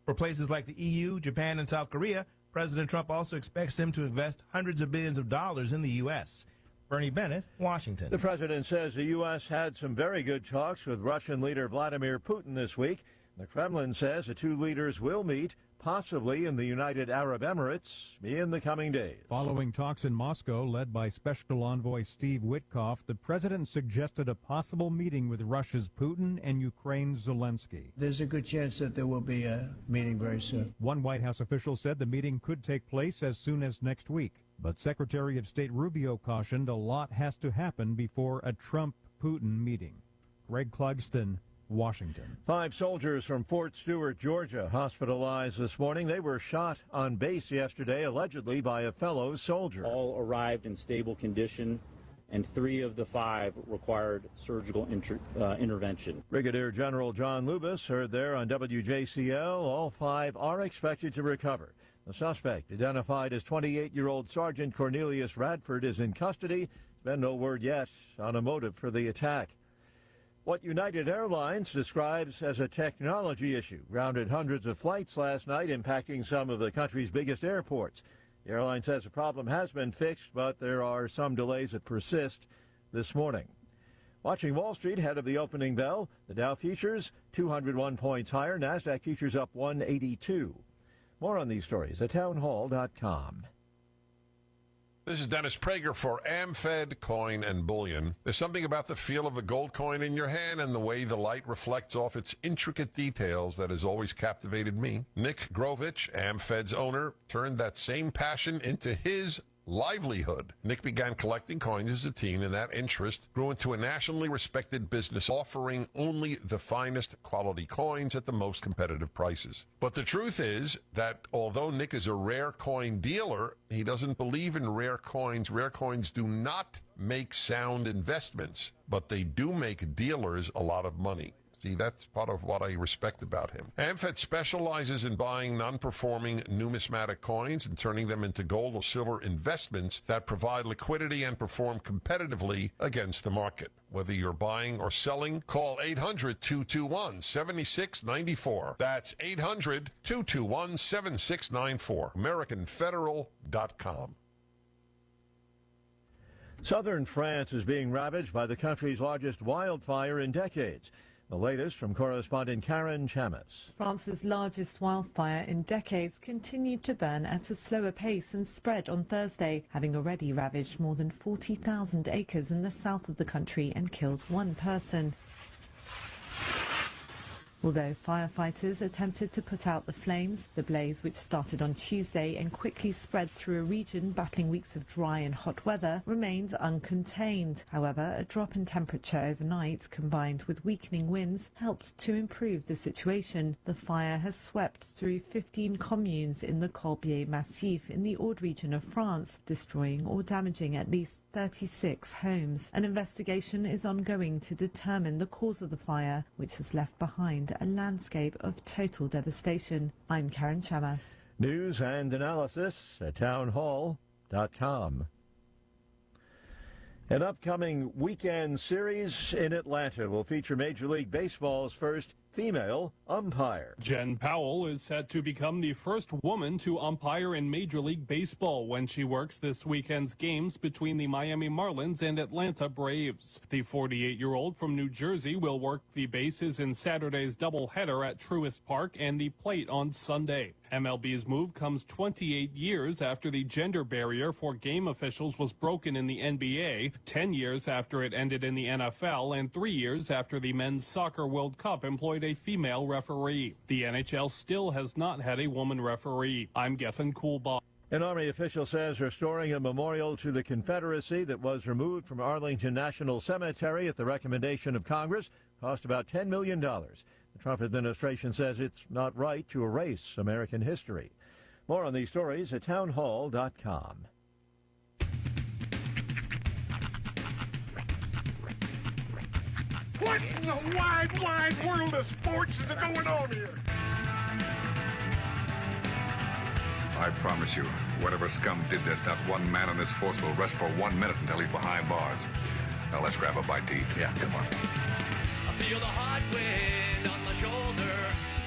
For places like the EU, Japan, and South Korea, President Trump also expects them to invest hundreds of billions of dollars in the U.S. Bernie Bennett, Washington. The president says the U.S. had some very good talks with Russian leader Vladimir Putin this week. The Kremlin says the two leaders will meet, possibly in the United Arab Emirates, in the coming days. Following talks in Moscow led by Special Envoy Steve Witkoff, the president suggested a possible meeting with Russia's Putin and Ukraine's Zelensky. There's a good chance that there will be a meeting very soon. One White House official said the meeting could take place as soon as next week. But Secretary of State Rubio cautioned a lot has to happen before a Trump-Putin meeting. Greg Clugston, Washington. 5 soldiers from Fort Stewart, Georgia, hospitalized this morning. They were shot on base yesterday, allegedly by a fellow soldier. All arrived in stable condition, and 3 of the 5 required surgical intervention. Brigadier General John Lubis heard there on WJCL. All 5 are expected to recover. The suspect, identified as 28-year-old Sergeant Cornelius Radford, is in custody. There's been no word yet on a motive for the attack. What United Airlines describes as a technology issue grounded hundreds of flights last night, impacting some of the country's biggest airports. The airline says the problem has been fixed, but there are some delays that persist this morning. Watching Wall Street ahead of the opening bell, the Dow futures 201 points higher, NASDAQ futures up 182. More on these stories at townhall.com. This is Dennis Prager for AmFed Coin and Bullion. There's something about the feel of a gold coin in your hand and the way the light reflects off its intricate details that has always captivated me. Nick Grovich, AmFed's owner, turned that same passion into his livelihood. Nick began collecting coins as a teen, and that interest grew into a nationally respected business offering only the finest quality coins at the most competitive prices. But the truth is that although Nick is a rare coin dealer, he doesn't believe in rare coins. Rare coins do not make sound investments, but they do make dealers a lot of money. See, that's part of what I respect about him. AmFed specializes in buying non-performing numismatic coins and turning them into gold or silver investments that provide liquidity and perform competitively against the market. Whether you're buying or selling, call 800-221-7694. That's 800-221-7694. AmericanFederal.com. Southern France is being ravaged by the country's largest wildfire in decades. The latest from correspondent Karen Chamis. France's largest wildfire in decades continued to burn at a slower pace and spread on Thursday, having already ravaged more than 40,000 acres in the south of the country and killed 1 person. Although firefighters attempted to put out the flames, the blaze, which started on Tuesday and quickly spread through a region battling weeks of dry and hot weather, remains uncontained. However, a drop in temperature overnight, combined with weakening winds, helped to improve the situation. The fire has swept through 15 communes in the Corbière Massif in the Aude region of France, destroying or damaging at least 36 homes. An investigation is ongoing to determine the cause of the fire, which has left behind a landscape of total devastation. I'm Karen Chamas. News and analysis at townhall.com. An upcoming weekend series in Atlanta will feature Major League Baseball's first female umpire. Jen Powell is set to become the first woman to umpire in Major League Baseball when she works this weekend's games between the Miami Marlins and Atlanta Braves. The 48-year-old from New Jersey will work the bases in Saturday's doubleheader at Truist Park and the plate on Sunday. MLB's move comes 28 years after the gender barrier for game officials was broken in the NBA, 10 years after it ended in the NFL, and 3 years after the Men's Soccer World Cup employed a female referee. The NHL still has not had a woman referee. I'm Gethin Coolbaugh. An Army official says restoring a memorial to the Confederacy that was removed from Arlington National Cemetery at the recommendation of Congress cost about $10 million. The Trump administration says it's not right to erase American history. More on these stories at townhall.com. What in the wide, wide world of sports is going on here? I promise you, whatever scum did this, not one man in this force will rest for 1 minute until he's behind bars. Now let's grab a bite to eat. Yeah, come on. I feel the hot wind on my shoulder.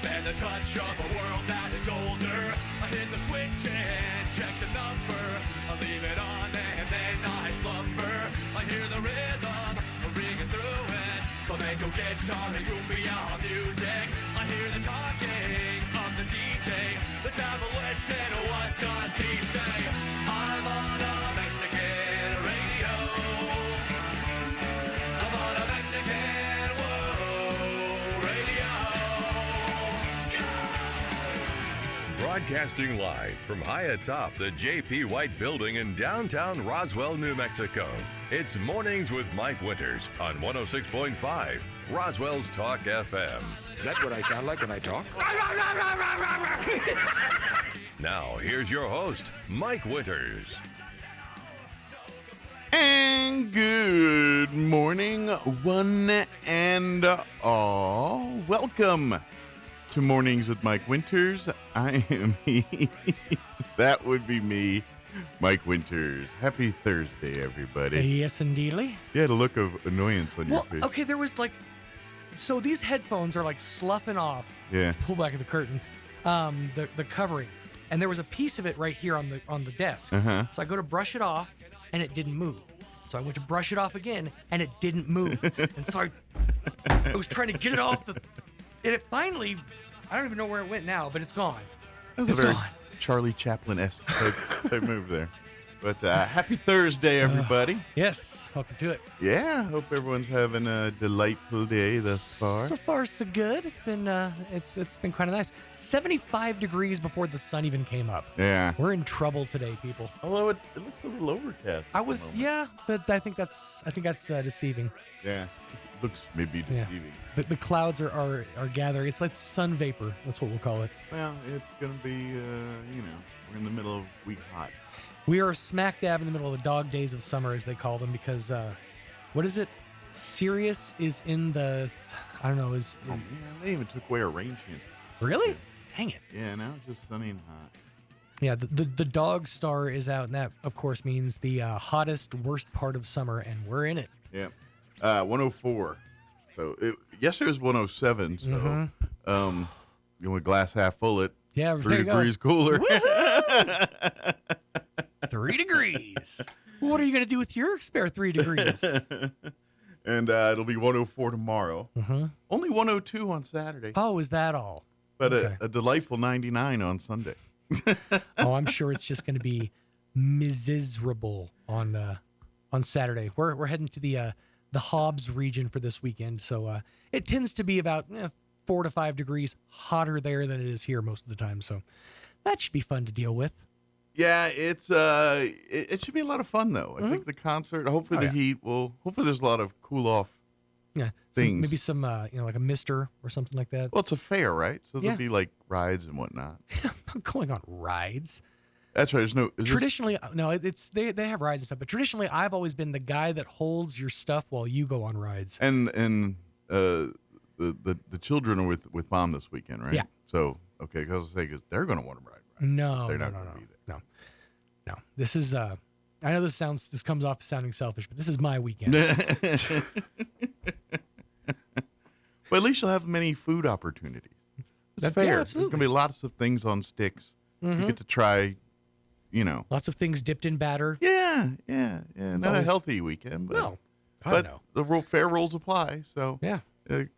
and the touch of a world that is older. I hit the switch and check the number. I leave it on and then I slumber. I hear the rhythm ringing through it. Flamenco guitar and cumbia music. I hear the talking of the DJ. The travel and what does he say? I'm on a Mexican radio. I'm on a Mexican radio. Broadcasting live from high atop the J.P. White Building in downtown Roswell, New Mexico. It's Mornings with Mike Winters on 106.5 Roswell's Talk FM. Is that what I sound like when I talk? Now, here's your host, Mike Winters. And good morning, one and all. Welcome to Mornings with Mike Winters. I am he. That would be me, Mike Winters. Happy Thursday, everybody. Yes, indeedly. You had a look of annoyance on your face. Okay, there was so these headphones are sloughing off. Yeah. Pull back the curtain, the covering, and there was a piece of it right here on the desk. Uh-huh. So I go to brush it off, and it didn't move. So I went to brush it off again, and it didn't move. And so I was trying to get it off and it finally, I don't even know where it went now, but it's gone. That was it's a very gone. Charlie Chaplin-esque type move there. But happy Thursday, everybody. Yes, welcome to it. Yeah, hope everyone's having a delightful day thus far. So far, so good. It's been it's been kind of nice. 75 degrees before the sun even came up. Yeah, we're in trouble today, people. Although it looks a little overcast. But I think that's deceiving. Yeah, looks maybe deceiving. Yeah. The clouds are gathering. It's like sun vapor. That's what we'll call it. Well, it's gonna be we're in the middle of week hot. We are smack dab in the middle of the dog days of summer, as they call them, because what is it? Sirius is in the, I don't know, yeah, they even took away our rain chance. Really? Dang it. Yeah, now it's just sunny and hot. Yeah, the dog star is out, and that, of course, means the hottest, worst part of summer, and we're in it. Yeah. 104. So yesterday was 107, so you want glass half full at 3 degrees cooler. 3 degrees. What are you going to do with your spare 3 degrees? And it'll be 104 tomorrow. Only 102 on Saturday. Oh, is that all? But a delightful 99 on Sunday. Oh, I'm sure it's just going to be miserable on Saturday. We're heading to the Hobbs region for this weekend, so it tends to be about 4 to 5 degrees hotter there than it is here most of the time. So that should be fun to deal with. Yeah, it should be a lot of fun though. I think the concert, hopefully heat will. Hopefully, there's a lot of cool off. Yeah, things. Maybe some like a mister or something like that. Well, it's a fair, right? So there'll be like rides and whatnot. I'm not going on rides. That's right. There's no traditionally. No, it's they have rides and stuff. But traditionally, I've always been the guy that holds your stuff while you go on rides. And the children are with Mom this weekend, right? Yeah. So okay, because they're going to want to ride. No, they're not going to be there. No. This is. I know this comes off sounding selfish, but this is my weekend. But at least you'll have many food opportunities. It's fair. There's going to be lots of things on sticks. You get to try, lots of things dipped in batter. Yeah. Not a healthy weekend, but no. But the fair rules apply. So yeah,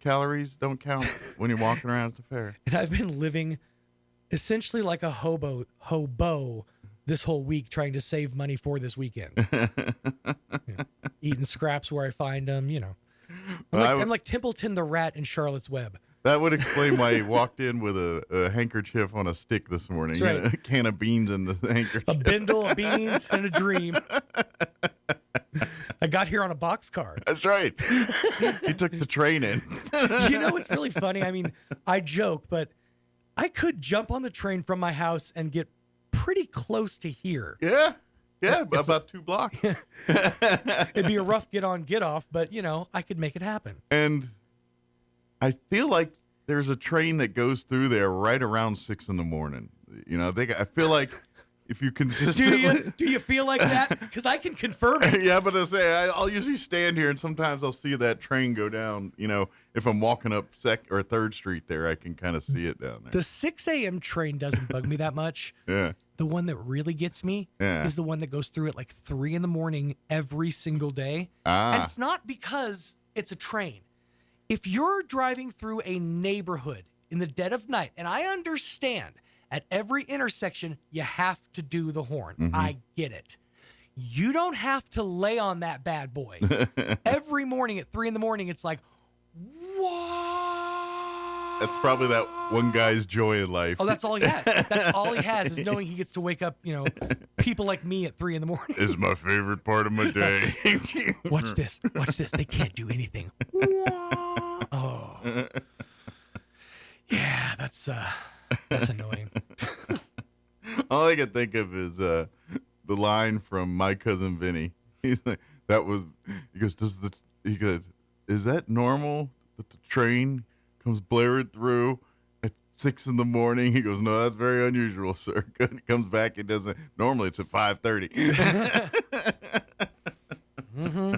calories don't count when you're walking around at the fair. And I've been living essentially like a hobo this whole week, trying to save money for this weekend. Eating scraps where I find them. I'm like Templeton the rat in Charlotte's Web. That would explain why he walked in with a handkerchief on a stick this morning. That's right. A can of beans in the handkerchief. A bindle of beans and a dream. I got here on a boxcar. That's right. He took the train in. It's really funny. I mean, I joke, but I could jump on the train from my house and get pretty close to here. Yeah, about 2 blocks. It'd be a rough get on, get off, but, I could make it happen. And I feel like there's a train that goes through there right around 6 in the morning. I feel like if you consistently... Do you feel like that? Because I can confirm it. Yeah, but I'll usually stand here, and sometimes I'll see that train go down. If I'm walking up 2nd or 3rd Street there, I can kind of see it down there. The 6 a.m. train doesn't bug me that much. Yeah. The one that really gets me is the one that goes through at like 3 in the morning every single day. And it's not because it's a train. If you're driving through a neighborhood in the dead of night, and I understand at every intersection you have to do the horn. Mm-hmm. I get it. You don't have to lay on that bad boy. Every morning at 3 in the morning, it's like, what? That's probably that one guy's joy in life. Oh, that's all he has. That's all he has is knowing he gets to wake up, people like me at 3 in the morning. This is my favorite part of my day. Watch this. Watch this. They can't do anything. Oh. Yeah, that's annoying. All I can think of is the line from My Cousin Vinny. He's like, he goes, is that normal that the train comes blaring through at 6 in the morning? He goes, no, that's very unusual, sir. He comes back, it doesn't. Normally it's at 5:30. Mm-hmm.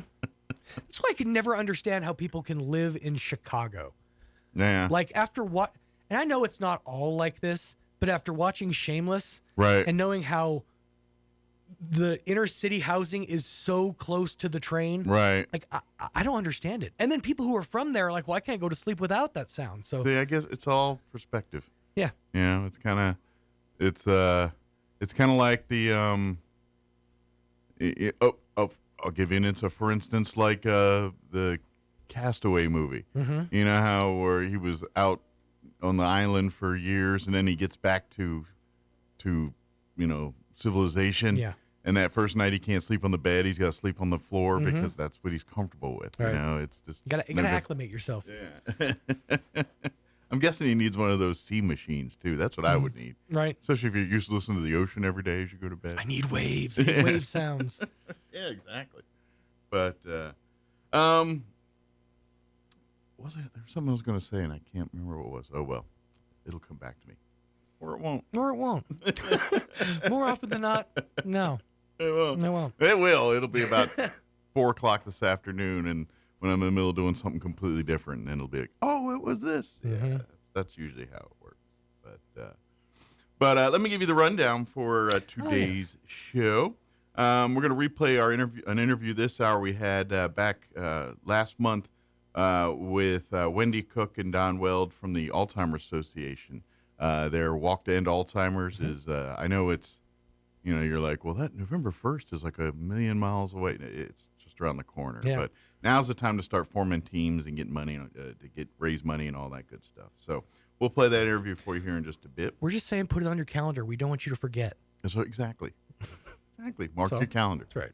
That's why I can never understand how people can live in Chicago. Yeah. Like after what, and I know it's not all like this, but after watching Shameless, right, and knowing how the inner city housing is so close to the train, right? Like I don't understand it. And then people who are from there are like, well, I can't go to sleep without that sound. So see, I guess it's all perspective. Yeah. It's kind of like the I'll give you an answer. For instance, like the Castaway movie. Mm-hmm. You know how where he was out on the island for years, and then he gets back to civilization. Yeah. And that first night he can't sleep on the bed; he's got to sleep on the floor because that's what he's comfortable with. Right. It's just you gotta acclimate yourself. Yeah. I'm guessing he needs one of those sea machines too. That's what I would need. Right. Especially if you're used to listening to the ocean every day as you go to bed. I need waves. I need wave sounds. Yeah, exactly. But was it? There was something I was going to say, and I can't remember what it was. Oh well, it'll come back to me, or it won't. Or it won't. More often than not, no. It won't. It won't. It will. It'll be about 4:00 this afternoon, and when I'm in the middle of doing something completely different, and then it'll be like, oh, it was this. Mm-hmm. Yeah, that's usually how it works. But let me give you the rundown for today's show. We're going to replay an interview this hour we had back last month with Wendy Cook and Don Weld from the Alzheimer's Association. Their Walk to End Alzheimer's is, I know it's, you're like, well, that November 1st is like 1,000,000 miles away. It's just around the corner. Yeah. But now's the time to start forming raise money and all that good stuff. So we'll play that interview for you here in just a bit. We're just saying put it on your calendar. We don't want you to forget. So exactly. Mark your calendar. That's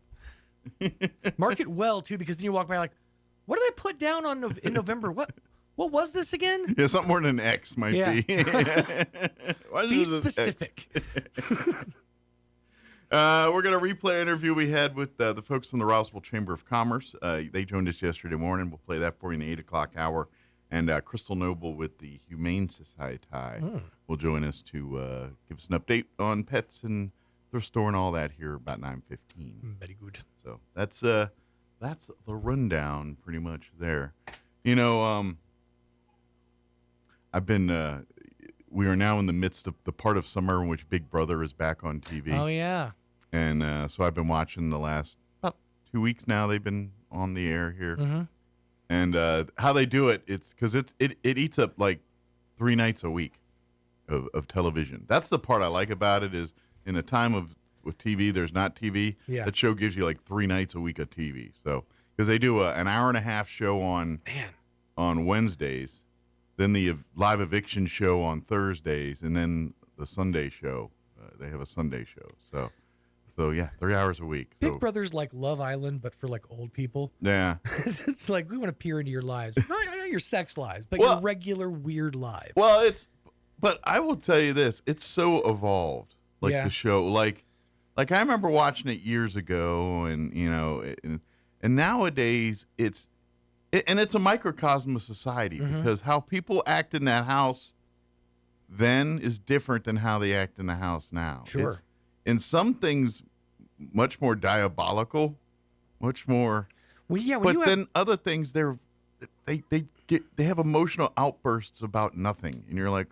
right. Mark it well, too, because then you walk by like, what did I put down in November? What was this again? Yeah, something more than an X might be. Be specific. We're going to replay an interview we had with the folks from the Roswell Chamber of Commerce. They joined us yesterday morning. We'll play that for you in the 8 o'clock hour. And Crystal Noble with the Humane Society will join us to give us an update on pets and thrift store and all that here about 9:15. Very good. So that's the rundown pretty much there. I've been we are now in the midst of the part of summer in which Big Brother is back on TV. Oh yeah. And so I've been watching the last about 2 weeks now. They've been on the air here. Mm-hmm. And how they do it, it's because it eats up like 3 nights a week of television. That's the part I like about it is in a time with TV, there's not TV. Yeah. That show gives you like 3 nights a week of TV. So because they do an hour-and-a-half show on Wednesdays, then the live eviction show on Thursdays, and then the Sunday show. They have a Sunday show. So yeah, 3 hours a week. Big Brother's like Love Island, but for like old people. Yeah. It's like we want to peer into your lives. Not your sex lives, but your regular weird lives. Well, but I will tell you this, it's so evolved. Like the show, like I remember watching it years ago, and and nowadays it's a microcosm of society because how people act in that house then is different than how they act in the house now. Sure. in some things much more diabolical, much more. Well, yeah, but then other things they have emotional outbursts about nothing, and you're like,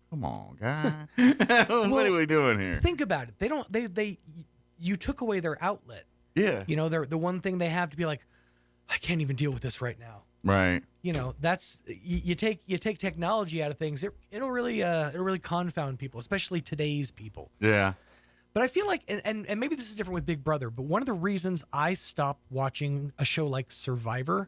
come on, guy, what are we doing here? Think about it. You took away their outlet. Yeah. You know, they're the one thing they have to be like, I can't even deal with this right now. Right. You know, that's you take technology out of things. It'll really confound people, especially today's people. Yeah. But I feel like, and maybe this is different with Big Brother, but one of the reasons I stopped watching a show like Survivor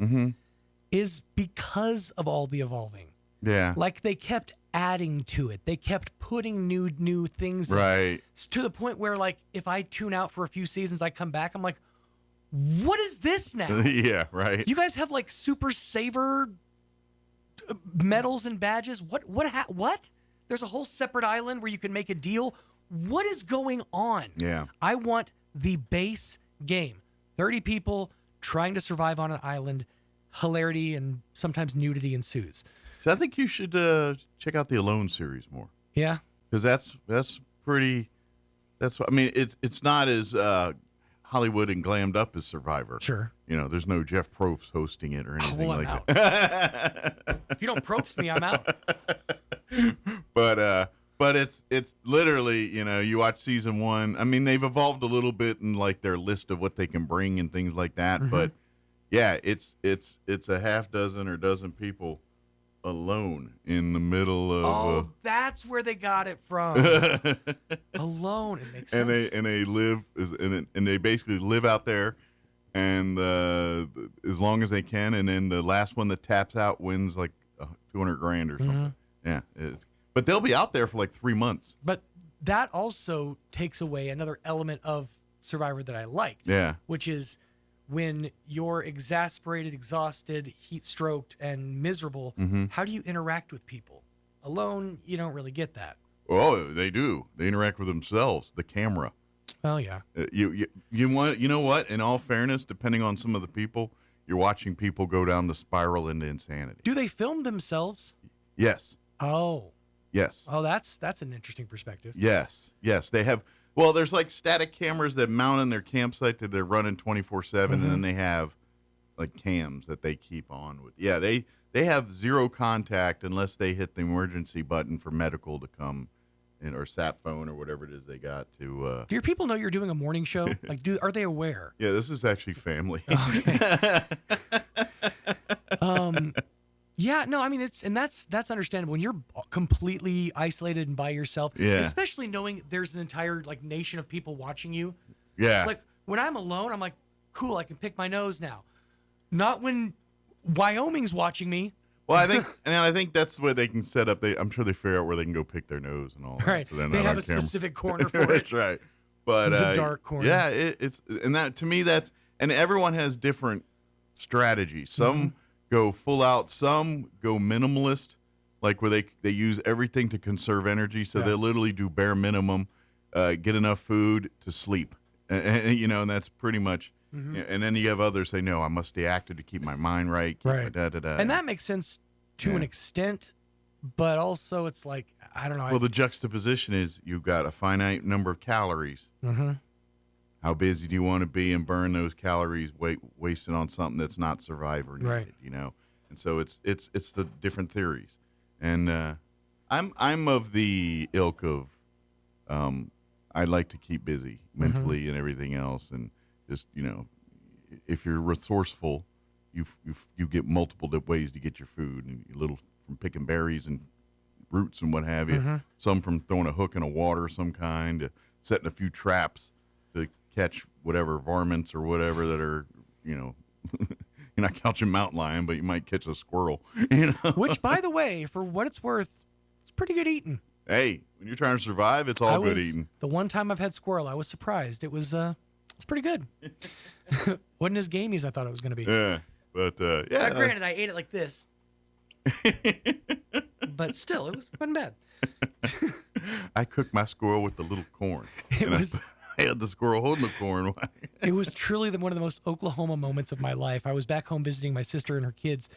is because of all the evolving. Yeah. Like they kept adding to it. They kept putting new things in. To the point where, like, if I tune out for a few seasons, I come back, I'm like, what is this now? Yeah, right. You guys have like Super Saver medals and badges. What? There's a whole separate island where you can make a deal. What is going on? Yeah. I want the base game. 30 people trying to survive on an island. Hilarity and sometimes nudity ensues. So I think you should check out the Alone series more. Yeah. Because that's pretty. I mean, it's not as Hollywood and glammed up as Survivor. Sure. You know, there's no Jeff Probst hosting it or anything I'm like out. that. If you don't Probst me, I'm out. But it's literally, you know, you watch season 1. I mean, they've evolved a little bit in like their list of what they can bring and things like that. But yeah, it's a half dozen or dozen people alone in the middle of. Oh, that's where they got it from. Alone, it makes sense. And they live and they basically live out there, and as long as they can, and then the last one that taps out wins like $200,000 or something. Yeah, but they'll be out there for like 3 months. But that also takes away another element of Survivor that I liked. Yeah, which is when you're exasperated, exhausted, heat-stroked, and miserable, how do you interact with people? Alone, you don't really get that. Oh, they do. They interact with themselves, the camera. Well, yeah. You know what? In all fairness, depending on some of the people, you're watching people go down the spiral into insanity. Do they film themselves? Yes. Oh. Yes. Oh, that's an interesting perspective. Yes. They have. Well, there's like static cameras that mount in their campsite that they're running 24/7, and then they have like cams that they keep on with. Yeah, they have zero contact unless they hit the emergency button for medical to come in, or sat phone or whatever it is they got to. Do your people know you're doing a morning show? Like, are they aware? Yeah, this is actually family. Okay. Yeah, no, I mean that's understandable when you're completely isolated and by yourself. Yeah. Especially knowing there's an entire like nation of people watching you. Yeah. It's like when I'm alone, I'm like, cool, I can pick my nose now. Not when Wyoming's watching me. Well, I think that's where they can set up. I'm sure they figure out where they can go pick their nose and all that. Right. So they're They not have on a camera. specific corner for it. That's right. But the dark corner. Yeah, it's and that to me and everyone has different strategies. Some go full out, some go minimalist, like where they use everything to conserve energy. So they literally do bare minimum, get enough food to sleep, and you know, and that's pretty much. And then you have others say, no, I must stay active to keep my mind right. Right. Da-da-da. And that makes sense to an extent, but also it's like, I don't know. Well, the juxtaposition is you've got a finite number of calories. How busy do you want to be and burn those calories wasted on something that's not Survivor needed, you know? And so it's the different theories. And I'm of the ilk of I like to keep busy mentally and everything else, and just, you know, if you're resourceful, you get multiple ways to get your food, and from picking berries and roots and what have you. Some from throwing a hook in a water of some kind, to setting a few traps to catch whatever varmints or whatever that are, you know, you're not catching mountain lion, but you might catch a squirrel. You know, which, by the way, for what it's worth, it's pretty good eating. Hey, when you're trying to survive, it's all good eating. The one time I've had squirrel, I was surprised. It's pretty good. Wasn't as gamey as I thought it was going to be. Yeah, but yeah. Now, granted, I ate it like this, but still, it wasn't bad. I cooked my squirrel with the little corn. I had the squirrel holding the corn. It was truly one of the most Oklahoma moments of my life. I was back home visiting my sister and her kids,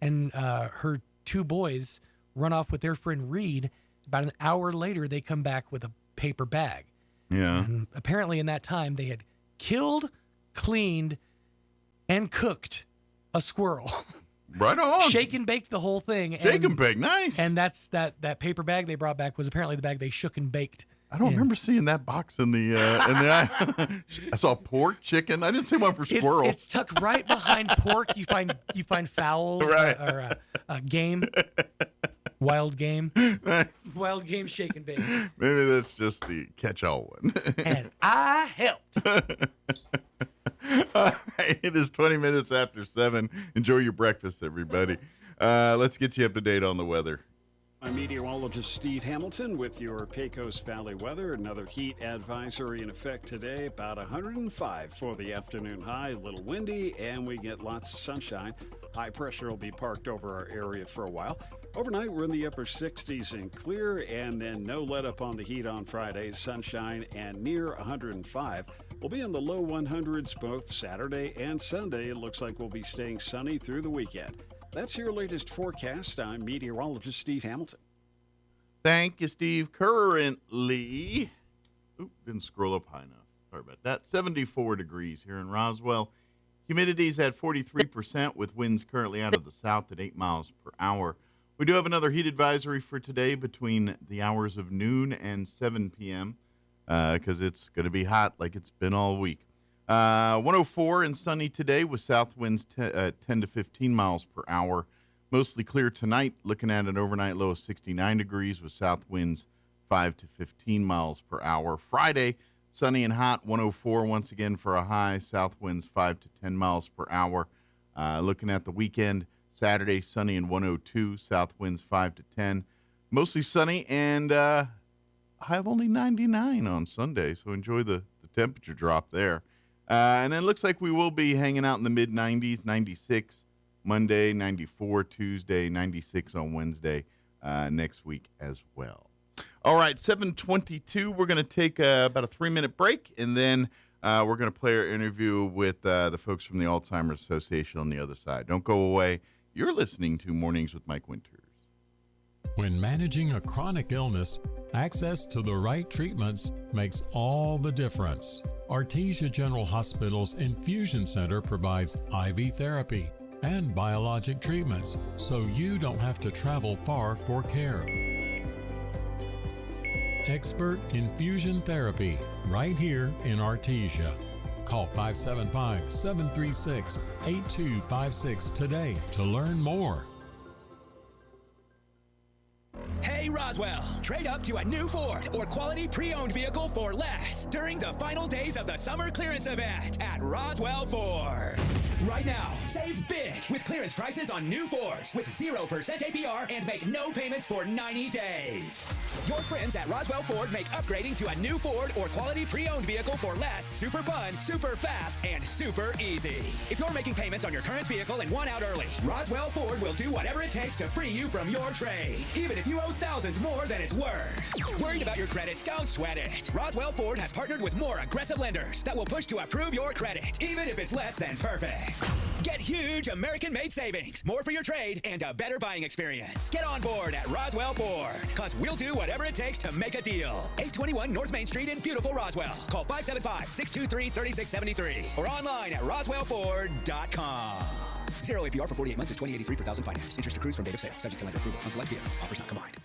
and her two boys run off with their friend Reed. About an hour later, they come back with a paper bag. Yeah. And apparently in that time they had killed, cleaned, and cooked a squirrel. Right on. Shake and baked the whole thing. Shake and bake, nice. And that's that paper bag they brought back was apparently the bag they shook and baked. I don't remember seeing that box in the I saw pork, chicken. I didn't see one for squirrel. It's tucked right behind pork. You find fowl right. or game, wild game, Nice. wild game shake and bake. Maybe that's just the catch-all one. And I helped. All right, it is 20 minutes after 7. Enjoy your breakfast, everybody. Let's get you up to date on the weather. I'm meteorologist Steve Hamilton with your Pecos Valley weather. Another heat advisory in effect today, about 105 for the afternoon high. A little windy, and we get lots of sunshine. High pressure will be parked over our area for a while. Overnight, we're in the upper 60s and clear, and then no let up on the heat on Friday. Sunshine and near 105. We'll be in the low 100s both Saturday and Sunday. It looks like we'll be staying sunny through the weekend. That's your latest forecast. I'm meteorologist Steve Hamilton. Thank you, Steve. Currently, didn't scroll up high enough. Sorry about that. 74 degrees here in Roswell. Humidity's at 43% with winds currently out of the south at 8 miles per hour. We do have another heat advisory for today between the hours of noon and 7 p.m. Because it's going to be hot like it's been all week. 104 and sunny today with south winds 10 to 15 miles per hour. Mostly clear tonight, looking at an overnight low of 69 degrees with south winds 5 to 15 miles per hour. Friday, sunny and hot, 104 once again for a high, south winds 5 to 10 miles per hour. Looking at the weekend, Saturday, sunny and 102, south winds 5 to 10. Mostly sunny and high of only 99 on Sunday, so enjoy the temperature drop there. And then it looks like we will be hanging out in the mid-90s, 96 Monday, 94 Tuesday, 96 on Wednesday next week as well. All right, 7:22. We're going to take about a 3-minute break, and then we're going to play our interview with the folks from the Alzheimer's Association on the other side. Don't go away. You're listening to Mornings with Mike Winters. When managing a chronic illness, access to the right treatments makes all the difference. Artesia General Hospital's Infusion Center provides IV therapy and biologic treatments, so you don't have to travel far for care. Expert infusion therapy right here in Artesia. Call 575-736-8256 today to learn more. Hey Roswell, trade up to a new Ford or quality pre-owned vehicle for less during the final days of the summer clearance event at Roswell Ford. Right now, save big with clearance prices on new Fords with 0% APR and make no payments for 90 days. Your friends at Roswell Ford make upgrading to a new Ford or quality pre-owned vehicle for less super fun, super fast, and super easy. If you're making payments on your current vehicle and want out early, Roswell Ford will do whatever it takes to free you from your trade, even if you owe thousands more than it's worth. Worried about your credit? Don't sweat it. Roswell Ford has partnered with more aggressive lenders that will push to approve your credit, even if it's less than perfect. Get huge American-made savings, more for your trade, and a better buying experience. Get on board at Roswell Ford, because we'll do whatever it takes to make a deal. 821 North Main Street in beautiful Roswell. Call 575-623-3673 or online at roswellford.com. 0 APR for 48 months is $20.83 per thousand finance. Interest accrues from date of sale, subject to lender approval on select vehicles. Offers not combined.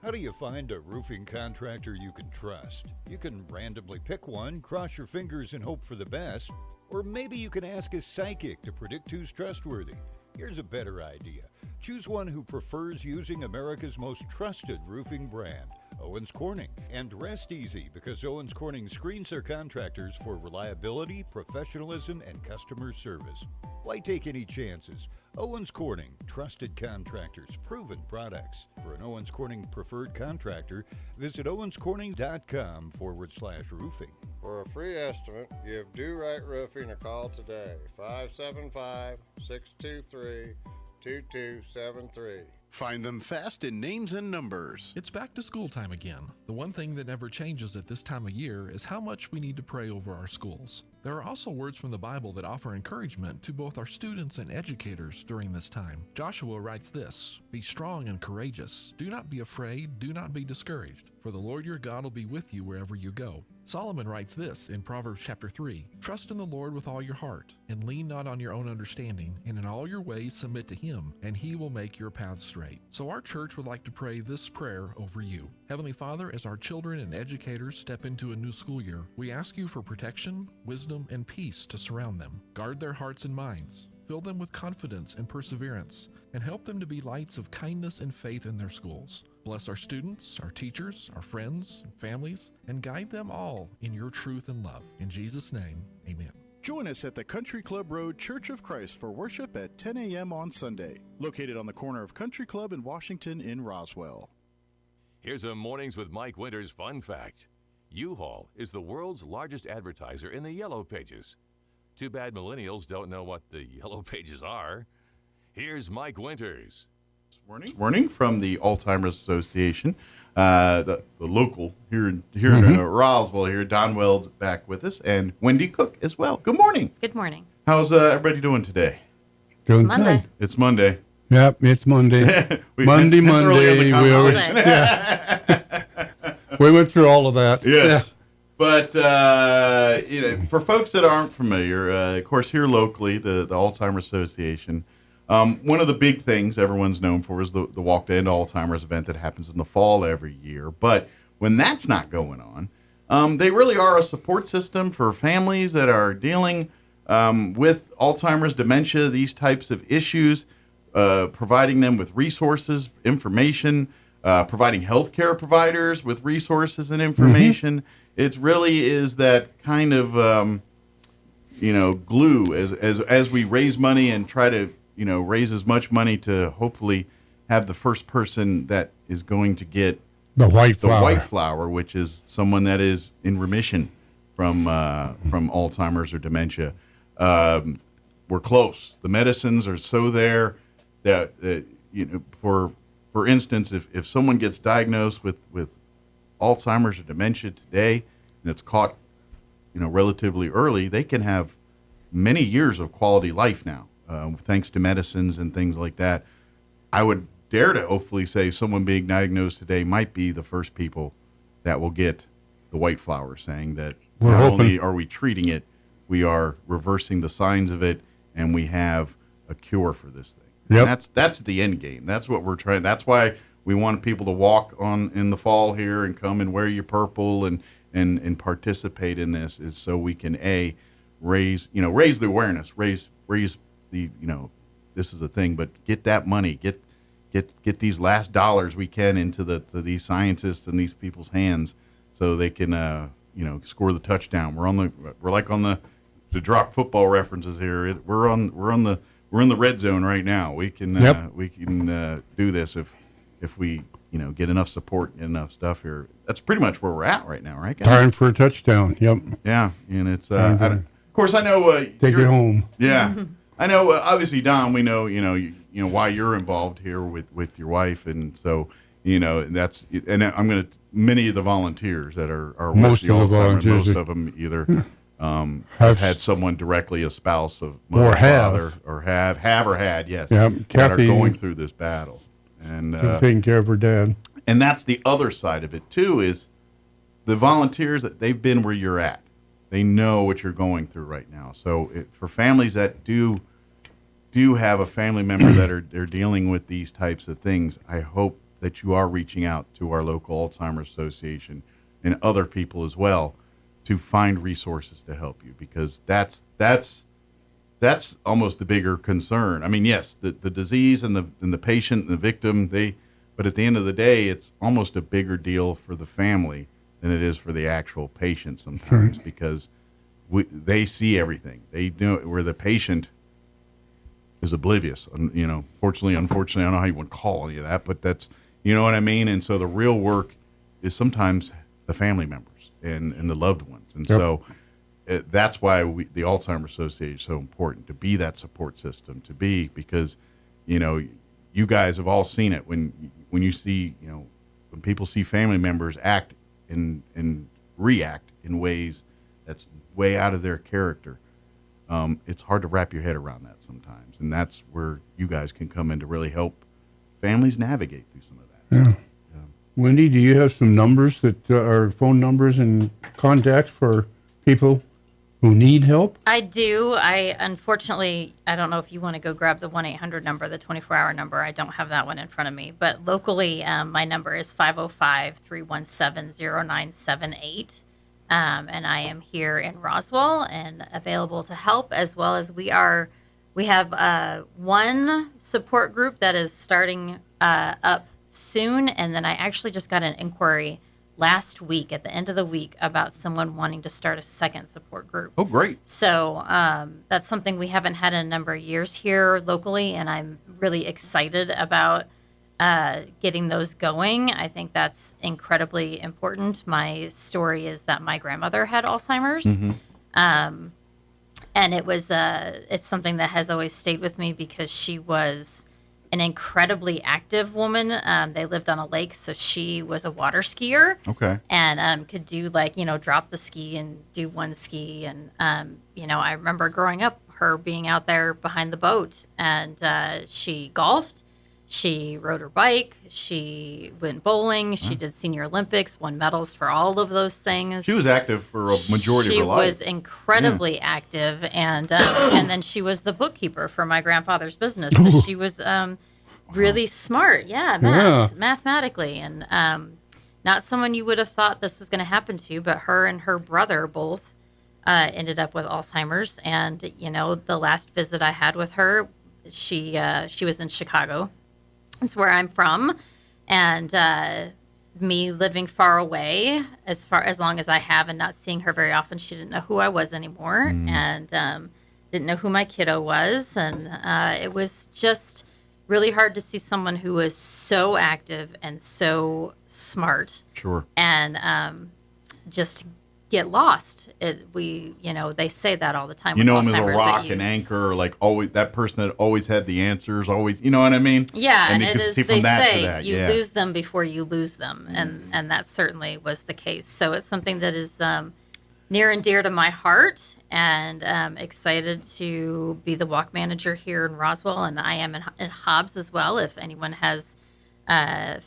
How do you find a roofing contractor you can trust? You can randomly pick one, cross your fingers and hope for the best, or maybe you can ask a psychic to predict who's trustworthy. Here's a better idea. Choose one who prefers using America's most trusted roofing brand, Owens Corning. And rest easy, because Owens Corning screens their contractors for reliability, professionalism, and customer service. Why take any chances? Owens Corning, trusted contractors, proven products. For an Owens Corning preferred contractor, visit owenscorning.com/roofing. For a free estimate, give Do Right Roofing a call today. 575-623-2273. Find them fast in names and numbers. It's back to school time again. The one thing that never changes at this time of year is how much we need to pray over our schools. There are also words from the Bible that offer encouragement to both our students and educators during this time. Joshua writes this: "Be strong and courageous. Do not be afraid. Do not be discouraged. for the Lord your God will be with you wherever you go. Solomon writes this in Proverbs chapter 3, Trust in the Lord with all your heart, and lean not on your own understanding, and in all your ways submit to him, and he will make your paths straight. So our church would like to pray this prayer over you. Heavenly Father, as our children and educators step into a new school year, we ask you for protection, wisdom, and peace to surround them. Guard their hearts and minds. Fill them with confidence and perseverance, and help them to be lights of kindness and faith in their schools. Bless our students, our teachers, our friends, and families, and guide them all in your truth and love. In Jesus' name, amen. Join us at the Country Club Road Church of Christ for worship at 10 a.m. on Sunday, located on the corner of Country Club and Washington in Roswell. Here's a Mornings with Mike Winters fun fact. U-Haul is the world's largest advertiser in the Yellow Pages. Too bad millennials don't know what the Yellow Pages are. Here's Mike Winters. Morning from the Alzheimer's Association, the local here in Roswell. Here, Don Weld's back with us, and Wendy Cook as well. Good morning. Good morning. How's everybody doing today? Doing Monday. Good. It's Monday. Yep, it's Monday. Monday. We went through all of that. Yes. Yeah. But, for folks that aren't familiar, of course, here locally, the Alzheimer's Association, one of the big things everyone's known for is the Walk to End Alzheimer's event that happens in the fall every year. But when that's not going on, they really are a support system for families that are dealing with Alzheimer's, dementia, these types of issues, providing them with resources, information, providing healthcare providers with resources and information. Mm-hmm. It really is that kind of, glue as we raise money and try to, raise as much money to hopefully have the first person that is going to get the white flower, which is someone that is in remission from Alzheimer's or dementia. We're close. The medicines are so there that, for instance, if someone gets diagnosed with Alzheimer's or dementia today, and it's caught, relatively early, they can have many years of quality life now, thanks to medicines and things like that. I would dare to hopefully say someone being diagnosed today might be the first people that will get the white flower, saying that not only are we treating it, we are reversing the signs of it, and we have a cure for this thing. Yep. And that's the end game. That's what we're trying. That's why we want people to walk on in the fall here and come and wear your purple and participate in this, is so we can raise the awareness, raise the, this is a thing, but get that money, get these last dollars we can into these scientists and these people's hands, so they can score the touchdown. We're like on the drop football references here. We're in the red zone right now. We can do this if we get enough support and enough stuff here. That's pretty much where we're at right now, right, guys? Time for a touchdown. Yep. Yeah, and it's of course I know take it home. Yeah, I know. Obviously, Don, we know why you're involved here with your wife, and so that's, and I'm going to, many of the volunteers that are most with the of the Alzheimer's, volunteers, most of them either have had someone directly, a spouse of mother, or have, father, or have or had, yes, yep. that Kathy, are going through this battle. And taking care of her dad. And that's the other side of it too, is the volunteers, that they've been where you're at. They know what you're going through right now. So for families that do have a family member that are dealing with these types of things, I hope that you are reaching out to our local Alzheimer's Association and other people as well to find resources to help you, because that's almost the bigger concern. I mean, yes, the disease and the patient and the victim, but at the end of the day, it's almost a bigger deal for the family than it is for the actual patient sometimes, because they see everything. They know where the patient is oblivious. Fortunately, unfortunately, I don't know how you would call any of that, but that's, you know what I mean? And so the real work is sometimes the family members and the loved ones. And so that's why the Alzheimer's Association is so important, to be that support system, because, you guys have all seen it when you see, when people see family members act and react in ways that's way out of their character. It's hard to wrap your head around that sometimes. And that's where you guys can come in to really help families navigate through some of that. Yeah. Wendy, do you have some numbers that are phone numbers and contacts for people who need help? I do. Unfortunately, I don't know if you want to go grab the 1-800 number, the 24-hour number. I don't have that one in front of me. But locally, my number is 505-317-0978. And I am here in Roswell and available to help, as well as we have one support group that is starting up soon. And then I actually just got an inquiry last week, at the end of the week, about someone wanting to start a second support group. Oh, great. So that's something we haven't had in a number of years here locally, and I'm really excited about getting those going. I think that's incredibly important. My story is that my grandmother had Alzheimer's, and it's something that has always stayed with me because she was an incredibly active woman. They lived on a lake, so she was a water skier. Okay. And could do drop the ski and do one ski. And, I remember growing up, her being out there behind the boat, and she golfed. She rode her bike. She went bowling. She did Senior Olympics, won medals for all of those things. She was active for a majority of her life. She was incredibly active, and then she was the bookkeeper for my grandfather's business. So she was really smart, mathematically, and not someone you would have thought this was going to happen to. But her and her brother both ended up with Alzheimer's, and the last visit I had with her, she was in Chicago. It's where I'm from, and me living far away as long as I have and not seeing her very often, she didn't know who I was anymore, and didn't know who my kiddo was, and it was just really hard to see someone who was so active and so smart. Sure. And just get lost. They say that all the time. You know him as a Alzheimer's, rock, an anchor, like always that person that always had the answers, always, you know what I mean? Yeah, and it is. They say you lose them before you lose them, and that certainly was the case. So it's something that is near and dear to my heart, and excited to be the walk manager here in Roswell, and I am in Hobbs as well. If anyone has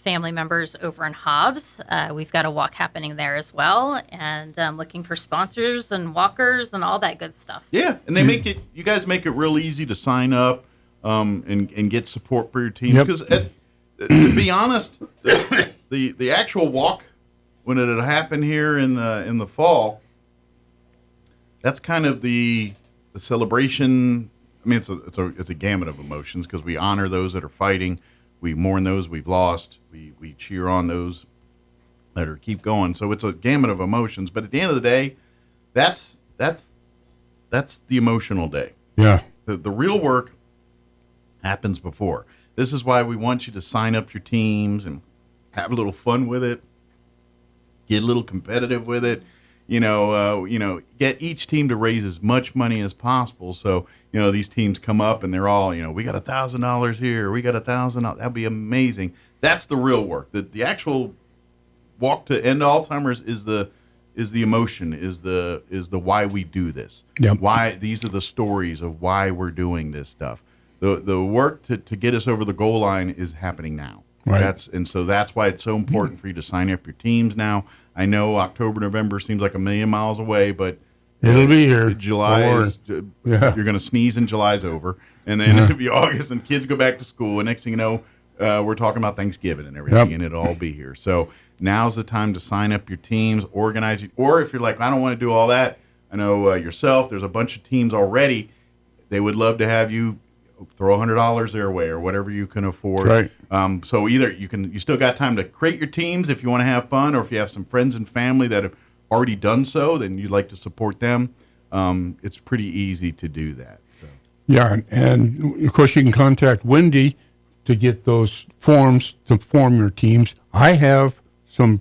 family members over in Hobbs, we've got a walk happening there as well, and looking for sponsors and walkers and all that good stuff. Yeah, and they you guys make it real easy to sign up and get support for your team. Because to be honest, the actual walk, when it had happened here in the fall, that's kind of the celebration. I mean, it's a gamut of emotions because we honor those that are fighting. We mourn those we've lost. We cheer on those that are keep going. So it's a gamut of emotions. But at the end of the day, that's the emotional day. Yeah. The real work happens before. This is why we want you to sign up your teams and have a little fun with it. Get a little competitive with it. Get each team to raise as much money as possible. So, these teams come up and they're all, we got $1,000 here. We got $1,000. That'd be amazing. That's the real work. The actual walk to end Alzheimer's is the emotion, is the why we do this. Yep. Why these are the stories of why we're doing this stuff. The work to get us over the goal line is happening now. Right. That's why it's so important for you to sign up your teams now. I know October, November seems like a million miles away, but it'll be here. July you're going to sneeze and July's over, and then it'll be August and kids go back to school, and next thing you know, we're talking about Thanksgiving and everything, and it'll all be here. So now's the time to sign up your teams, organize it, or if you're like, I don't want to do all that, I know yourself, there's a bunch of teams already. They would love to have you throw $100 their way or whatever you can afford. Right. So either you still got time to create your teams if you want to have fun, or if you have some friends and family that have already done so, then you'd like to support them. It's pretty easy to do that. So. Yeah, and of course you can contact Wendy to get those forms to form your teams. I have the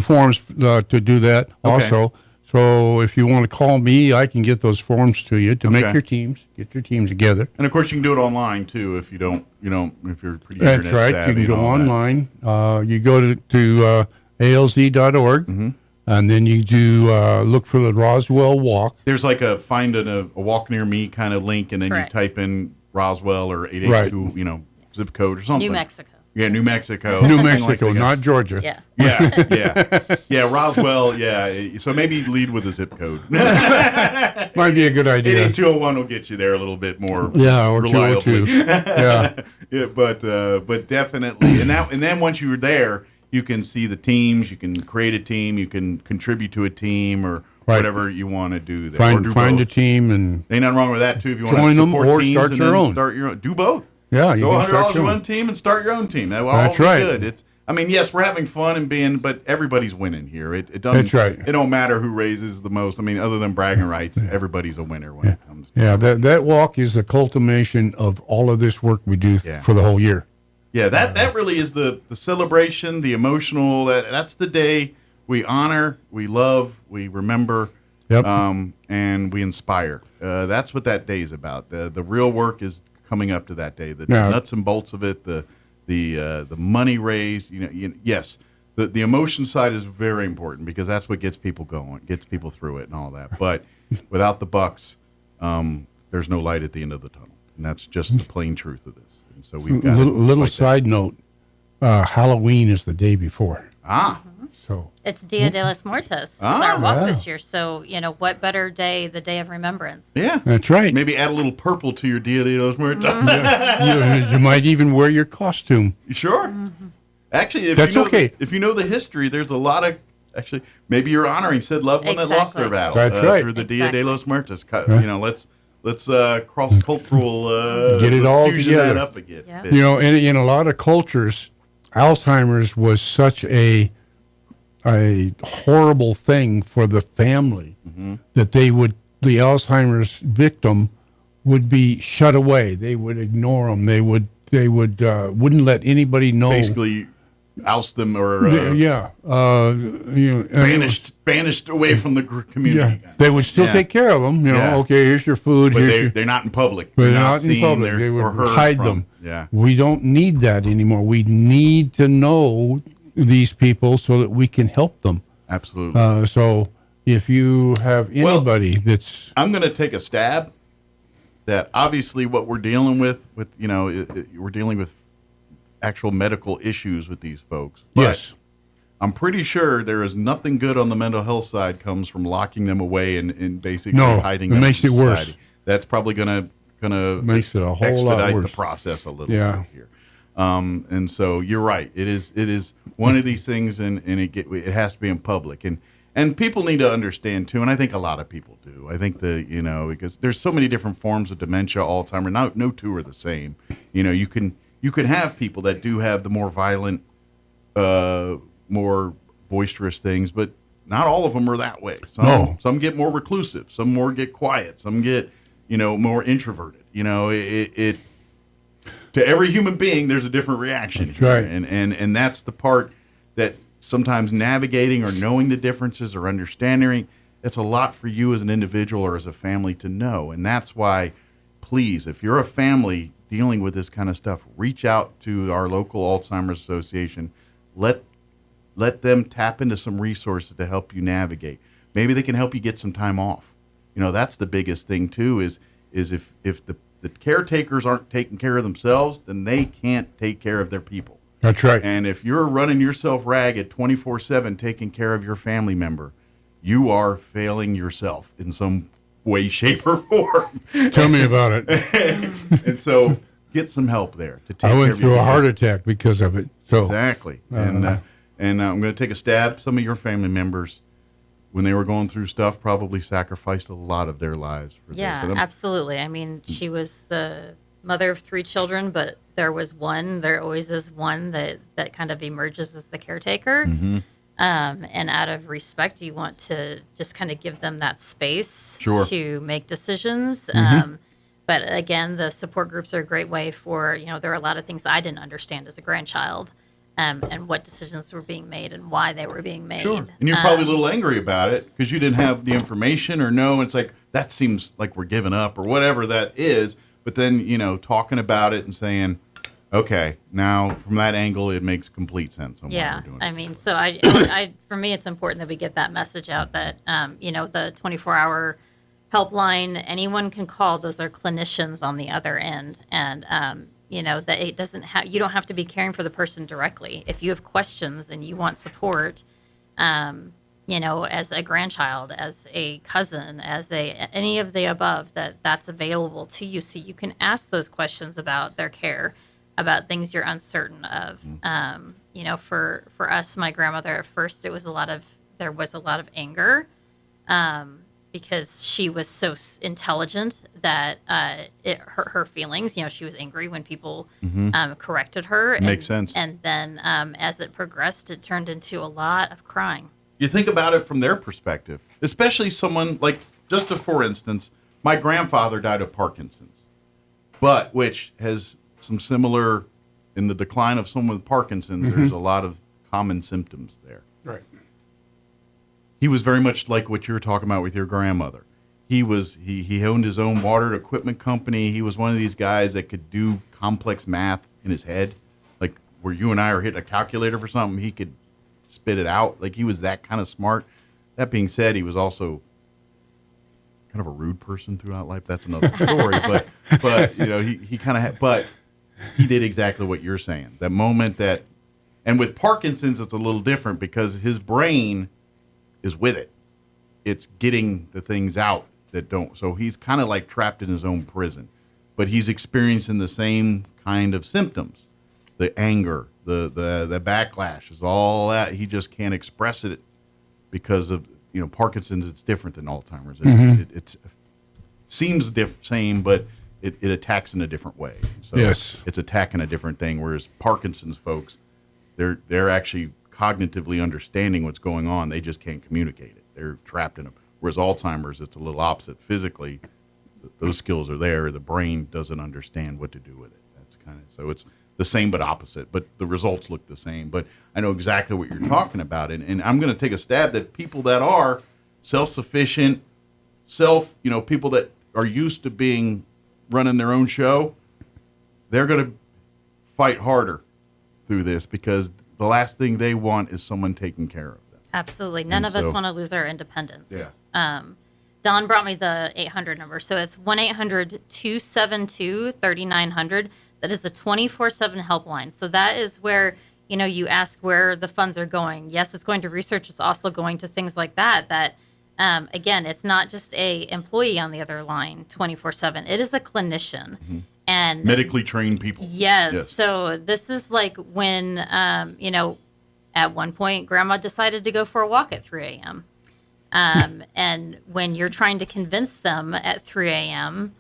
forms to do that also. So if you want to call me, I can get those forms to you to make your teams, get your teams together. And of course, you can do it online too if you don't, if you're pretty That's internet right. savvy. You can go online. You go to alz.org, and then you do look for the Roswell Walk. There's like a find a walk near me kind of link, and then you type in Roswell or 882, zip code or something. New Mexico. Yeah, New Mexico. New Something like Mexico, they got- not Georgia. Yeah. Yeah, Roswell, yeah. So maybe lead with a zip code. Might be a good idea. 88201 will get you there a little bit more Yeah, or reliably. 202. Yeah. Yeah, but definitely. And then once you're there, you can see the teams, you can create a team, you can contribute to a team or Right. whatever you want to do there. Or do Find both. a team and Ain't nothing wrong with that too. If you want join to them support or teams start and your then own. start your own. Do both. Yeah, you go can start $100 your to own. one team and start your own team. That will all That's be right. good. I mean, yes, we're having fun and but everybody's winning here. It doesn't. That's right. It don't matter who raises the most. I mean, other than bragging rights, everybody's a winner when it comes. Yeah, that walk is the culmination of all of this work we do for the whole year. Yeah, that really is the celebration, the emotional. That's the day we honor, we love, we remember, and we inspire. That's what that day is about. The real work is coming up to that day. The nuts and bolts of it, the money raised. Yes, the emotion side is very important because that's what gets people going, gets people through it, and all that. But without the bucks, there's no light at the end of the tunnel, and that's just the plain truth of this. And so we've got little side note: Halloween is the day before. So It's Dia de los Muertos. It's Ah, our walk yeah. this year. So, what better day, the day of remembrance? Yeah, that's right. Maybe add a little purple to your Dia de los Muertos. you might even wear your costume. Sure. Actually, if That's you know okay. if you know the history, there's a lot of maybe you're honoring said loved one that lost their battle. That's right. Through the Dia de los Muertos. Yeah. Let's cross cultural Get it let's all fusion together. that up again. In a lot of cultures, Alzheimer's was such a horrible thing for the family that the Alzheimer's victim would be shut away. They would ignore them. They wouldn't let anybody know. Basically, oust them or banished away from the community. Yeah, they would still take care of them. Okay, here's your food. But they're not in public. But They're they're not in seen public. there They or would heard hide from. them. Yeah. We don't need that anymore. We need to know these people so that we can help them. Absolutely. So if you have anybody that's... I'm going to take a stab that obviously what we're dealing with we're dealing with actual medical issues with these folks. But Yes. I'm pretty sure there is nothing good on the mental health side comes from locking them away and basically hiding it them makes from it worse. society. That's probably going to Makes it a whole lot expedite worse. the process a little Yeah. bit here. And so you're right. It is one of these things, and it has to be in public, and people need to understand too. And I think a lot of people do. I think because there's so many different forms of dementia, Alzheimer's. No two are the same. You can have people that do have the more violent, more boisterous things, but not all of them are that way. Some get more reclusive. Some more get quiet. Some get more introverted. To every human being, there's a different reaction. That's right. And that's the part that sometimes navigating or knowing the differences or understanding, it's a lot for you as an individual or as a family to know. And that's why, please, if you're a family dealing with this kind of stuff, reach out to our local Alzheimer's Association. Let them tap into some resources to help you navigate. Maybe they can help you get some time off. That's the biggest thing too, is if the caretakers aren't taking care of themselves, then they can't take care of their people. That's right. And if you're running yourself ragged 24/7 taking care of your family member, you are failing yourself in some way, shape, or form. Tell me about it. And so get some help there to take I care went of through your a heart business. attack because of it. So Exactly. And I'm going to take a stab. Some of your family members, when they were going through stuff, probably sacrificed a lot of their lives for Yeah, this. And absolutely. I mean, she was the mother of 3 children, but there always is one that kind of emerges as the caretaker. Mm-hmm. And out of respect, you want to just kind of give them that space to make decisions. Mm-hmm. But again, the support groups are a great way for, there are a lot of things I didn't understand as a grandchild. And what decisions were being made and why they were being made. Sure. And you're probably a little angry about it because you didn't have the information or know. It's like, that seems like we're giving up or whatever that is. But then, talking about it and saying, okay, now from that angle, it makes complete sense. On why Yeah. we're doing it. I mean, so I for me, it's important that we get that message out that, the 24-hour helpline, anyone can call. Those are clinicians on the other end. And, that it doesn't have, you don't have to be caring for the person directly. If you have questions and you want support, as a grandchild, as a cousin, any of the above, that's available to you. So you can ask those questions about their care, about things you're uncertain of. For us, my grandmother, at first, there was a lot of anger, because she was so intelligent that it hurt her feelings. She was angry when people corrected her. Makes sense. And then as it progressed, it turned into a lot of crying. You think about it from their perspective, especially someone like, for instance, my grandfather died of Parkinson's, which has some similar, in the decline of someone with Parkinson's, there's a lot of common symptoms there. Right. He was very much like what you were talking about with your grandmother. He owned his own water equipment company. He was one of these guys that could do complex math in his head, like where you and I are hitting a calculator for something, he could spit it out. Like, he was that kind of smart. That being said, he was also kind of a rude person throughout life. That's another story. but he kind of but he did exactly what you're saying. That moment and with Parkinson's, it's a little different because his brain is with it. It's getting the things out that don't. So he's kind of like trapped in his own prison, but he's experiencing the same kind of symptoms. The anger, the backlash is all that. He just can't express it because of, Parkinson's. It's different than Alzheimer's. It seems same, but it attacks in a different way. So yes. It's attacking a different thing. Whereas Parkinson's folks, they're actually cognitively understanding what's going on. They just can't communicate it. They're trapped in it. Whereas Alzheimer's, it's a little opposite. Physically, those skills are there. The brain doesn't understand what to do with it. That's so it's the same but opposite, but the results look the same. But I know exactly what you're talking about, and I'm going to take a stab that people that are self-sufficient, people that are used to running their own show, they're going to fight harder through this because the last thing they want is someone taking care of them. Absolutely. None of us want to lose our independence. Yeah. Don brought me the 800 number. So it's 1-800-272-3900. That is the 24/7 helpline. So that is where, you ask where the funds are going. Yes, it's going to research. It's also going to things like that, again, it's not just a employee on the other line 24/7. It is a clinician. And medically trained people. Yes. So this is like when, at one point, Grandma decided to go for a walk at 3 a.m. And when you're trying to convince them at 3 a.m.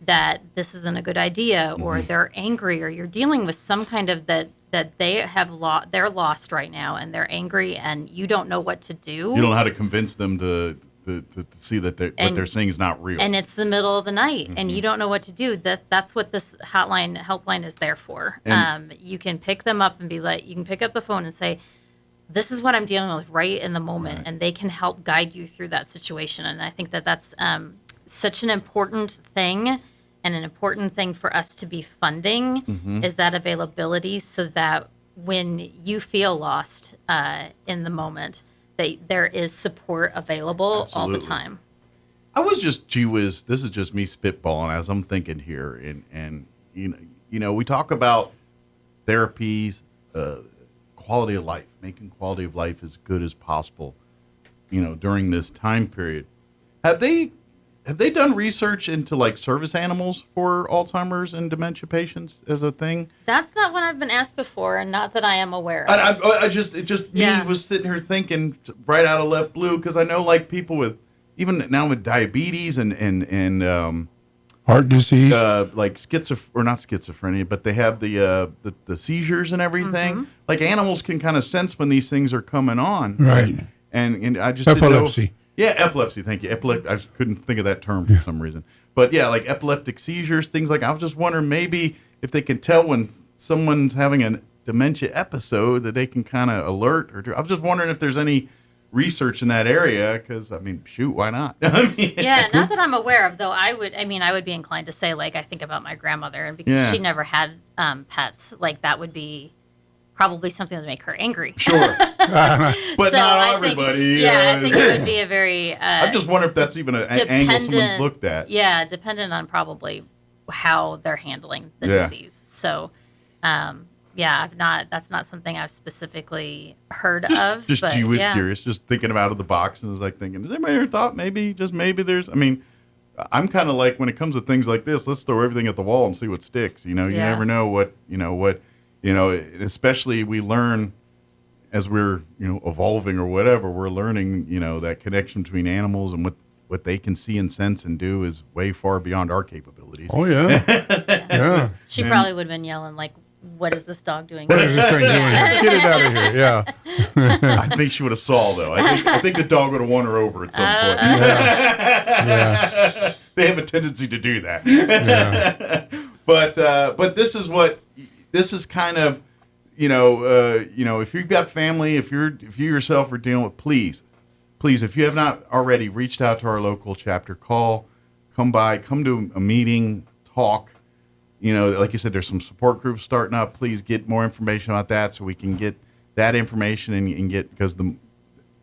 that this isn't a good idea, or they're angry, or you're dealing with some kind of that they have they're lost right now, and they're angry, and you don't know what to do. You don't know how to convince them to see that what they're saying is not real. And it's the middle of the night, and you don't know what to do. That's what this helpline is there for. You can pick them up and you can pick up the phone and say, this is what I'm dealing with right in the moment, and they can help guide you through that situation. And I think that's such an important thing, and an important thing for us to be funding is that availability, so that when you feel lost in the moment, that there is support available all the time. I was just, this is just me spitballing as I'm thinking here. And we talk about therapies, quality of life, making quality of life as good as possible, during this time period. Have they done research into like service animals for Alzheimer's and dementia patients as a thing? That's not what I've been asked before, and not that I am aware of. Me was sitting here thinking right out of left blue, because I know like people with, even now with diabetes and heart disease, like not schizophrenia, but they have the seizures and everything. Like animals can kind of sense when these things are coming on. Right. And I just epilepsy. Didn't know. Yeah, epilepsy. Thank you. I couldn't think of that term for some reason. But yeah, like epileptic seizures, things like. I was just wondering maybe if they can tell when someone's having a dementia episode, that they can kind of alert I was just wondering if there's any research in that area, because shoot, why not? Yeah, not that I'm aware of, though. I would be inclined to say, like, I think about my grandmother, and because she never had pets, like that would be probably something that would make her angry. Sure. But so not everybody. I think it would be a very I just wonder if that's even an angle someone looked at. Yeah, dependent on probably how they're handling the disease. So, that's not something I've specifically heard of. Just but, she was curious, just thinking out of the box, and was like thinking, has anybody ever thought maybe there's, I mean, I'm kind of like, when it comes to things like this, let's throw everything at the wall and see what sticks. You never know especially we learn as we're, evolving or whatever, we're learning, that connection between animals and what they can see and sense and do is way far beyond our capabilities. Oh, yeah. Yeah. She probably would have been yelling, like, what is this dog doing? What is this thing doing? Get it out of here. Yeah. I think she would have saw, though. I think the dog would have won her over at some point. Yeah. They have a tendency to do that. Yeah. But this is kind of, if you've got family, if you yourself are dealing with, please, if you have not already reached out to our local chapter, come to a meeting, talk. Like you said, there's some support groups starting up. Please get more information about that so we can get that information and get, because the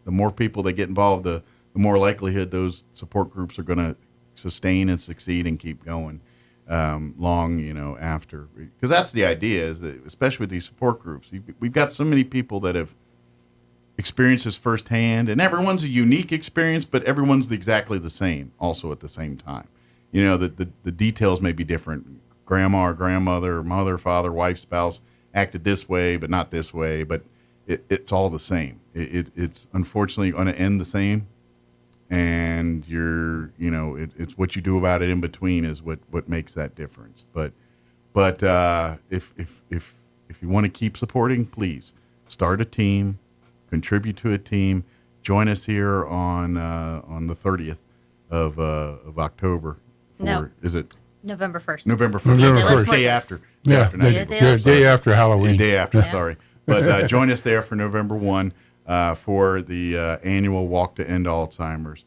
more people that get involved, the more likelihood those support groups are going to sustain and succeed and keep going long, after. Because that's the idea, is that, especially with these support groups, we've got so many people that have experienced this firsthand, and everyone's a unique experience, but everyone's exactly the same also at the same time. The details may be different. Grandma or grandmother, or mother, father, wife, spouse acted this way, but not this way. But it's all the same. It's unfortunately going to end the same, and it's what you do about it in between is what makes that difference. But if you want to keep supporting, please start a team, contribute to a team, join us here on the 30th of October. Is it? November 1st. November 1st. Day after. Day after Halloween. Day after, sorry. But join us there for November 1 for the annual Walk to End Alzheimer's.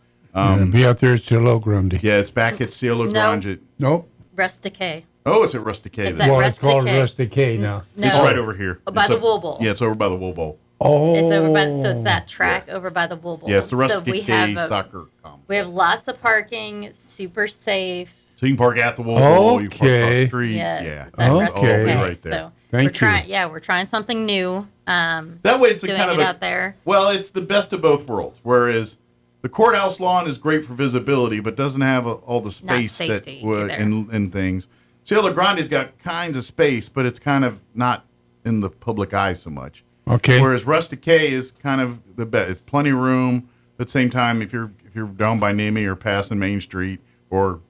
Be out there at Cielo Grande. Yeah, it's back at Cielo Grande. Nope. Rusticay. Oh, it's at Rusticay. It's called Rusticay now. No. It's right over here. By the Wool Bowl. Yeah, it's over by the Wool Bowl. Oh. It's over by, so it's that track over by the Wool Bowl. Yeah, it's the Rusticay soccer complex. We have lots of parking, super safe. So you can park at the Wool Bowl. You can park across the street. Yes, yeah. Okay. Right there. So Thank you. we're trying something new. That way it's doing kind of it out there. Well, it's the best of both worlds. Whereas the courthouse lawn is great for visibility, but doesn't have all the space and things. Cielo Grande's got kinds of space, but it's kind of not in the public eye so much. Okay. Whereas Rusticay is kind of the best. It's plenty of room. At the same time, if you're down by Nemi or passing Main Street or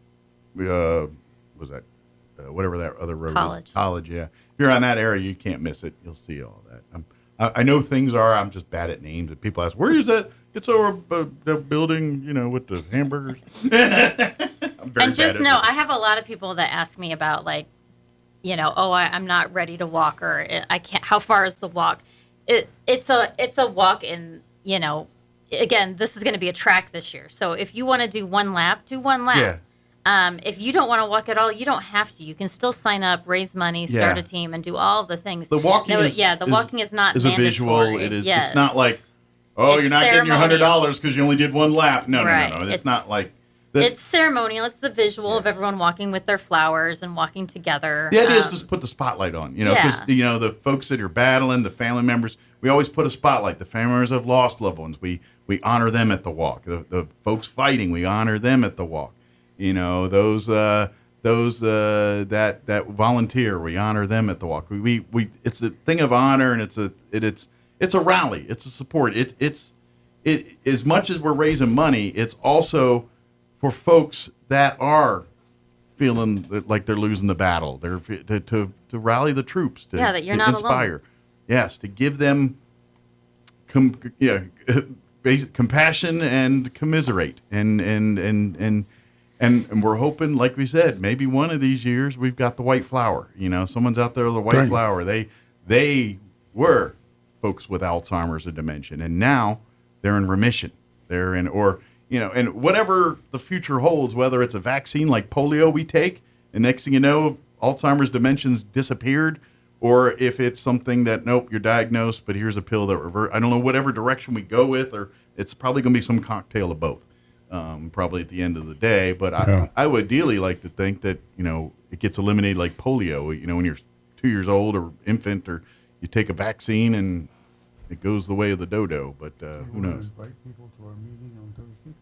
whatever that other road is. College, yeah. If you're on that area, you can't miss it. You'll see all that. I know things are. I'm just bad at names. If people ask, where is that? It's over the building, with the hamburgers. And just know, I have a lot of people that ask me about, like, I'm not ready to walk, or I can't. How far is the walk? It's a walk in, again, this is going to be a track this year. So if you want to do one lap, do one lap. Yeah. If you don't want to walk at all, you don't have to. You can still sign up, raise money, start a team, and do all the things. The walking walking is not is mandatory. A visual. It is. Yes. It's not like, you're not getting your $100 because you only did one lap. No. It's not like. It's ceremonial. It's the visual of everyone walking with their flowers and walking together. The idea is to put the spotlight on, because the folks that are battling, the family members. We always put a spotlight. The family members have lost loved ones. We honor them at the walk. The folks fighting, we honor them at the walk. Those that volunteer, we honor them at the walk. We it's a thing of honor, and it's a rally. It's a support. It's as much as we're raising money, it's also for folks that are feeling like they're losing the battle. They're to rally the troops. That you're not inspire. alone. Yes, to give them compassion and commiserate and we're hoping, like we said, maybe one of these years we've got the white flower. Someone's out there with the white flower. They were folks with Alzheimer's or dementia, and now they're in remission. They're in, and whatever the future holds, whether it's a vaccine like polio we take, and next thing you know, Alzheimer's dementia's disappeared, or if it's something that, nope, you're diagnosed, but here's a pill that reverts. I don't know, whatever direction we go with, or it's probably going to be some cocktail of both. Probably at the end of the day, but I would ideally like to think that it gets eliminated like polio. You know, when you're 2 years old or infant, or you take a vaccine and it goes the way of the dodo. But who knows? Invite people to our meeting on Thursday?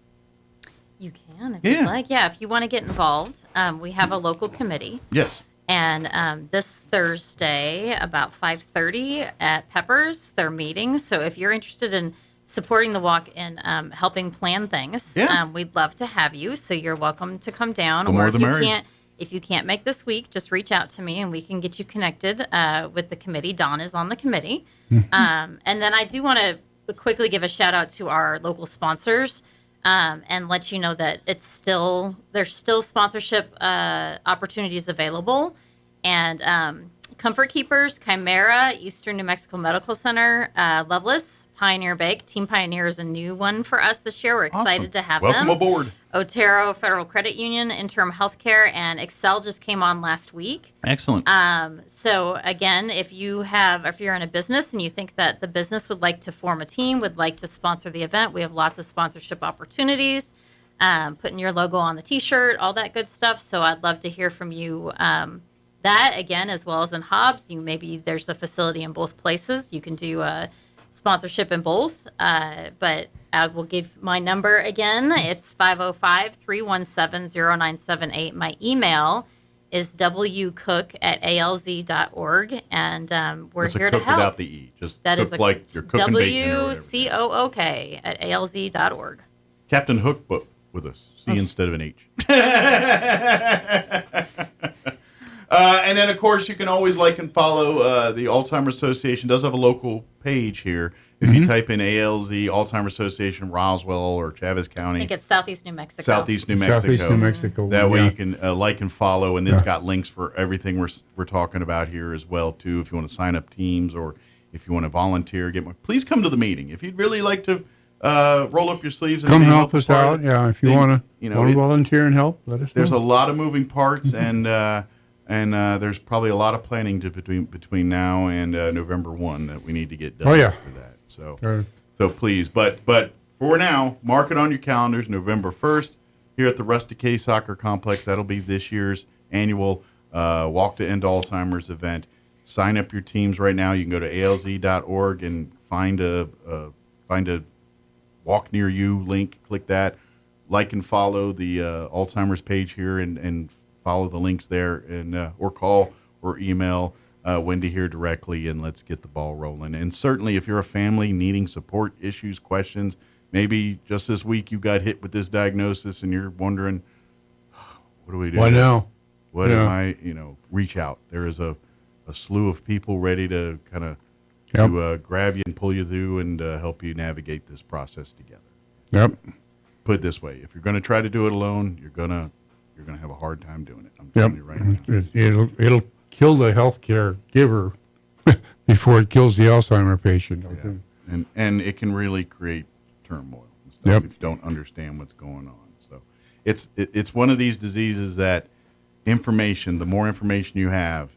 You can, if you'd like. Yeah, if you want to get involved, we have a local committee. Yes. And this Thursday, about 5:30 at Peppers, they're meeting. So if you're interested in supporting the walk and helping plan things, we'd love to have you. So you're welcome to come down. The more or the if you merrier. can't, if you can't make this week, just reach out to me and we can get you connected with the committee. Dawn is on the committee. And then I do want to quickly give a shout out to our local sponsors. And let you know that there's still sponsorship opportunities available. And Comfort Keepers, Chimera, Eastern New Mexico Medical Center, Loveless, Pioneer Bake. Team Pioneer is a new one for us this year. We're excited to have Welcome them. aboard. Otero Federal Credit Union, Interim Healthcare, and Excel just came on last week. Excellent. So again, if you're in a business and you think that the business would like to form a team, would like to sponsor the event, we have lots of sponsorship opportunities. Putting your logo on the T-shirt, all that good stuff. So I'd love to hear from you. That again, as well as in Hobbs, maybe there's a facility in both places. You can do sponsorship in both. But I will give my number again. It's 505-317-0978. My email is wcook@alz.org, and we're here to help. Without the E, just that cook is like you're cooking bacon or whatever. WCOOK@alz.org. Captain Hook book with a C instead of an H. And then, of course, you can always like and follow the Alzheimer's Association. Does have a local page here. If you type in ALZ, Alzheimer's Association, Roswell, or Chavez County. I think it's Southeast New Mexico. Southeast New Mexico. That way you can like and follow, and it's got links for everything we're talking about here as well, too. If you want to sign up teams or if you want to volunteer, please come to the meeting. If you'd really like to roll up your sleeves and Come be help us out. Yeah, if you want to volunteer and help, let us know. There's a lot of moving parts, and there's probably a lot of planning between now and November 1 that we need to get done for that. So please, but for now, mark it on your calendars. November 1st here at the Rusty K Soccer Complex. That'll be this year's annual Walk to End Alzheimer's event. Sign up your teams right now. You can go to alz.org and find a walk near you link. Click that. Like and follow the Alzheimer's page here and follow the links there, and or call or email Wendy here directly, and let's get the ball rolling. And certainly, if you're a family needing support, issues, questions, maybe just this week you got hit with this diagnosis and you're wondering, what do we do? What now? What am I? Reach out. There is a slew of people ready to kind of grab you and pull you through and help you navigate this process together. Yep. Put it this way: if you're going to try to do it alone, you're gonna have a hard time doing it. I'm telling you right now. It'll kill the healthcare giver before it kills the Alzheimer patient. And it can really create turmoil and stuff if you don't understand what's going on. So it's one of these diseases that the more information you have,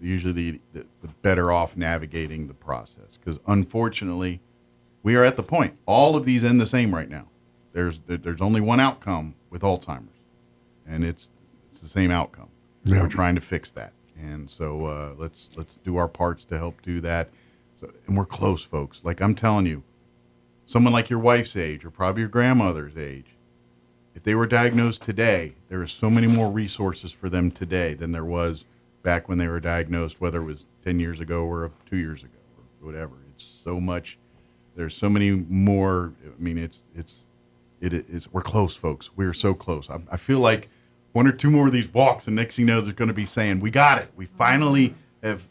usually the better off navigating the process. Because unfortunately, we are at the point. All of these end the same right now. There's only one outcome with Alzheimer's, and it's the same outcome. Yeah. We're trying to fix that. And so let's do our parts to help do that. And we're close, folks. Like I'm telling you, someone like your wife's age or probably your grandmother's age, if they were diagnosed today, there are so many more resources for them today than there was back when they were diagnosed, whether it was 10 years ago or 2 years ago or whatever. It's so much. There's so many more. I mean, it is. We're close, folks. We are so close. I feel like one or two more of these walks, and next thing you know, they're going to be saying, "We got it. We finally have.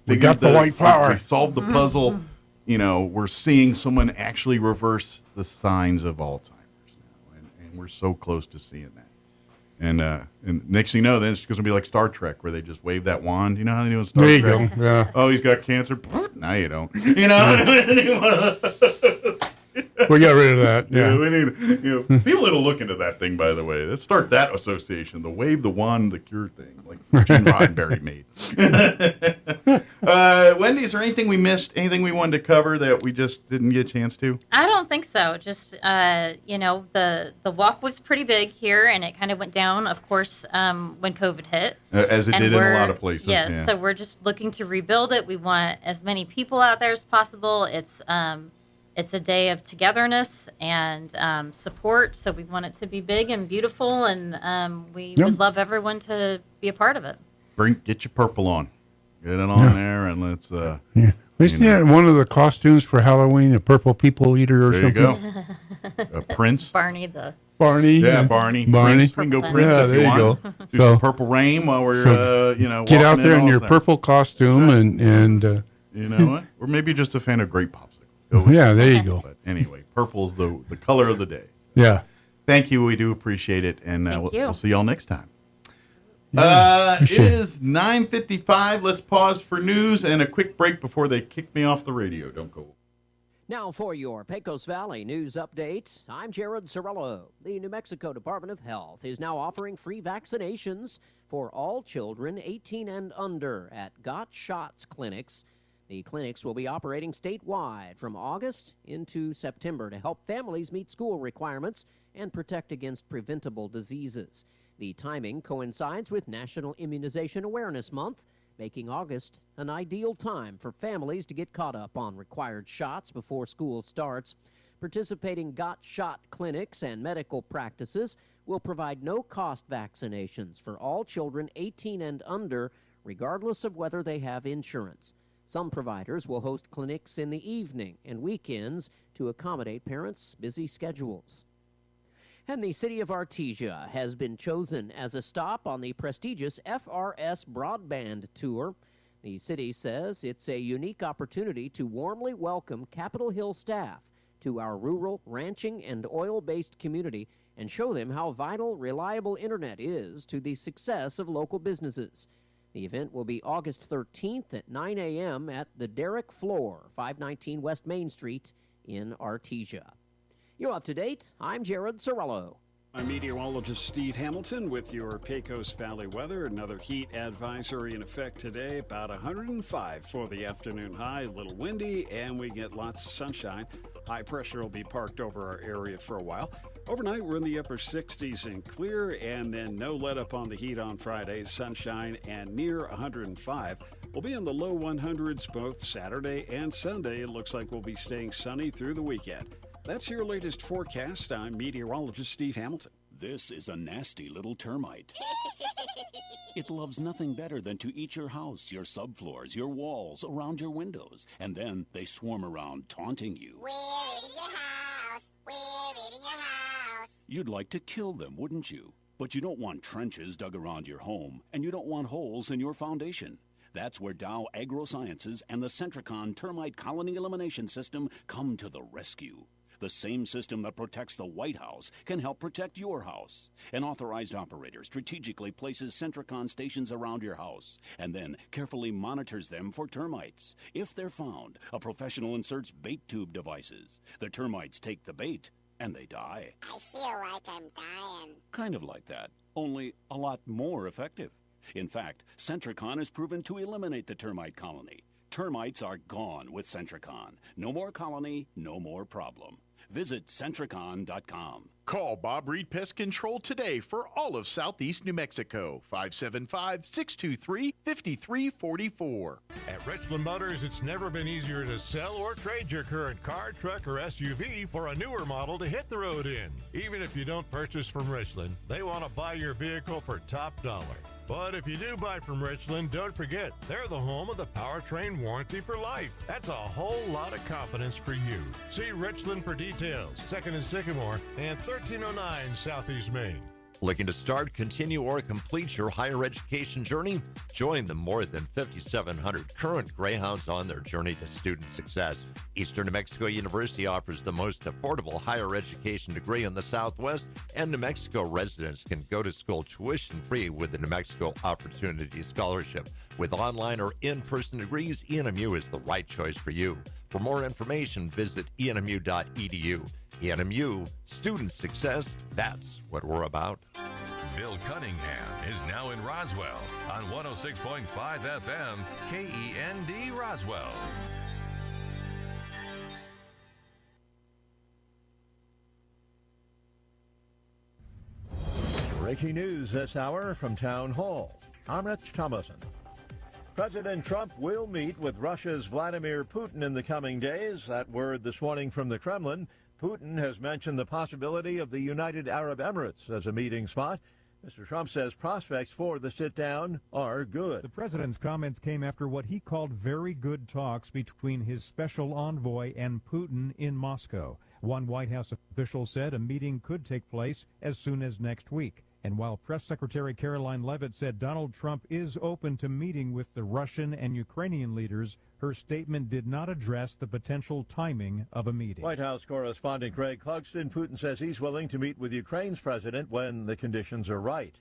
We got the white flower. We solved the puzzle." We're seeing someone actually reverse the signs of Alzheimer's now, and we're so close to seeing that. And next thing you know, then it's going to be like Star Trek, where they just wave that wand. You know how they do in Star Trek? There you go. Yeah. Oh, he's got cancer. No, you don't. We got rid of that. Yeah. We need people that'll look into that thing. By the way, let's start that association, the wave the wand, the cure thing, like Gene Roddenberry made. Wendy, is there anything we missed? Anything we wanted to cover that we just didn't get a chance to? I don't think so. Just the walk was pretty big here, and it kind of went down, of course, when COVID hit. As it did in a lot of places. Yes, yeah. so we're just looking to rebuild it. We want as many people out there as possible. It's a day of togetherness and support, so we want it to be big and beautiful, and we would love everyone to be a part of it. Get your purple on. Get it on there, and let's... Isn't that one of the costumes for Halloween, a purple people eater or there something? There you go. Prince. Barney. Yeah, Barney. Prince. We can go Prince if you want. Do some Purple Rain while we're, get out there in your time. purple costume and you know what? Or maybe just a fan of grape popsicle. There you go. But anyway, purple's the color of the day. Yeah. Thank you. We do appreciate it, and we'll see y'all next time. It is 9:55. Let's pause for news and a quick break before they kick me off the radio. Don't go. Now for your Pecos Valley news update, I'm Jared Sorello. The New Mexico Department of Health is now offering free vaccinations for all children 18 and under at Got Shots clinics. The clinics will be operating statewide from August into September to help families meet school requirements and protect against preventable diseases. The timing coincides with National Immunization Awareness Month, making August an ideal time for families to get caught up on required shots before school starts. Participating Got Shot clinics and medical practices will provide no-cost vaccinations for all children 18 and under, regardless of whether they have insurance. Some providers will host clinics in the evening and weekends to accommodate parents' busy schedules. And the city of Artesia has been chosen as a stop on the prestigious FRS Broadband Tour. The city says it's a unique opportunity to warmly welcome Capitol Hill staff to our rural, ranching, and oil-based community and show them how vital, reliable internet is to the success of local businesses. The event will be August 13th at 9 a.m. at the Derrick Floor, 519 West Main Street in Artesia. You're up to date. I'm Jared Sorello. I'm meteorologist Steve Hamilton with your Pecos Valley weather. Another heat advisory in effect today, about 105 for the afternoon high. A little windy, and we get lots of sunshine. High pressure will be parked over our area for a while. Overnight, we're in the upper 60s and clear, and then no let up on the heat on Friday. Sunshine and near 105. We'll be in the low 100s both Saturday and Sunday. It looks like we'll be staying sunny through the weekend. That's your latest forecast. I'm meteorologist Steve Hamilton. This is a nasty little termite. It loves nothing better than to eat your house, your subfloors, your walls, around your windows. And then they swarm around, taunting you. We're eating your house. We're eating your house. You'd like to kill them, wouldn't you? But you don't want trenches dug around your home, and you don't want holes in your foundation. That's where Dow AgroSciences and the Centricon Termite Colony Elimination System come to the rescue. The same system that protects the White House can help protect your house. An authorized operator strategically places Centricon stations around your house and then carefully monitors them for termites. If they're found, a professional inserts bait tube devices. The termites take the bait and they die. I feel like I'm dying. Kind of like that, only a lot more effective. In fact, Centricon is proven to eliminate the termite colony. Termites are gone with Centricon. No more colony, no more problem. Visit Centricon.com. Call Bob Reed Pest Control today for all of Southeast New Mexico. 575-623-5344. At Richland Motors, it's never been easier to sell or trade your current car, truck, or SUV for a newer model to hit the road in. Even if you don't purchase from Richland, they want to buy your vehicle for top dollar. But if you do buy from Richland, don't forget, they're the home of the powertrain warranty for life. That's a whole lot of confidence for you. See Richland for details. 2nd and Sycamore and 1309 Southeast Main. Looking to start, continue, or complete your higher education journey? Join the more than 5,700 current Greyhounds on their journey to student success. Eastern New Mexico University offers the most affordable higher education degree in the Southwest, and New Mexico residents can go to school tuition-free with the New Mexico Opportunity Scholarship. With online or in-person degrees, ENMU is the right choice for you. For more information, visit enmu.edu. ENMU, student success, that's what we're about. Bill Cunningham is now in Roswell on 106.5 FM, KEND Roswell. Breaking news this hour from Town Hall. I'm Rich Thomason. President Trump will meet with Russia's Vladimir Putin in the coming days. That word this morning from the Kremlin. Putin has mentioned the possibility of the United Arab Emirates as a meeting spot. Mr. Trump says prospects for the sit-down are good. The president's comments came after what he called very good talks between his special envoy and Putin in Moscow. One White House official said a meeting could take place as soon as next week. And while Press Secretary Caroline Leavitt said Donald Trump is open to meeting with the Russian and Ukrainian leaders, her statement did not address the potential timing of a meeting. White House correspondent Greg Clugston. Putin says he's willing to meet with Ukraine's president when the conditions are right.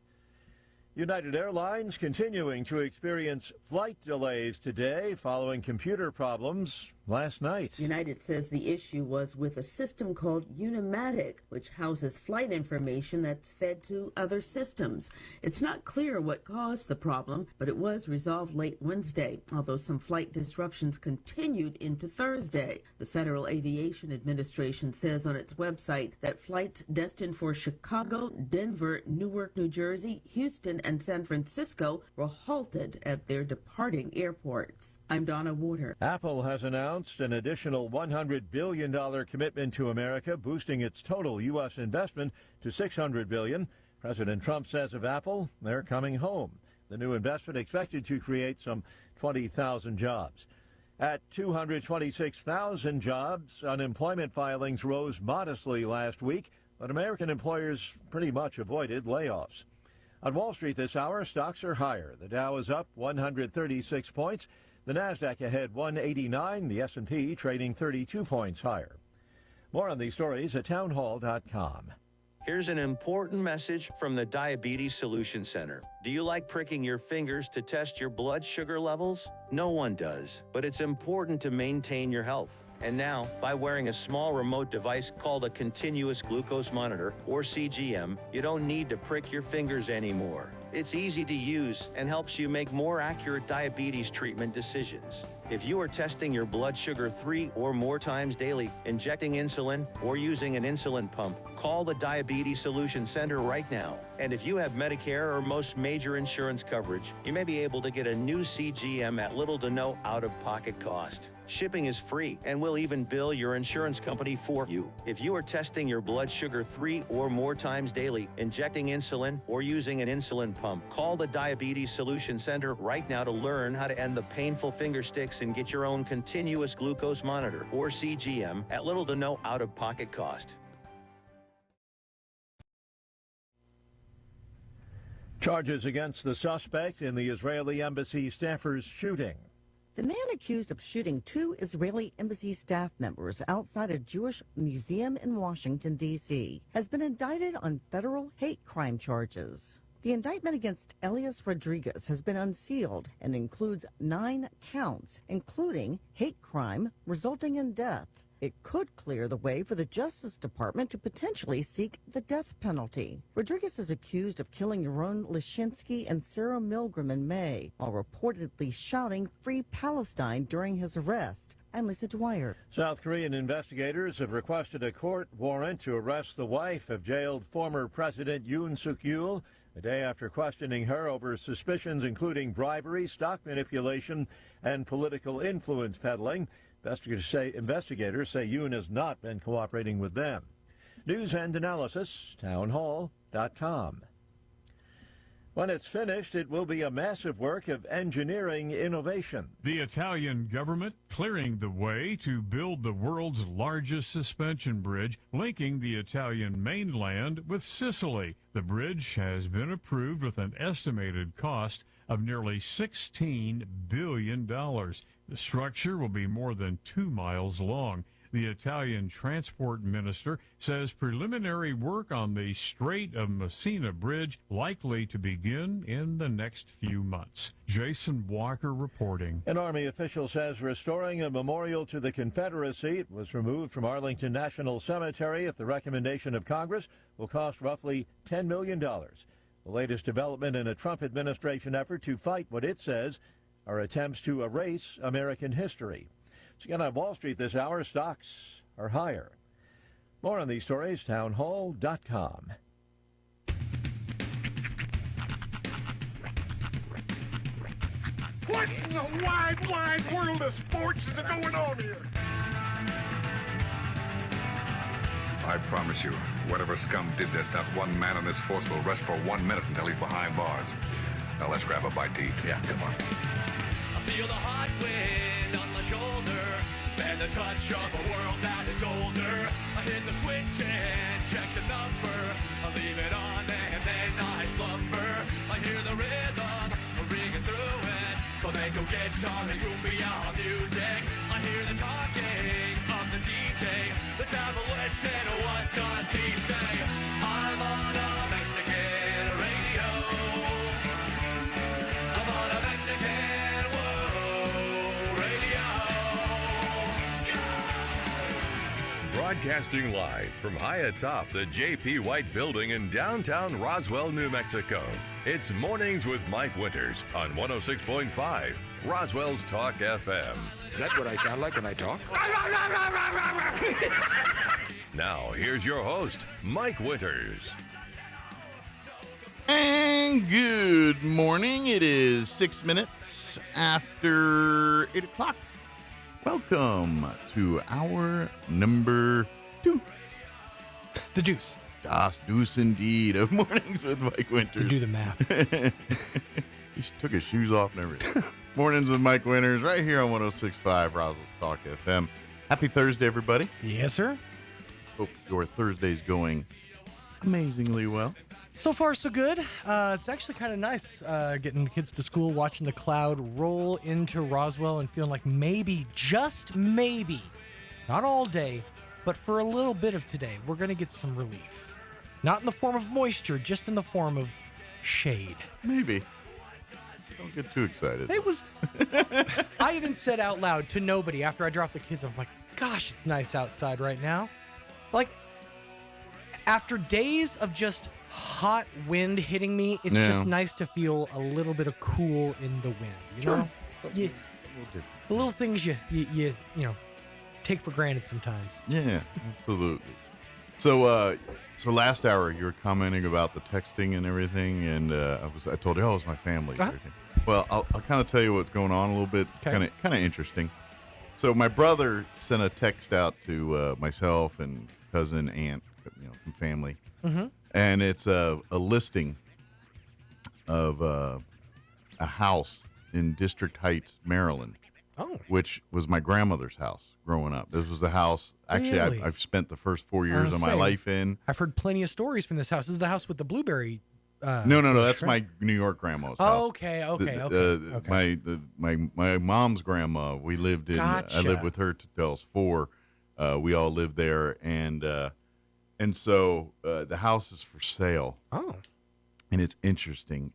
United Airlines continuing to experience flight delays today following computer problems last night. United says the issue was with a system called Unimatic, which houses flight information that's fed to other systems. It's not clear what caused the problem, but it was resolved late Wednesday, although some flight disruptions continued into Thursday. The Federal Aviation Administration says on its website that flights destined for Chicago, Denver, Newark, New Jersey, Houston, and San Francisco were halted at their departing airports. I'm Donna Water. Apple has announced an additional $100 billion commitment to America, boosting its total U.S. investment to $600 billion. President Trump says of Apple, they're coming home. The new investment expected to create some 20,000 jobs. At 226,000 jobs, unemployment filings rose modestly last week, but American employers pretty much avoided layoffs. On Wall Street this hour, stocks are higher. The Dow is up 136 points. The Nasdaq ahead 189, the S&P trading 32 points higher. More on these stories at townhall.com. Here's an important message from the Diabetes Solution Center. Do you like pricking your fingers to test your blood sugar levels? No one does, but it's important to maintain your health. And now, by wearing a small remote device called a continuous glucose monitor, or CGM, you don't need to prick your fingers anymore. It's easy to use and helps you make more accurate diabetes treatment decisions. If you are testing your blood sugar 3 or more times daily, injecting insulin, or using an insulin pump, call the Diabetes Solution Center right now. And if you have Medicare or most major insurance coverage, you may be able to get a new CGM at little to no out-of-pocket cost. Shipping is free, and we'll even bill your insurance company for you. If you are testing your blood sugar 3 or more times daily, injecting insulin, or using an insulin pump, call the Diabetes Solution Center right now to learn how to end the painful finger sticks and get your own continuous glucose monitor, or CGM, at little to no out-of-pocket cost. Charges against the suspect in the Israeli embassy staffer's shooting. The man accused of shooting 2 Israeli embassy staff members outside a Jewish museum in Washington, D.C., has been indicted on federal hate crime charges. The indictment against Elias Rodriguez has been unsealed and includes 9 counts, including hate crime resulting in death. It could clear the way for the Justice Department to potentially seek the death penalty. Rodriguez is accused of killing Yaron Lishinsky and Sarah Milgram in May, while reportedly shouting "Free Palestine" during his arrest. I'm Lisa Dwyer. South Korean investigators have requested a court warrant to arrest the wife of jailed former President Yoon Suk-yeol, a day after questioning her over suspicions including bribery, stock manipulation, and political influence peddling. Investigators say Yoon has not been cooperating with them. News and analysis, townhall.com. When it's finished, it will be a massive work of engineering innovation. The Italian government clearing the way to build the world's largest suspension bridge, linking the Italian mainland with Sicily. The bridge has been approved with an estimated cost of nearly $16 billion. The structure will be more than 2 miles long. The Italian transport minister says preliminary work on the Strait of Messina Bridge likely to begin in the next few months. Jason Walker reporting. An Army official says restoring a memorial to the Confederacy, it was removed from Arlington National Cemetery at the recommendation of Congress, will cost roughly $10 million. The latest development in a Trump administration effort to fight what it says are attempts to erase American history. So again, on Wall Street this hour, stocks are higher. More on these stories, townhall.com. What in the wide, wide world of sports is going on here? I promise you, whatever scum did this, not one man in this force will rest for 1 minute until he's behind bars. Now let's grab a bite to eat. Yeah, come on. I feel the hot wind on my shoulder and the touch of a world that is older. I hit the switch and check the number. I leave it on and then I slumber. I hear the rhythm ringing through it. Flamenco guitar and cumbia music. I hear the talking of the DJ. The travel and what does he say? I'm on a Mexican radio. I'm on a Mexican radio. Broadcasting live from high atop the J.P. White Building in downtown Roswell, New Mexico. It's Mornings with Mike Winters on 106.5 Roswell's Talk FM. Is that what I sound like when I talk? Now, here's your host, Mike Winters. And good morning. It is 6 minutes after 8 o'clock. Welcome to hour number 2. The deuce. Das Deuce indeed of Mornings with Mike Winters. To do the math. He took his shoes off and everything. Mornings with Mike Winters right here on 106.5 Roswell Talk FM. Happy Thursday, everybody. Yes, sir. Hope your Thursday's going amazingly well. So far, so good. It's actually kind of nice getting the kids to school, watching the cloud roll into Roswell and feeling like maybe, just maybe, not all day, but for a little bit of today, we're going to get some relief. Not in the form of moisture, just in the form of shade. Maybe. Don't get too excited. It was... I even said out loud to nobody after I dropped the kids, I'm like, gosh, it's nice outside right now. Like, after days of just hot wind hitting me, it's just nice to feel a little bit of cool in the wind, you know? The little things you know, take for granted sometimes. Yeah, absolutely. So last hour you were commenting about the texting and everything, and I told you, it was my family. And everything. Well, I'll kind of tell you what's going on a little bit. Kind of interesting. So my brother sent a text out to myself and cousin, aunt, some family, and it's a listing of a house in District Heights, Maryland. Oh. Which was my grandmother's house growing up. This was the house, actually, Really? I've spent the first 4 years of my life in. I've heard plenty of stories from this house. This is the house with the blueberry. No, that's my New York grandma's house. Okay. My mom's grandma, we lived in, Gotcha. I lived with her till I was 4. We all lived there, and so the house is for sale. Oh. And it's interesting.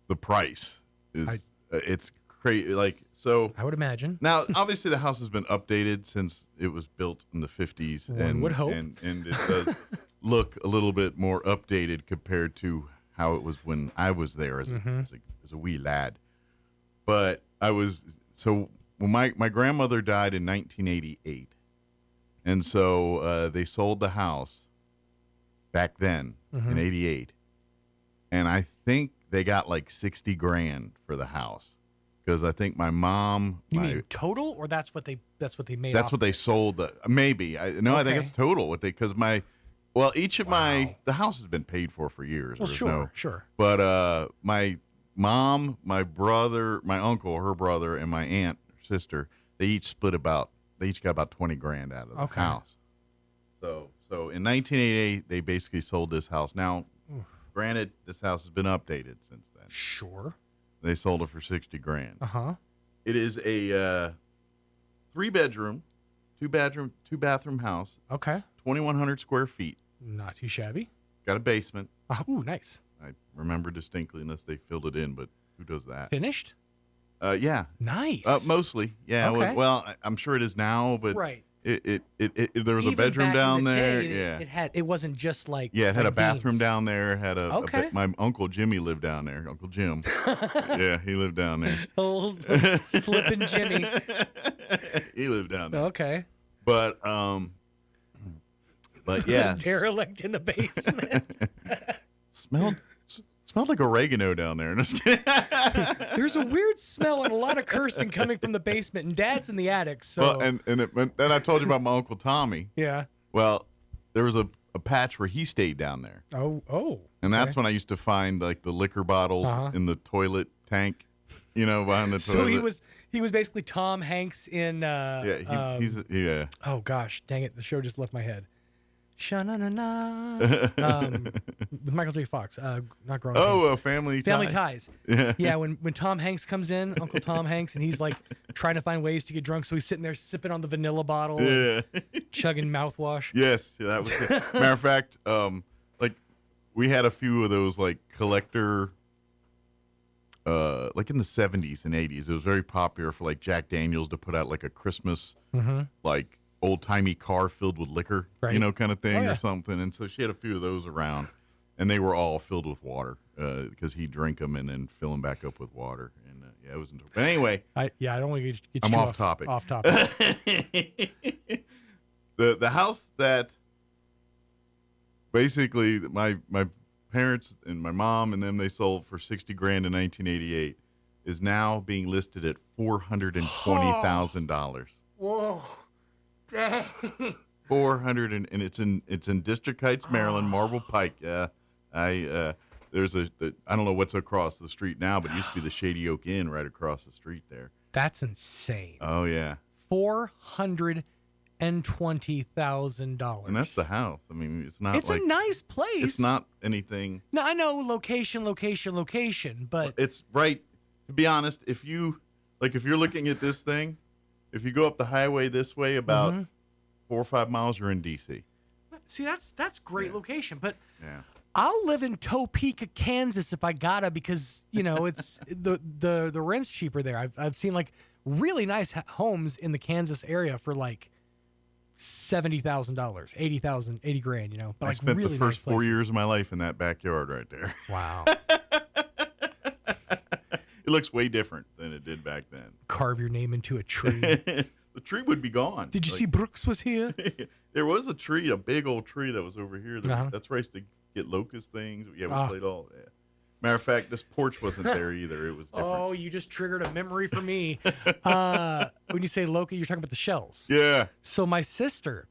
The price is it's crazy. Like, so I would imagine. Now, obviously, the house has been updated since it was built in the 50s, One would hope. and it does look a little bit more updated compared to how it was when I was there as a wee lad. But when my grandmother died in 1988, and so they sold the house back then in '88, and I think they got like $60,000 for the house, because I think my mom. You mean total, or that's what they made? That's what they sold. Maybe I think it's total. The house has been paid for years. Well, sure. But my mom, my brother, my uncle, her brother, and my aunt, her sister, they each got about $20,000 out of the house. So in 1988, they basically sold this house. Now, granted, this house has been updated since then. Sure. They sold it for $60,000. It is a 3-bedroom, 2-bathroom house. Okay. 2,100 square feet. Not too shabby. Got a basement. Ooh, nice. I remember distinctly, unless they filled it in, but who does that? Finished? Yeah. Nice. Mostly. Yeah. Okay. Well, I'm sure it is now, but right. There was Even a bedroom back down in the there. day, it wasn't just like it had like a bathroom beams. down there. Had Okay. my Uncle Jimmy lived down there. Uncle Jim. Yeah, he lived down there. Old slippin' Jimmy. He lived down there. Okay. But yeah. Derelict in the basement. Smelled like oregano down there. There's a weird smell and a lot of cursing coming from the basement, and Dad's in the attic. So Well, then I told you about my Uncle Tommy. yeah. Well, there was a patch where he stayed down there. Oh. And that's when I used to find like the liquor bottles in the toilet tank, behind the toilet. So he was basically Tom Hanks in. He's Oh gosh, dang it! The show just left my head. Sha-na-na-na. With Michael J. Fox. Not Grown Up. Family Ties. Yeah, when Tom Hanks comes in, Uncle Tom Hanks, and he's like trying to find ways to get drunk, so he's sitting there sipping on the vanilla bottle, and chugging mouthwash. Yes, that was it. Matter of fact, like we had a few of those like collector, like in the 70s and 80s. It was very popular for like Jack Daniels to put out like a Christmas like old-timey car filled with liquor, kind of thing or something. And so she had a few of those around, and they were all filled with water because he'd drink them and then fill them back up with water. And it was. But anyway, I don't want to get I'm you off topic. Off topic. The house that basically my parents and my mom and them, they sold for $60,000 in 1988 is now being listed at $420,000. Whoa. Dang. 400 and it's in District Heights, Maryland, Marble Pike. There's I don't know what's across the street now, but it used to be the Shady Oak Inn right across the street there. That's insane. Oh yeah. $420,000. And that's the house. I mean, it's not. It's like, a nice place. It's not anything. No, I know location, but it's right. To be honest, if you're looking at this thing, if you go up the highway this way about 4 or 5 miles, you're in DC. See, that's great location, but yeah. I'll live in Topeka, Kansas if I gotta, because it's the rent's cheaper there. I've seen like really nice homes in the Kansas area for like $70,000, $80,000, $80,000. But I like spent really the first nice 4 years of my life in that backyard right there. Wow. It looks way different than it did back then. Carve your name into a tree. The tree would be gone. Did you see Brooks was here? There was a tree, a big old tree that was over here. That's where I used to get locust things. Yeah, we played all that. Matter of fact, this porch wasn't there either. It was different. Oh, you just triggered a memory for me. When you say locust, you're talking about the shells. Yeah. So my sister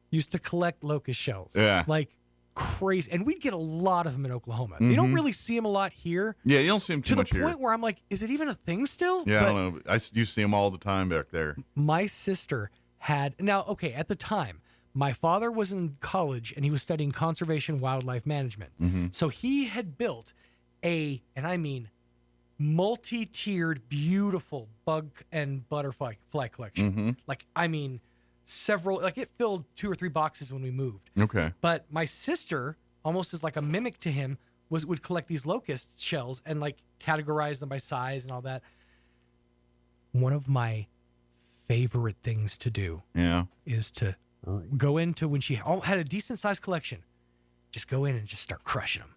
used to collect locust shells. Yeah. Like crazy. And we'd get a lot of them in Oklahoma. You don't really see them a lot here. Yeah, you don't see them too much here. To the point where I'm like, is it even a thing still? Yeah, I don't know. You see them all the time back there. My sister had, at the time, my father was in college and he was studying conservation wildlife management. So he had built and I mean, multi-tiered, beautiful bug and butterfly collection. Like, I mean, several, like it filled 2 or 3 boxes when we moved. Okay. But my sister, almost as like a mimic to him, would collect these locust shells and like categorize them by size and all that. One of my favorite things to do is to go into, when she had a decent sized collection, just go in and just start crushing them.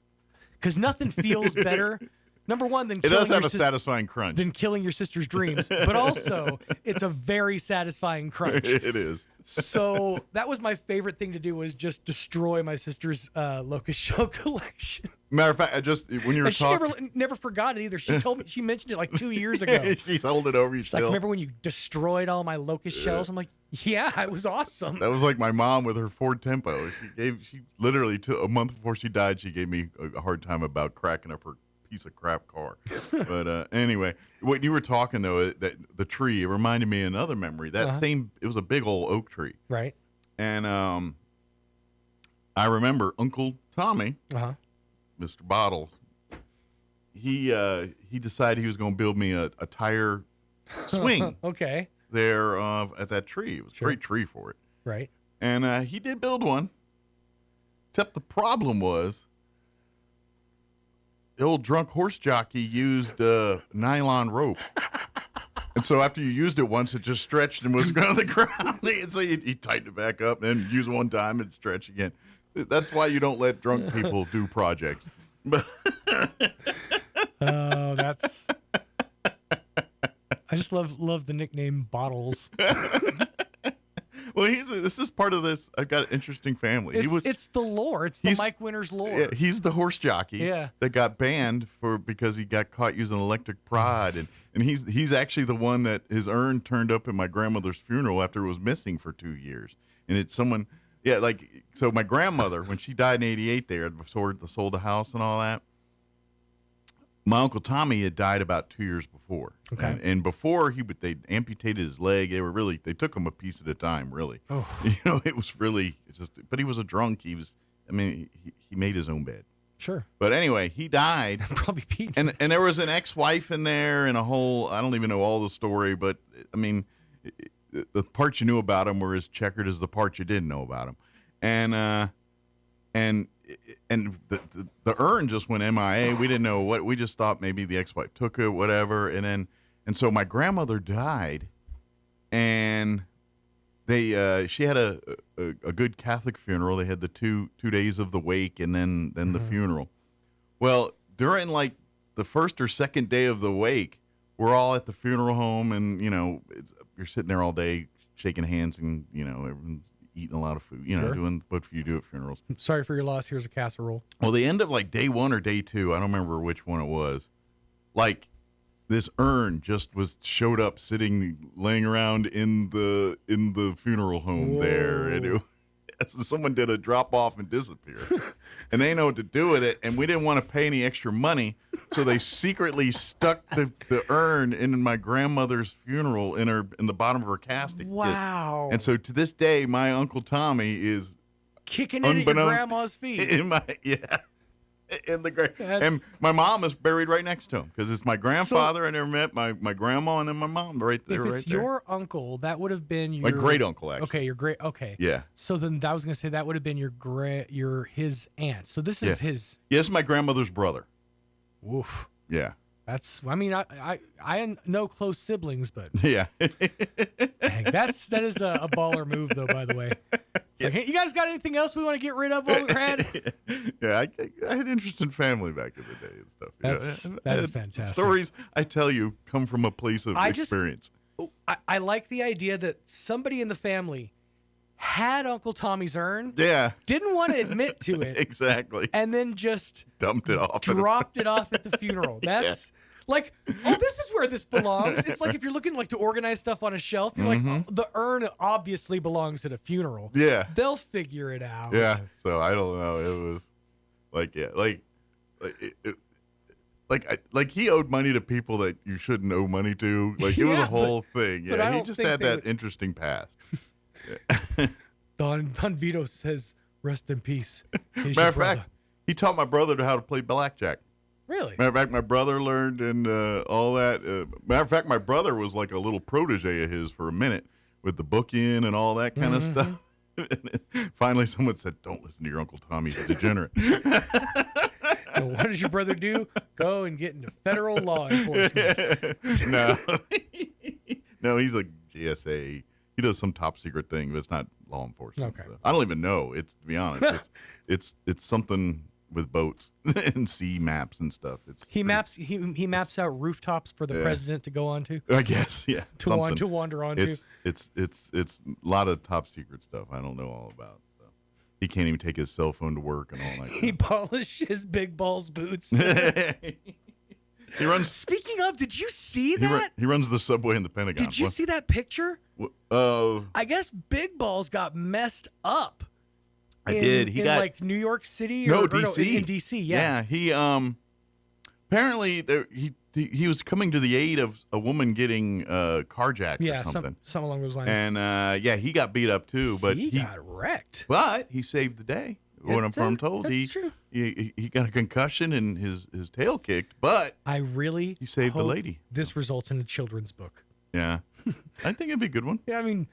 Because nothing feels better, number one, than killing it does have a satisfying crunch. Than killing your sister's dreams. But also, it's a very satisfying crunch. It is. So that was my favorite thing to do, was just destroy my sister's locust shell collection. Matter of fact, when you were talking, she never forgot it either. She told me, she mentioned it like 2 years ago. She's holding it over you She's still. like, remember when you destroyed all my locust shells? I'm like, yeah, it was awesome. That was like my mom with her Ford Tempo. She literally, a month before she died, she gave me a hard time about cracking up her piece of crap car. But anyway, what you were talking though, that the tree, it reminded me of another memory. That it was a big old oak tree. Right. And I remember Uncle Tommy, Mr. Bottles, he decided he was going to build me a tire swing. Okay. There at that tree. It was a great tree for it. Right. And he did build one. Except the problem was the old drunk horse jockey used nylon rope. And so after you used it once, it just stretched and was going to the ground. And so you tighten it back up and use one time and stretch again. That's why you don't let drunk people do projects. But oh, that's. I just love the nickname Bottles. Well, this is part of this. I've got an interesting family. It's the lore. It's the Mike Winters lore. Yeah, he's the horse jockey Yeah. that got banned because he got caught using electric prod, and he's actually the one that his urn turned up at my grandmother's funeral after it was missing for 2 years. And it's someone, so my grandmother, when she died in '88, they had sold the house and all that. My Uncle Tommy had died about 2 years before. Okay. And before they amputated his leg. They took him a piece at a time, really. Oh. It was really but he was a drunk. He made his own bed. Sure. But anyway, he died. Probably Pete. And there was an ex-wife in there and a whole, I don't even know all the story, but I mean, the parts you knew about him were as checkered as the parts you didn't know about him. And the urn just went MIA. We didn't know we just thought maybe the ex-wife took it, whatever. And so my grandmother died, and she had a good Catholic funeral. They had the two days of the wake and then the funeral. Well, during like the first or second day of the wake, we're all at the funeral home, and you're sitting there all day shaking hands, and everyone's eating a lot of food, Sure. doing what you do at funerals. Sorry for your loss. Here's a casserole. Well, the end of like day one or day two, I don't remember which one it was. Like this urn just showed up laying around in the funeral home. Whoa. There, and someone did a drop off and disappear, and they know what to do with it. And we didn't want to pay any extra money, so they secretly stuck the urn in my grandmother's funeral in the bottom of her casket. Wow! And so to this day, my Uncle Tommy is kicking it at your grandma's feet. And my mom is buried right next to him because it's my grandfather. I never met my grandma, and then my mom right there. If it's your uncle, that would have been my great uncle. Actually, okay, your great. Okay, yeah. So then I was going to say that would have been his aunt. So this is his. Yes, my grandmother's brother. Woof. Yeah. That's. I mean, I know close siblings, but yeah. Dang, that is a baller move, though. By the way. Like, hey, you guys got anything else we want to get rid of while we're at it? Yeah, I had interest in family back in the day and stuff. That is fantastic. Stories I tell you come from a place of experience. I like the idea that somebody in the family had Uncle Tommy's urn. Yeah. Didn't want to admit to it. Exactly. And then just dumped it off. Dropped it off at the funeral. That's like, oh, this is where this belongs. It's like if you're looking to organize stuff on a shelf, you're like, oh, the urn obviously belongs at a funeral. Yeah. They'll figure it out. Yeah. So I don't know. It was like he owed money to people that you shouldn't owe money to. Like it was a whole thing. Yeah. He just had that interesting past. Don Vito says, "Rest in peace." Matter of fact, he taught my brother how to play blackjack. Really? Matter of fact, my brother learned and all that. Matter of fact, my brother was like a little protege of his for a minute with the book-in and all that kind of stuff. Finally, someone said, "Don't listen to your Uncle Tommy. He's a degenerate." So what does your brother do? Go and get into federal law enforcement. No, he's a GSA. He does some top secret thing, but it's not law enforcement. Okay. So. I don't even know. It's to be honest, it's something with boats and sea maps and stuff. He maps out rooftops for the president to go onto. I guess, yeah. To wander onto. It's a lot of top secret stuff I don't know all about. So. He can't even take his cell phone to work and all that. He polishes Big Balls boots. He runs. Speaking of, did you see that? He runs the subway in the Pentagon. Did you see that picture? I guess Big Balls got messed up. I did. He got like New York City DC. In DC. Yeah. He apparently he was coming to the aid of a woman getting carjacked or something. Something along those lines. And he got beat up too, but he got wrecked. But he saved the day. What I'm told, he got a concussion and his tail kicked, but he saved the lady. This results in a children's book. Yeah, I think it'd be a good one. Yeah, I mean,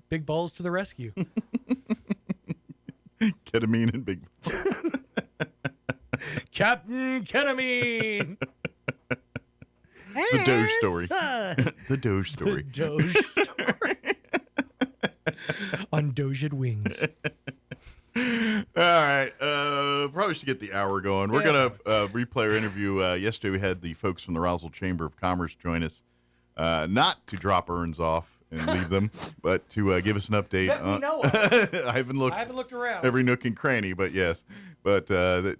Big Balls to the rescue. Ketamine and Big Balls. Captain Ketamine. The Doge story. Son. The Doge story. The Doge story. On Doged wings. All right. Probably should get the hour going. We're going to replay our interview. Yesterday we had the folks from the Roswell Chamber of Commerce join us, not to drop urns off and leave them, but to give us an update. That we know of. I haven't looked around. Every nook and cranny, but yes. But to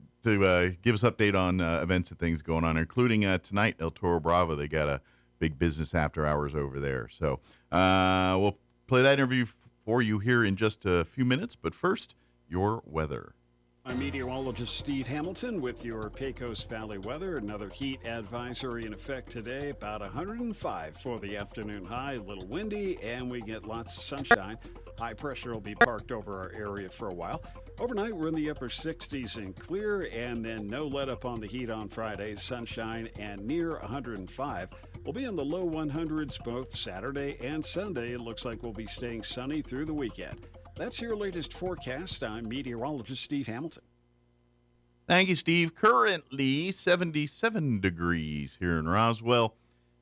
give us update on events and things going on, including tonight, El Toro Bravo. They got a big business after hours over there. So we'll play that interview for you here in just a few minutes. But first, your weather. I'm meteorologist Steve Hamilton with your Pecos Valley weather. Another heat advisory in effect today, about 105 for the afternoon high. A little windy, and we get lots of sunshine. High pressure will be parked over our area for a while. Overnight, we're in the upper 60s and clear, and then no let up on the heat on Friday. Sunshine and near 105. We'll be in the low 100s both Saturday and Sunday. It looks like we'll be staying sunny through the weekend. That's your latest forecast. I'm meteorologist Steve Hamilton. Thank you, Steve. Currently 77 degrees here in Roswell.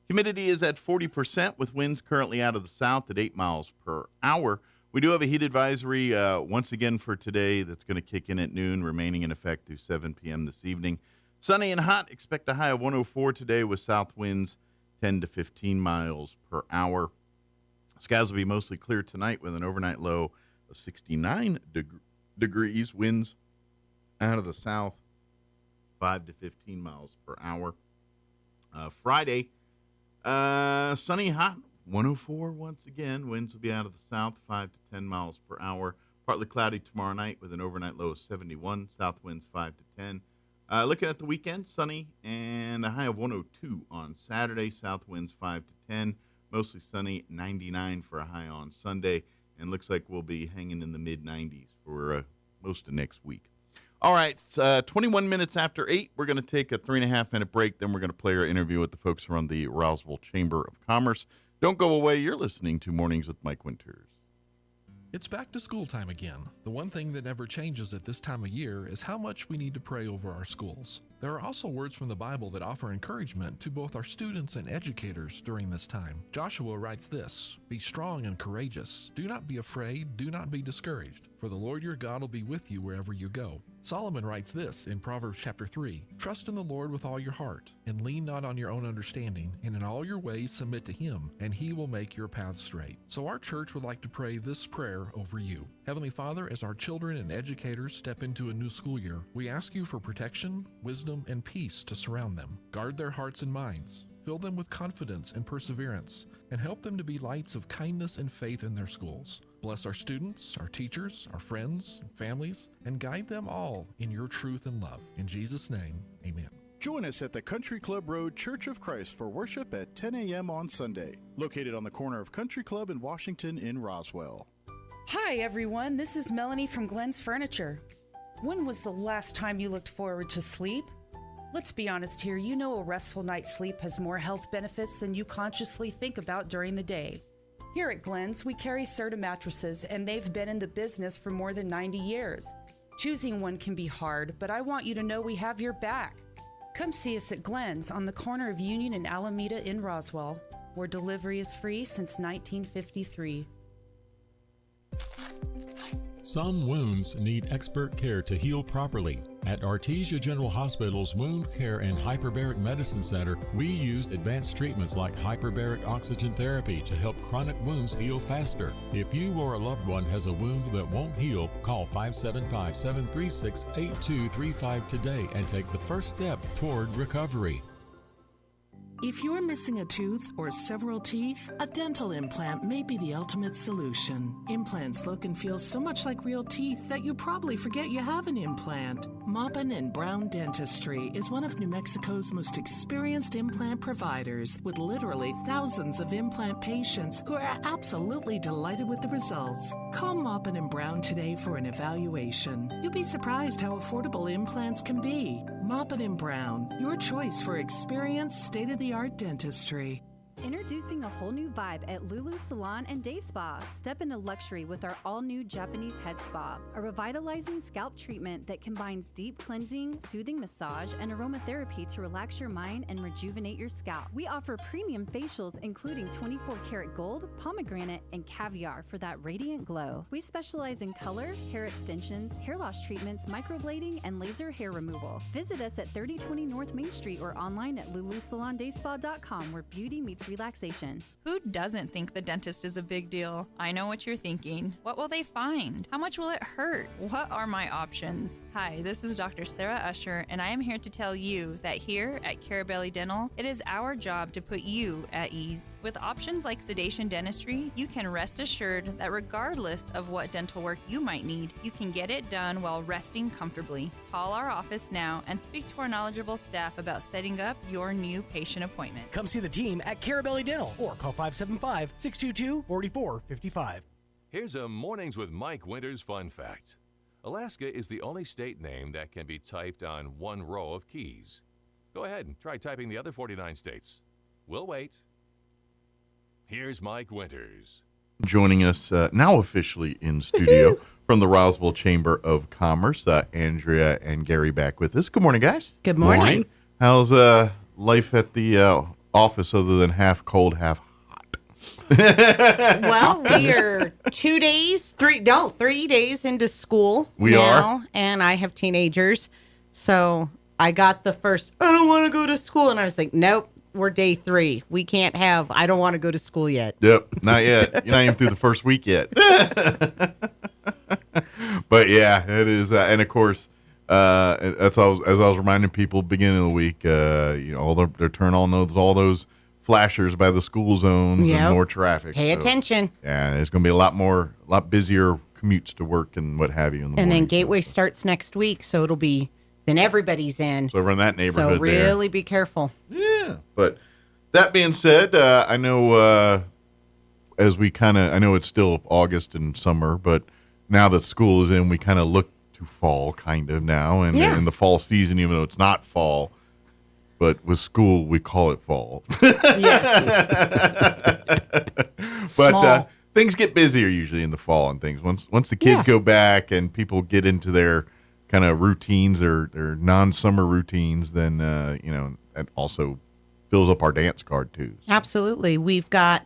Humidity is at 40% with winds currently out of the south at 8 miles per hour. We do have a heat advisory once again for today that's going to kick in at noon, remaining in effect through 7 p.m. this evening. Sunny and hot. Expect a high of 104 today with south winds 10 to 15 miles per hour. Skies will be mostly clear tonight with an overnight low of 69 degrees. Winds out of the south 5 to 15 miles per hour. Friday, sunny, hot, 104 once again. Winds will be out of the south 5 to 10 miles per hour. Partly cloudy tomorrow night with an overnight low of 71. South winds 5 to 10. Looking at the weekend, sunny and a high of 102 on Saturday. South winds 5 to 10. Mostly sunny, 99 for a high on Sunday. And looks like we'll be hanging in the mid-90s for most of next week. All right, 21 minutes after 8, we're going to take a 3.5-minute break. Then we're going to play our interview with the folks from the Roswell Chamber of Commerce. Don't go away. You're listening to Mornings with Mike Winters. It's back to school time again. The one thing that never changes at this time of year is how much we need to pray over our schools. There are also words from the Bible that offer encouragement to both our students and educators during this time. Joshua writes this, "Be strong and courageous. Do not be afraid. Do not be discouraged. For the Lord your God will be with you wherever you go." Solomon writes this in Proverbs chapter 3, "Trust in the Lord with all your heart, and lean not on your own understanding, and in all your ways submit to him, and he will make your paths straight." So our church would like to pray this prayer over you. Heavenly Father, as our children and educators step into a new school year, we ask you for protection, wisdom, and peace to surround them. Guard their hearts and minds. Fill them with confidence and perseverance, and help them to be lights of kindness and faith in their schools. Bless our students, our teachers, our friends, and families, and guide them all in your truth and love. In Jesus' name, amen. Join us at the Country Club Road Church of Christ for worship at 10 a.m. on Sunday, located on the corner of Country Club and Washington in Roswell. Hi, everyone. This is Melanie from Glenn's Furniture. When was the last time you looked forward to sleep? Let's be honest here. You know a restful night's sleep has more health benefits than you consciously think about during the day. Here at Glenn's, we carry Serta mattresses, and they've been in the business for more than 90 years. Choosing one can be hard, but I want you to know we have your back. Come see us at Glenn's on the corner of Union and Alameda in Roswell, where delivery is free since 1953. Some wounds need expert care to heal properly. At Artesia General Hospital's Wound Care and Hyperbaric Medicine Center, we use advanced treatments like hyperbaric oxygen therapy to help chronic wounds heal faster. If you or a loved one has a wound that won't heal, call 575-736-8235 today and take the first step toward recovery. If you're missing a tooth or several teeth, a dental implant may be the ultimate solution. Implants look and feel so much like real teeth that you probably forget you have an implant. Maupin and Brown Dentistry is one of New Mexico's most experienced implant providers, with literally thousands of implant patients who are absolutely delighted with the results. Call Maupin and Brown today for an evaluation. You'll be surprised how affordable implants can be. Maupin and Brown, your choice for experienced, state-of-the-art dentistry. Introducing a whole new vibe at Lulu Salon and Day Spa. Step into luxury with our all-new Japanese head spa, a revitalizing scalp treatment that combines deep cleansing, soothing massage, and aromatherapy to relax your mind and rejuvenate your scalp. We offer premium facials including 24-karat gold, pomegranate, and caviar for that radiant glow. We specialize in color, hair extensions, hair loss treatments, microblading, and laser hair removal. Visit us at 3020 North Main Street or online at lulusalondayspa.com, where beauty meets relaxation. Who doesn't think the dentist is a big deal? I know what you're thinking. What will they find? How much will it hurt? What are my options? Hi, this is Dr. Sarah Usher, and I am here to tell you that here at Carabelli Dental, it is our job to put you at ease. With options like sedation dentistry, you can rest assured that regardless of what dental work you might need, you can get it done while resting comfortably. Call our office now and speak to our knowledgeable staff about setting up your new patient appointment. Come see the team at Carabelli Dental or call 575-622-4455. Here's a Mornings with Mike Winters fun fact. Alaska is the only state name that can be typed on one row of keys. Go ahead and try typing the other 49 states. We'll wait. Here's Mike Winters. Joining us now officially in studio from the Roswell Chamber of Commerce, Andrea and Gary back with us. Good morning, guys. Good morning. How's life at the office other than half cold, half hot? Well, we are 3 days into school now, and I have teenagers. So I got the first, I don't want to go to school. And I was like, nope. We're day 3. We can't have, I don't want to go to school yet. Yep, not yet. You're not even through the first week yet. But yeah, it is. And of course, as I was reminding people beginning of the week, they're turning on all those flashers by the school zones and more traffic. Pay attention. Yeah, there's going to be a lot busier commutes to work and what have you. In the morning, then Gateway starts next week, so it'll be, then everybody's in. So we're in that neighborhood. So really be careful. Yeah. But that being said, I know I know it's still August and summer, but now that school is in, we kind of look to fall kind of now. And in the fall season, even though it's not fall, but with school, we call it fall. Yes. But things get busier usually in the fall and things. Once the kids go back and people get into their kind of routines or non-summer routines, then, it also fills up our dance card too. Absolutely. We've got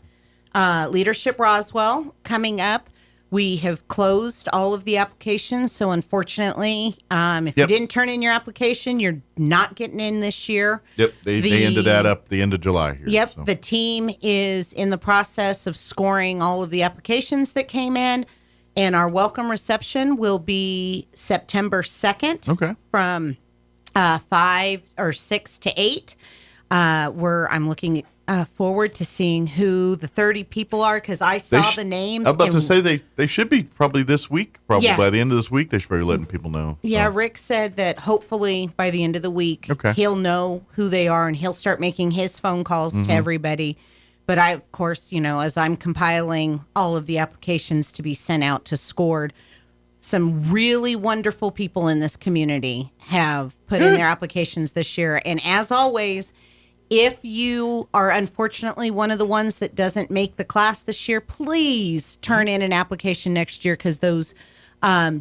Leadership Roswell coming up. We have closed all of the applications. So unfortunately, if you didn't turn in your application, you're not getting in this year. Yep. They ended that up the end of July here. Yep. So. The team is in the process of scoring all of the applications that came in. And our welcome reception will be September 2nd from 5 or 6 to 8. I'm looking forward to seeing who the 30 people are because I saw the names. I'm about to say they should be probably this week. Probably by the end of this week, they should be letting people know. Yeah, Rick said that hopefully by the end of the week, he'll know who they are and he'll start making his phone calls to everybody. But I, of course, as I'm compiling all of the applications to be sent out to Scored, some really wonderful people in this community have put in their applications this year. And as always, if you are unfortunately one of the ones that doesn't make the class this year, please turn in an application next year because those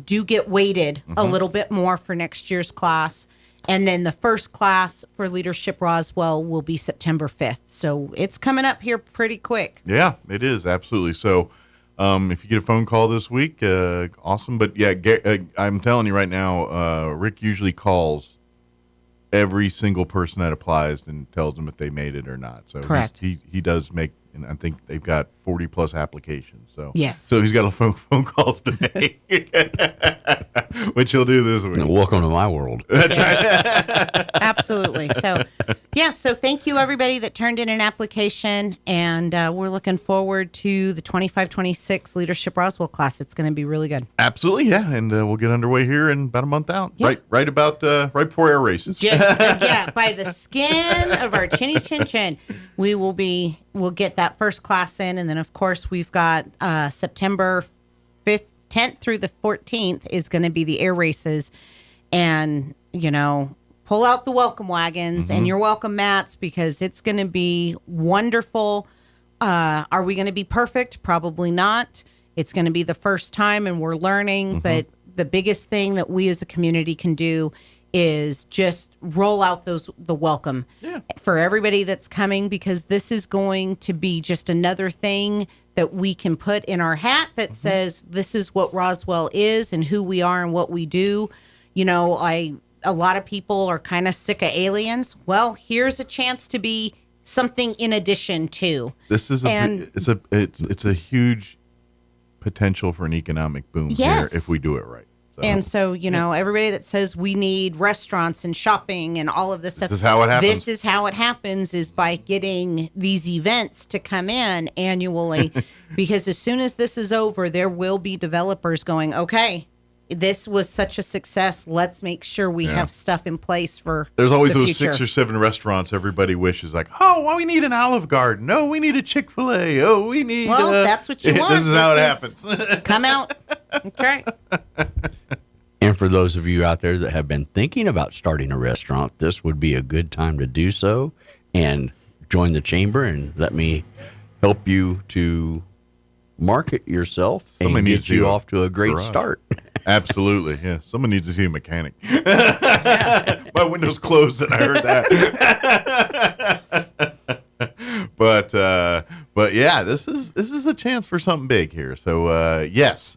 do get weighted a little bit more for next year's class. And then the first class for Leadership Roswell will be September 5th. So it's coming up here pretty quick. Yeah, it is. Absolutely. So if you get a phone call this week, awesome. But yeah, I'm telling you right now, Rick usually calls every single person that applies and tells them if they made it or not. So correct. He does make, and I think they've got 40 plus applications. So yes. So he's got a phone calls to make, which he'll do this week. Welcome to my world. That's right. Absolutely. So so thank you everybody that turned in an application, and we're looking forward to the 25-26 Leadership Roswell class. It's going to be really good. Absolutely, yeah, and we'll get underway here in about a month out. Yep. Right before air races. Just by the skin of our chinny chin chin, we'll get that first class in, and then of course we've got September 10th through the 14th is going to be the air races, and pull out the welcome wagons and your welcome mats because it's going to be wonderful. Are we going to be perfect? Probably not. It's going to be the first time and we're learning. But the biggest thing that we as a community can do is just roll out the welcome for everybody that's coming, because this is going to be just another thing that we can put in our hat that says this is what Roswell is and who we are and what we do. You know, a lot of people are kind of sick of aliens. Well, here's a chance to be something in addition to. This is it's a huge potential for an economic boom here if we do it right. So. And so, you know, everybody that says we need restaurants and shopping and all of this stuff. This is how it happens. This is how it happens, is by getting these events to come in annually. Because as soon as this is over, there will be developers going, okay, this was such a success. Let's make sure we have stuff in place for There's always the those future. 6 or 7 restaurants everybody wishes, like, oh, well, we need an Olive Garden. No, we need a Chick-fil-A. Oh, we need... Well, that's what you want. This is how it happens. Come out. Okay. And for those of you out there that have been thinking about starting a restaurant, this would be a good time to do so and join the chamber and let me help you to market yourself and get you off to a great start. Absolutely, yeah. Someone needs to see a mechanic. My window's closed and I heard that. But yeah, this is a chance for something big here. So yes,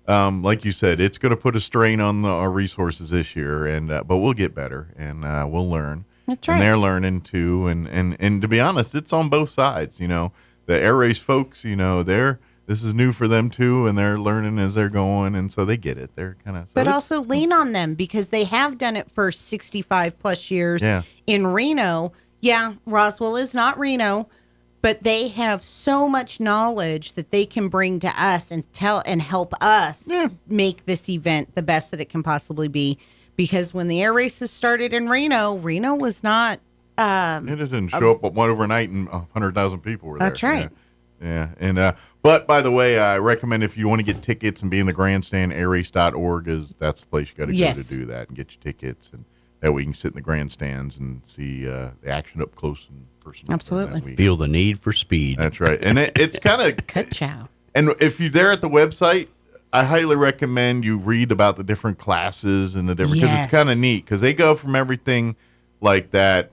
like you said, it's going to put a strain on our resources this year, and but we'll get better and we'll learn. That's right. And they're learning too, and to be honest, it's on both sides. You know, the air race folks, you know, this is new for them too, and they're learning as they're going, and so they get it. They're kind of, but also lean on them because they have done it for 65 plus years in Reno. Yeah, Roswell is not Reno, but they have so much knowledge that they can bring to us and tell and help us make this event the best that it can possibly be. Because when the air races started in Reno was not. It didn't show up one overnight and 100,000 people were there. That's right. Yeah. And but by the way, I recommend if you want to get tickets and be in the grandstand, airrace.org is that's the place you got to go to do that and get your tickets, and that way you can sit in the grandstands and see the action up close and personal. Absolutely. Feel the need for speed. That's right. And it's kind of ka-chow. And if you're there at the website, I highly recommend you read about the different classes and the different, because it's kind of neat because they go from everything like that.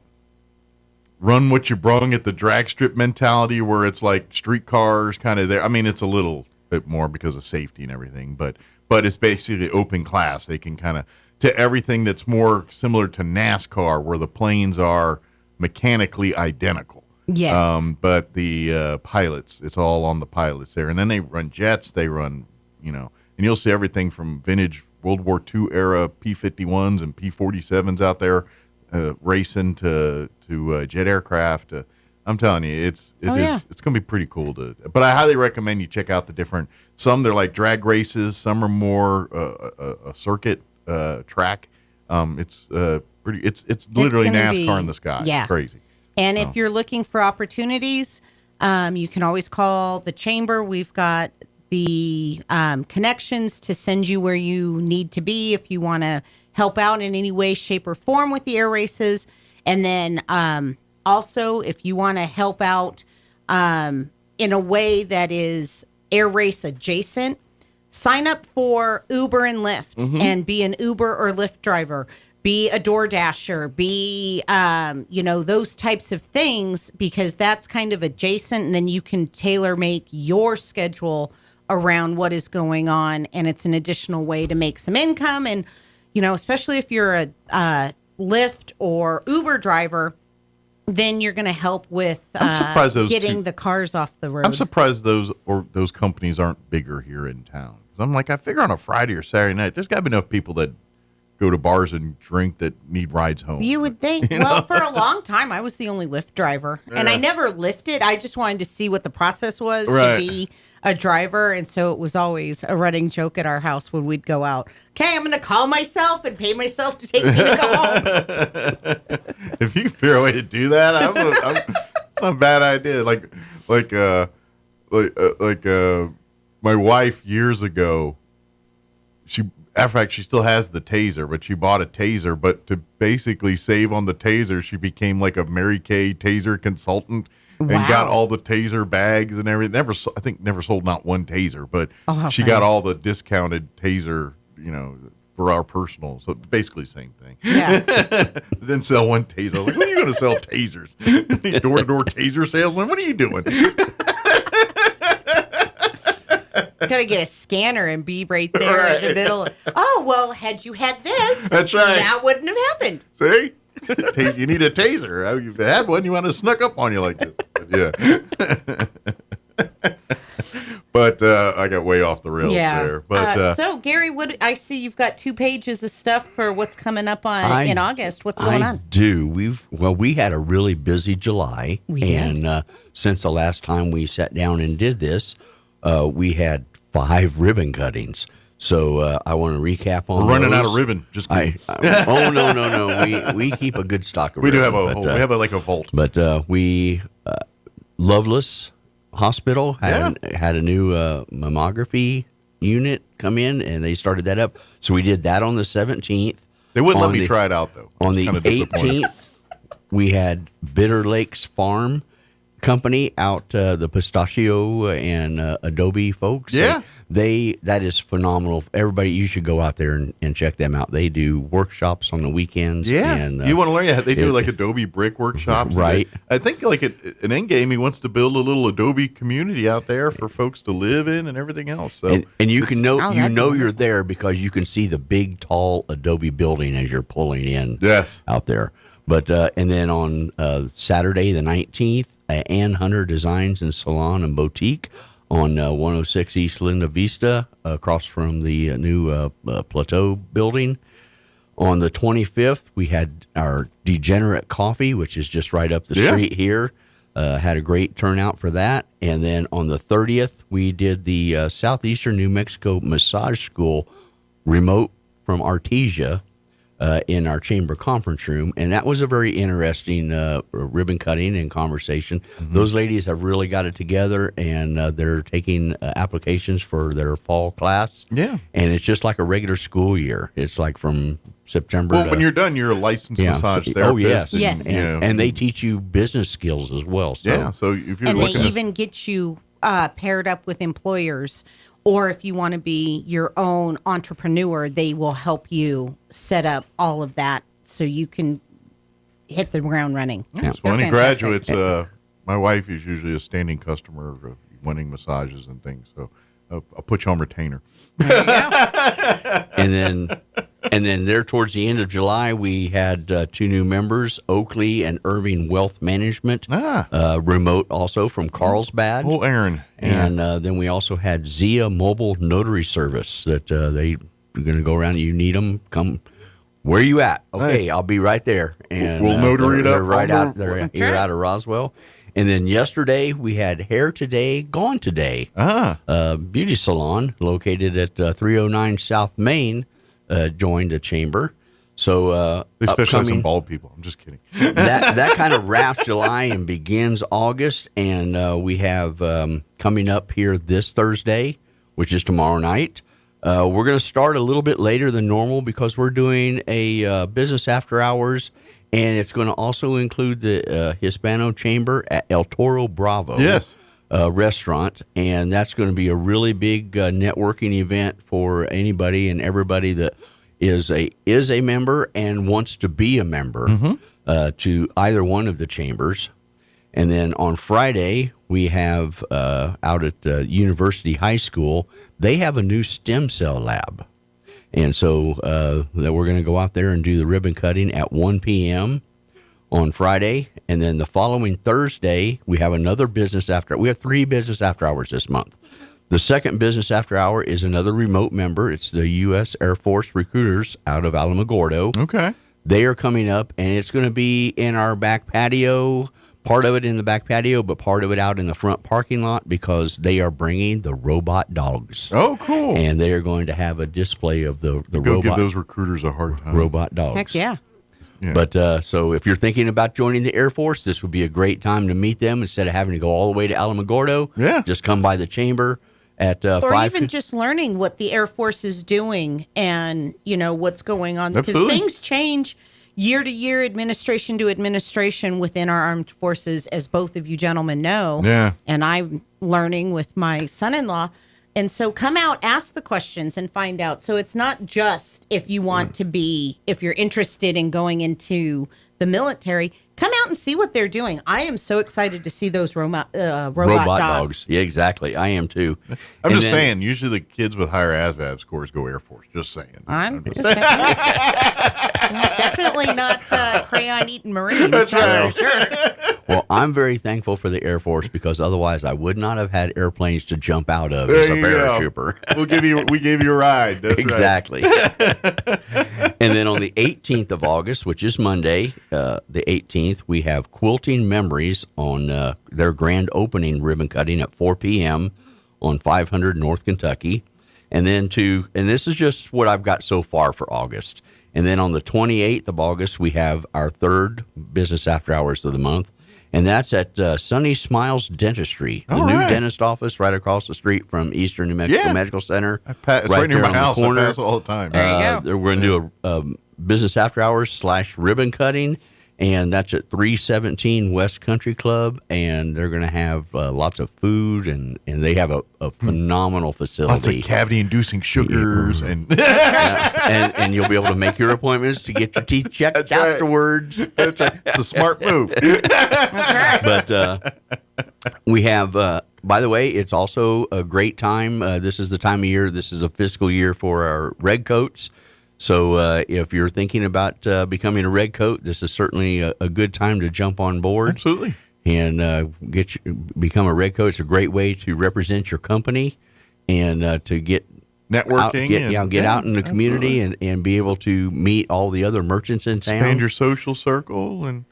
Run what you brung at the drag strip mentality where it's like streetcars kind of there. I mean, it's a little bit more because of safety and everything, but it's basically open class. They can kind of to everything that's more similar to NASCAR where the planes are mechanically identical. Yes. But the pilots, it's all on the pilots there. And then they run jets. They run, you know, and you'll see everything from vintage World War II era P-51s and P-47s out there. Racing to jet aircraft. I'm telling you, it's going to be pretty cool but I highly recommend you check out the different, some they're like drag races, some are more a circuit track. It's literally NASCAR in the sky. Yeah. It's crazy. And if you're looking for opportunities, you can always call the chamber. We've got the connections to send you where you need to be if you want to help out in any way, shape, or form with the air races. And then also, if you want to help out in a way that is air race adjacent, sign up for Uber and Lyft and be an Uber or Lyft driver. Be a DoorDasher, be, those types of things, because that's kind of adjacent. And then you can tailor make your schedule around what is going on. And it's an additional way to make some income. And you know, especially if you're a Lyft or Uber driver, then you're going to help with getting the cars off the road. I'm surprised those companies aren't bigger here in town. I'm like, I figure on a Friday or Saturday night, there's got to be enough people that go to bars and drink that need rides home. You would think. Well, for a long time, I was the only Lyft driver. And I never lifted. I just wanted to see what the process was to be a driver. And so it was always a running joke at our house when we'd go out. Okay, I'm going to call myself and pay myself to take me to go home. If you can figure a way to do that, it's not a bad idea. Like my wife years ago, in fact, she still has the taser, but she bought a taser. But to basically save on the taser, she became like a Mary Kay taser consultant and got all the taser bags and everything. I think never sold not one taser, but she got all the discounted taser, for our personal. So basically same thing. Yeah. Didn't sell one taser. I was like, when are you going to sell tasers? Door-to-door taser salesman? What are you doing? Gotta get a scanner and be right there in the middle. Oh, well, had you had this, that's right. That wouldn't have happened. See? You need a taser. If you had one, you want to snuck up on you like this. Yeah. But I got way off the rails there. But so, Gary, what I see you've got 2 pages of stuff for what's coming up in August. What's going on? We had a really busy July. We did. And since the last time we sat down and did this, we had 5 ribbon cuttings. So I want to recap on. We're running those. out of ribbon. Just oh no. We keep a good stock of ribbon. We have a vault. But we Loveless Hospital had a new mammography unit come in, and they started that up. So we did that on the 17th. They wouldn't let me try it out though. On the 18th, we had Bitter Lakes Farm Company out, the pistachio and adobe folks. Yeah. That is phenomenal. Everybody, you should go out there and check them out. They do workshops on the weekends. Yeah. And, you want to learn? Yeah, they do like Adobe brick workshops. Right. I think like an end game, he wants to build a little Adobe community out there for folks to live in and everything else. So and you can know you're there because you can see the big tall Adobe building as you're pulling in. Yes. Out there. But and then on Saturday the 19th, Ann Hunter Designs and Salon and Boutique on 106 East Linda Vista, across from the new Plateau building. On the 25th, we had our Degenerate Coffee, which is just right up the street here. Had a great turnout for that. And then on the 30th, we did the Southeastern New Mexico Massage School remote from Artesia in our chamber conference room. And that was a very interesting ribbon cutting and conversation. Mm-hmm. Those ladies have really got it together, and they're taking applications for their fall class. Yeah. And it's just like a regular school year. It's like from September. Well, when you're done, you're a licensed massage therapist. Oh, yes. Yes. And they teach you business skills as well. So. Yeah. So if you're and looking they even get you paired up with employers. Or if you want to be your own entrepreneur, they will help you set up all of that so you can hit the ground running. Yeah. So any graduates, my wife is usually a standing customer of winning massages and things. So I'll put you on retainer. There you go. And then there towards the end of July, we had 2 new members, Oakley and Irving Wealth Management, remote also from Carlsbad. Oh, Aaron. Yeah. And then we also had Zia Mobile Notary Service that they're going to go around. You need them, come. Where you at? Okay, nice. I'll be right there. And we'll notary it up. They're right out there, here out of Roswell. And then yesterday we had Hair Today, Gone Today. Beauty salon located at 309 South Main. Joined the chamber. So they specialize in bald people. I'm just kidding. that kind of wraps July and begins August, and we have coming up here this Thursday, which is tomorrow night. We're going to start a little bit later than normal because we're doing a business after hours, and it's going to also include the Hispano Chamber at El Toro Bravo. Yes. Restaurant, and that's going to be a really big networking event for anybody and everybody that is a member and wants to be a member to either one of the chambers. And then on Friday we have out at University High School, they have a new stem cell lab, and so that we're going to go out there and do the ribbon cutting at 1 p.m. on Friday. And then the following Thursday, we have another business after. We have 3 business after hours this month. The second business after hour is another remote member. It's the U.S. Air Force recruiters out of Alamogordo. Okay. They are coming up, and it's going to be in our back patio, part of it in the back patio, but part of it out in the front parking lot because they are bringing the robot dogs. Oh, cool. And they are going to have a display of the Go robot. Give those recruiters a hard time. Robot dogs. Heck yeah. Yeah. But so if you're thinking about joining the Air Force, this would be a great time to meet them instead of having to go all the way to Alamogordo. Yeah. Just come by the chamber at or 5. even just learning what the Air Force is doing and, what's going on. Because Absolutely. things change year to year, administration to administration within our armed forces, as both of you gentlemen know. Yeah. And I'm learning with my son-in-law. And so come out, ask the questions, and find out. So it's not just if you want to be, if you're interested in going into the military, come out and see what they're doing. I am so excited to see those robot dogs. Yeah, exactly. I am too. I'm just saying, usually the kids with higher ASVAB scores go Air Force. Just saying. I'm just saying. Definitely not crayon-eating Marines. That's right. For sure. Well, I'm very thankful for the Air Force because otherwise I would not have had airplanes to jump out of There as a you go. paratrooper. We gave you a ride. That's exactly. And then on the 18th of August, which is Monday, the 18th, we have Quilting Memories on their grand opening ribbon cutting at 4 p.m. on 500 North Kentucky. And then and this is just what I've got so far for August. And then on the 28th of August, we have our third business after hours of the month. And that's at Sunny Smiles Dentistry, the new dentist office right across the street from Eastern New Mexico Medical Center. It's right near my house. I pass it all the time. There you go. We're going to do a business after hours / ribbon cutting. And that's at 317 West Country Club, and they're going to have lots of food, and they have a phenomenal facility. Lots of cavity-inducing sugars, and and you'll be able to make your appointments to get your teeth checked afterwards. That's right. It's a smart move. But we have, by the way, it's also a great time. This is the time of year. This is a fiscal year for our red coats. So if you're thinking about becoming a red coat, this is certainly a good time to jump on board. Absolutely. And become a red coat. It's a great way to represent your company and to get networking, get out in the community and be able to meet all the other merchants in town. Expand your social circle and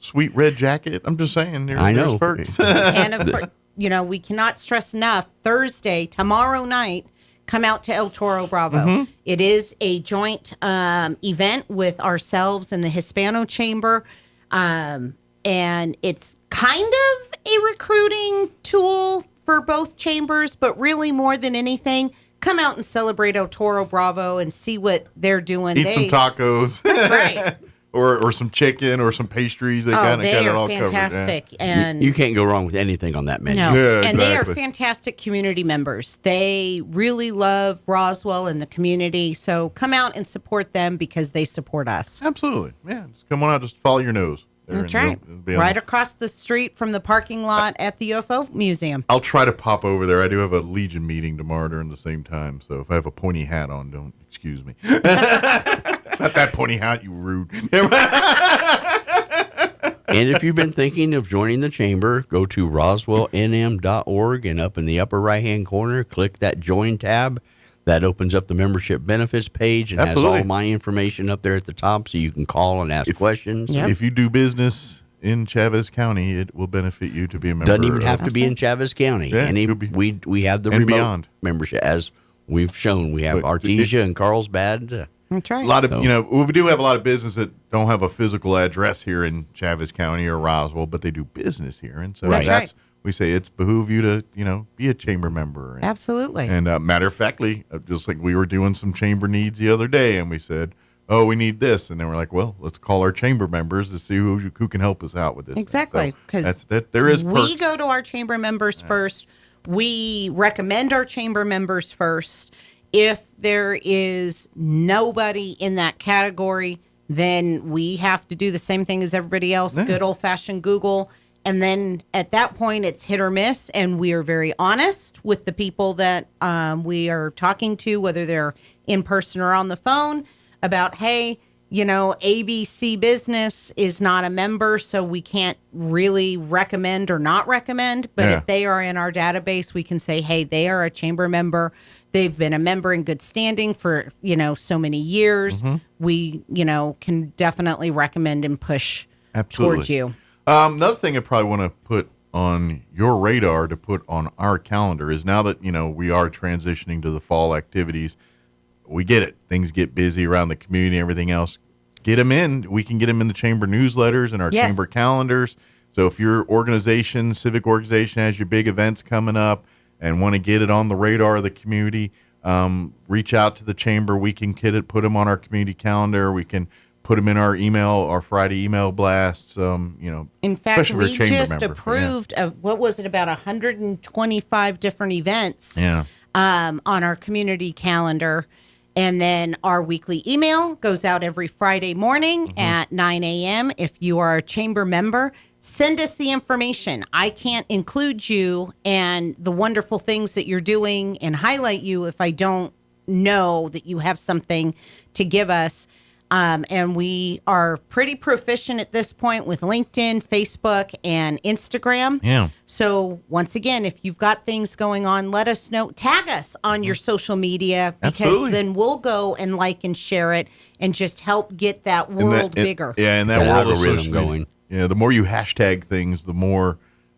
sweet red jacket. I'm just saying, there's perks. And of course, we cannot stress enough. Thursday, tomorrow night, come out to El Toro Bravo. Mm-hmm. It is a joint event with ourselves and the Hispano Chamber. And it's kind of a recruiting tool for both chambers, but really more than anything, come out and celebrate El Toro Bravo and see what they're doing. Eat some tacos. That's right. Or some chicken or some pastries. They got it all fantastic. covered. Yeah. And you can't go wrong with anything on that menu. No. Yeah, and they are exactly. fantastic community members. They really love Roswell and the community. So come out and support them because they support us. Absolutely. Yeah. Just come on out. Just follow your nose. That's right. Right across the street from the parking lot at the UFO Museum. I'll try to pop over there. I do have a Legion meeting tomorrow during the same time. So if I have a pointy hat on, don't excuse me. Not that pointy hat, you rude. And if you've been thinking of joining the chamber, go to roswellnm.org and up in the upper right-hand corner, click that Join tab. That opens up the membership benefits page and has all my information up there at the top so you can call and ask questions. If you do business in Chavez County, it will benefit you to be a member. Doesn't even have to be in Chavez County. Yeah, we have the and remote beyond. membership, as we've shown. We have Artesia and Carlsbad. That's right. A lot of, we do have a lot of business that don't have a physical address here in Chavez County or Roswell, but they do business here. And so that's we say it's behoove you to, be a chamber member. And, absolutely. And matter of factly, just like we were doing some chamber needs the other day, and we said, oh, we need this. And then we're like, well, let's call our chamber members to see who can help us out with this. Exactly. Because there is perks. We go to our chamber members first. We recommend our chamber members first. If there is nobody in that category, then we have to do the same thing as everybody else, good old-fashioned Google. And then at that point, it's hit or miss, and we are very honest with the people that we are talking to, whether they're in person or on the phone, about, hey, ABC Business is not a member, so we can't really recommend or not recommend. But if they are in our database, we can say, hey, they are a chamber member. They've been a member in good standing for, so many years. Mm-hmm. We, can definitely recommend and push towards you. Another thing I probably want to put on your radar to put on our calendar is now that, we are transitioning to the fall activities, we get it. Things get busy around the community and everything else. Get them in. We can get them in the chamber newsletters and our chamber calendars. So if your organization, civic organization has your big events coming up, and want to get it on the radar of the community, reach out to the chamber. We can put them on our community calendar. We can put them in our Friday email blasts. In fact, we just approved what was it, about 125 different events on our community calendar. And then our weekly email goes out every Friday morning at 9 a.m. If you are a chamber member, send us the information. I can't include you and the wonderful things that you're doing and highlight you if I don't know that you have something to give us. And we are pretty proficient at this point with LinkedIn, Facebook, and Instagram. Yeah. So once again, if you've got things going on, let us know. Tag us on your social media, because then we'll go and like and share it and just help get that world bigger. And that world algorithm going. Yeah, the more you hashtag things, the more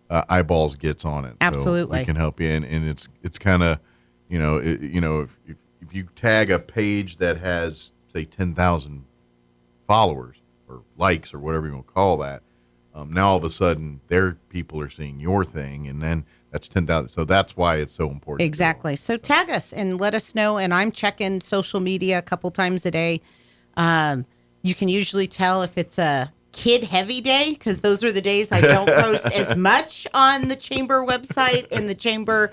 eyeballs gets on it. Absolutely. So we can help you. And it's kind of, if you tag a page that has, say, 10,000 followers or likes or whatever you want to call that, now all of a sudden their people are seeing your thing, and then that's 10,000. So that's why it's so important. Exactly. So tag us and let us know. And I'm checking social media a couple times a day. You can usually tell if it's a kid heavy day, because those are the days I don't post as much on the chamber website and the chamber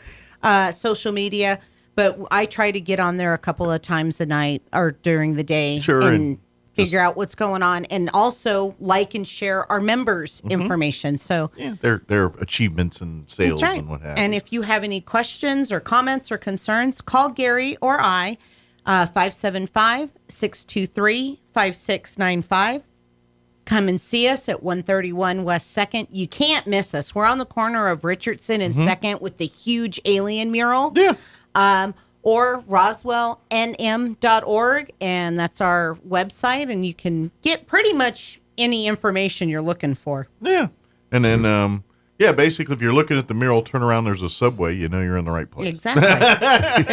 social media. But I try to get on there a couple of times a night or during the day and figure out what's going on, and also like and share our members' information. So their achievements and sales and what have you. And if you have any questions or comments or concerns, call Gary or I, 575-623-5695. Come and see us at 131 West 2nd. You can't miss us. We're on the corner of Richardson and 2nd with the huge alien mural. Yeah. Or roswellnm.org, and that's our website, and you can get pretty much any information you're looking for. Yeah. And then, basically, if you're looking at the mural, turn around, there's a Subway, you're in the right place. Exactly.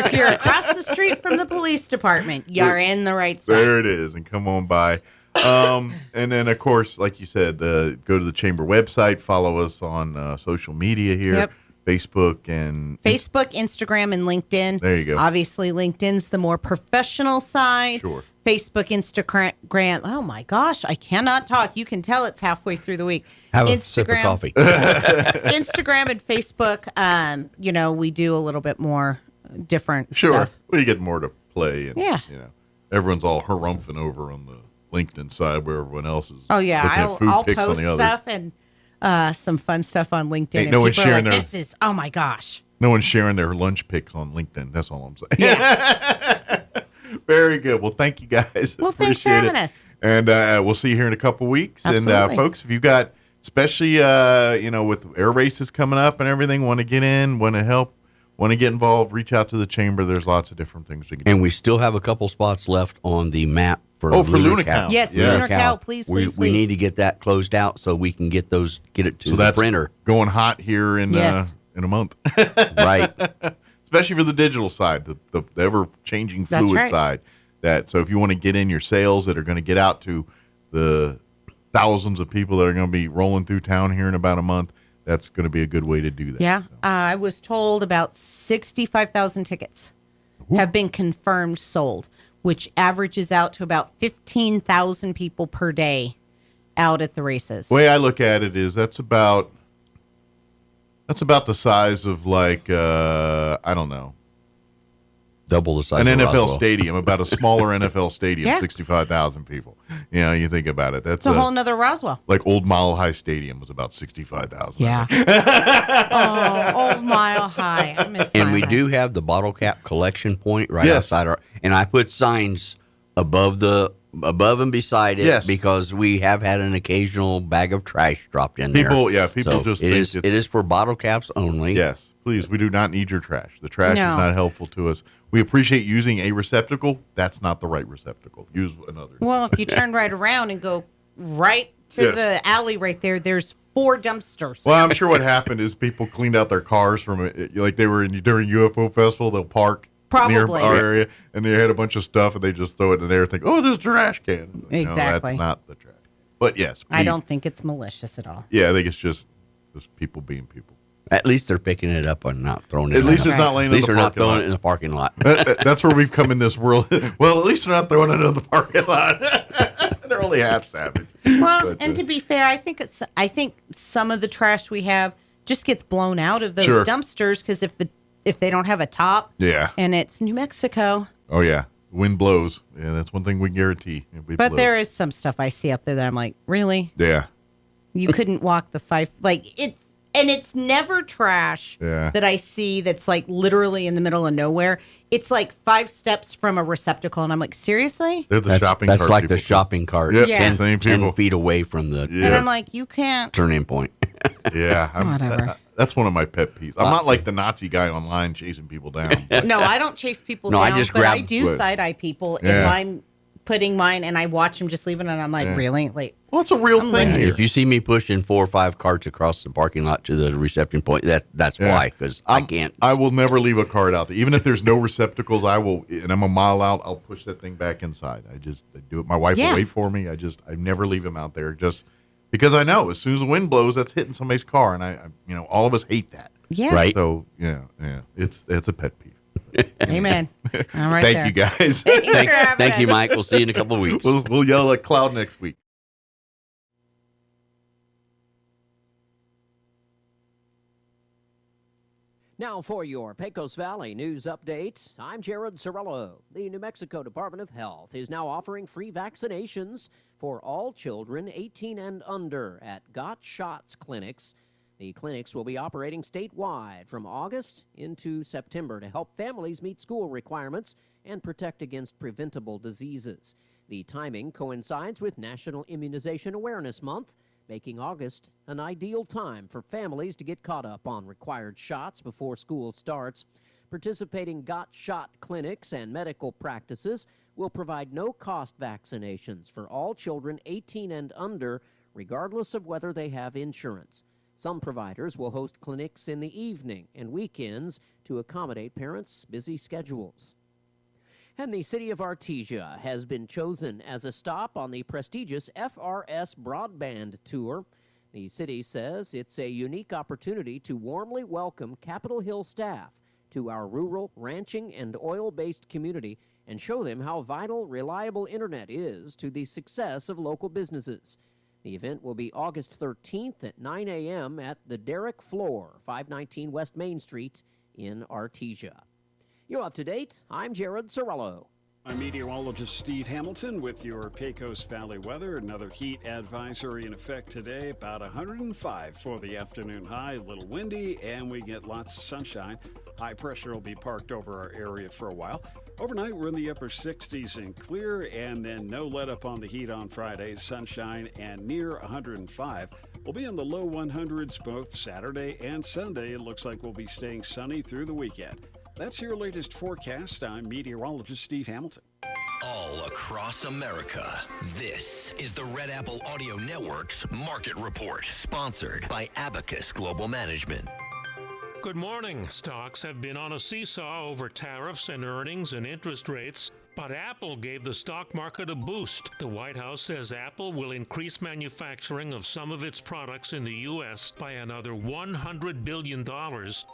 If you're across the street from the police department, you're in the right spot. There it is, and come on by. And then, of course, like you said, go to the chamber website, follow us on social media here. Yep. Facebook, Instagram, and LinkedIn. There you go. Obviously, LinkedIn's the more professional side. Sure. Facebook, Instagram. Oh, my gosh. I cannot talk. You can tell it's halfway through the week. Have a sip of coffee. Instagram and Facebook, we do a little bit more different stuff. Well, you get more to play. And, everyone's all harumphing over on the LinkedIn side where everyone else is. Oh, yeah. I'll post stuff and some fun stuff on LinkedIn. Ain't no one sharing oh my gosh. No one's sharing their lunch pics on LinkedIn. That's all I'm saying. Yeah. Very good. Well, thank you guys. Well, thanks for having us. And we'll see you here in a couple weeks. Absolutely. And folks, if you've got, especially, with air races coming up and everything, want to get in, want to help, want to get involved, reach out to the chamber. There's lots of different things we can do. And we still have a couple spots left on the map for Lunar Cow. Yes, Lunar Cow, please. We need to get that closed out so we can get it to the printer. Going hot here in a month. Right. Especially for the digital side, the ever-changing fluid side. So if you want to get in your sales that are going to get out to the thousands of people that are going to be rolling through town here in about a month, that's going to be a good way to do that. Yeah. So. I was told about 65,000 tickets have been confirmed sold, which averages out to about 15,000 people per day out at the races. The way I look at it is that's about the size of I don't know. Double the size an of NFL Roswell. Stadium, about a smaller NFL stadium, 65,000 people. You think about it. That's a whole nother Roswell. Like Old Mile High Stadium was about 65,000. Yeah. Old Mile High. I miss And we do have the bottle cap collection point right outside and I put signs above and beside it because we have had an occasional bag of trash dropped in there. People just think it is for bottle caps only. Yes. Please, we do not need your trash. The trash is not helpful to us. We appreciate using a receptacle. That's not the right receptacle. Use another. Well, if you turn right around and go right to the alley right there, there's 4 dumpsters. Well, I'm sure what happened is people cleaned out their cars from it. Like they were during UFO Festival, they'll park near our area, and they had a bunch of stuff, and they just throw it in there and think, oh, there's a trash can. Exactly. No, that's not the trash. But yes. Please. I don't think it's malicious at all. Yeah, I think it's just people being people. At least they're picking it up and not throwing it. At least it's not laying in the parking lot. At least they're not throwing it in the parking lot. That's where we've come in this world. Well, at least they're not throwing it in the parking lot. They're only half savage. Well, and to be fair, I think some of the trash we have just gets blown out of those dumpsters because if they don't have a top, and it's New Mexico. Oh yeah, wind blows. Yeah, that's one thing we can guarantee. But there is some stuff I see out there that I'm like, really? Yeah. You couldn't walk the 5 it. And it's never trash that I see that's like literally in the middle of nowhere. It's like 5 steps from a receptacle. And I'm like, seriously? They're the shopping cart. That's like the shopping cart. Yeah. 10 feet away from the And I'm like, you can't. turn-in point. Whatever. That's one of my pet peeves. I'm not like the Nazi guy online chasing people down. No, I don't chase people down. I do side-eye people if I'm putting mine and I watch them just leaving and I'm like, really? Like, well, it's a real thing here. If you see me pushing 4 or 5 carts across the parking lot to the reception point, that's why, because I can't. I will never leave a cart out there. Even if there's no receptacles, I will, and I'm a mile out, I'll push that thing back inside. I do it. My wife will wait for me. I never leave them out there just because I know as soon as the wind blows, that's hitting somebody's car. And I all of us hate that. Yeah. Right. So, yeah. It's a pet peeve. Amen. All right. Thank you guys. Thank you, Mike. We'll see you in a couple of weeks. We'll yell at Cloud next week. Now for your Pecos Valley news update, I'm Jared Sorello. The New Mexico Department of Health is now offering free vaccinations for all children 18 and under at Got Shots clinics. The clinics will be operating statewide from August into September to help families meet school requirements and protect against preventable diseases. The timing coincides with National Immunization Awareness Month, making August an ideal time for families to get caught up on required shots before school starts. Participating Got Shot clinics and medical practices will provide no-cost vaccinations for all children 18 and under, regardless of whether they have insurance. Some providers will host clinics in the evening and weekends to accommodate parents' busy schedules. And the city of Artesia has been chosen as a stop on the prestigious FRS Broadband Tour. The city says it's a unique opportunity to warmly welcome Capitol Hill staff to our rural, ranching, and oil-based community and show them how vital, reliable internet is to the success of local businesses. The event will be August 13th at 9 a.m. at the Derrick Floor, 519 West Main Street in Artesia. You're up to date. I'm Jared Sorello. I'm meteorologist Steve Hamilton with your Pecos Valley weather. Another heat advisory in effect today, about 105 for the afternoon high. A little windy, and we get lots of sunshine. High pressure will be parked over our area for a while. Overnight, we're in the upper 60s and clear, and then no let up on the heat on Friday. Sunshine and near 105. We'll be in the low 100s both Saturday and Sunday. It looks like we'll be staying sunny through the weekend. That's your latest forecast. I'm meteorologist Steve Hamilton. All across America, this is the Red Apple Audio Network's Market Report, sponsored by Abacus Global Management. Good morning. Stocks have been on a seesaw over tariffs and earnings and interest rates, but Apple gave the stock market a boost. The White House says Apple will increase manufacturing of some of its products in the U.S. by another $100 billion.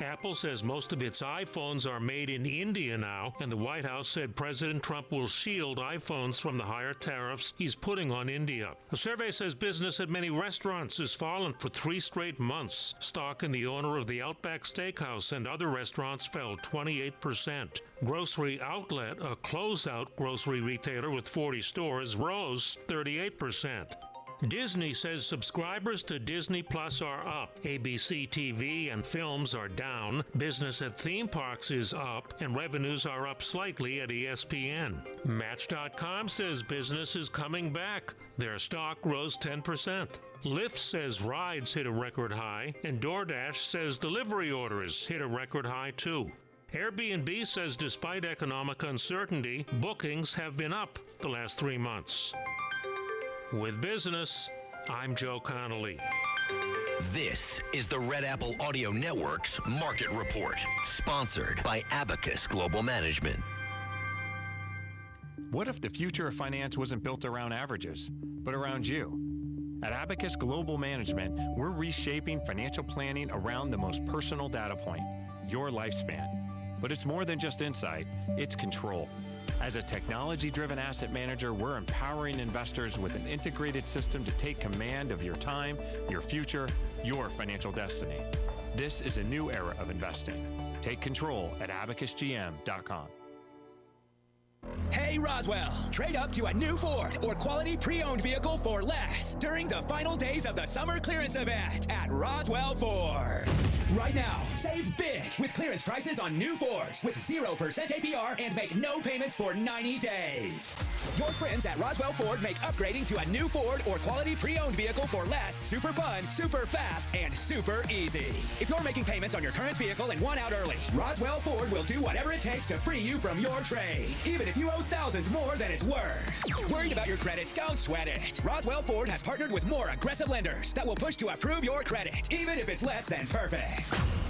Apple says most of its iPhones are made in India now, and the White House said President Trump will shield iPhones from the higher tariffs he's putting on India. A survey says business at many restaurants has fallen for 3 straight months. Stock in the owner of the Outback Steakhouse and other restaurants fell 28%. Grocery Outlet, a closeout grocery retailer with 40 stores, rose 38%. Disney says subscribers to Disney Plus are up. ABC TV and films are down. Business at theme parks is up, and revenues are up slightly at ESPN. Match.com says business is coming back. Their stock rose 10%. Lyft says rides hit a record high, and DoorDash says delivery orders hit a record high too. Airbnb says despite economic uncertainty, bookings have been up the last 3 months. With business, I'm Joe Connolly. This is the Red Apple Audio Network's Market Report, sponsored by Abacus Global Management. What if the future of finance wasn't built around averages, but around you? At Abacus Global Management, we're reshaping financial planning around the most personal data point, your lifespan. But it's more than just insight, it's control. As a technology-driven asset manager, we're empowering investors with an integrated system to take command of your time, your future, your financial destiny. This is a new era of investing. Take control at abacusgm.com. Hey Roswell, trade up to a new Ford or quality pre-owned vehicle for less during the final days of the summer clearance event at Roswell Ford. Right now, save big with clearance prices on new Fords with 0% APR and make no payments for 90 days. Your friends at Roswell Ford make upgrading to a new Ford or quality pre-owned vehicle for less super fun, super fast, and super easy. If you're making payments on your current vehicle and want out early, Roswell Ford will do whatever it takes to free you from your trade, even if you owe thousands more than it's worth. Worried about your credit? Don't sweat it. Roswell Ford has partnered with more aggressive lenders that will push to approve your credit, even if it's less than perfect.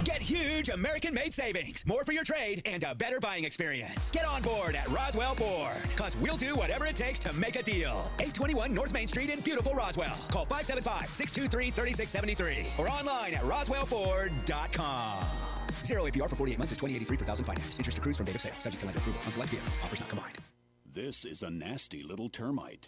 Get huge American-made savings, more for your trade, and a better buying experience. Get on board at Roswell Ford, because we'll do whatever it takes to make a deal. 821 North Main Street in beautiful Roswell. Call 575-623-3673 or online at roswellford.com. 0 APR for 48 months is $20.83 per thousand finance. Interest accrues from date of sale, subject to lender approval on select vehicles. Offers not combined. This is a nasty little termite.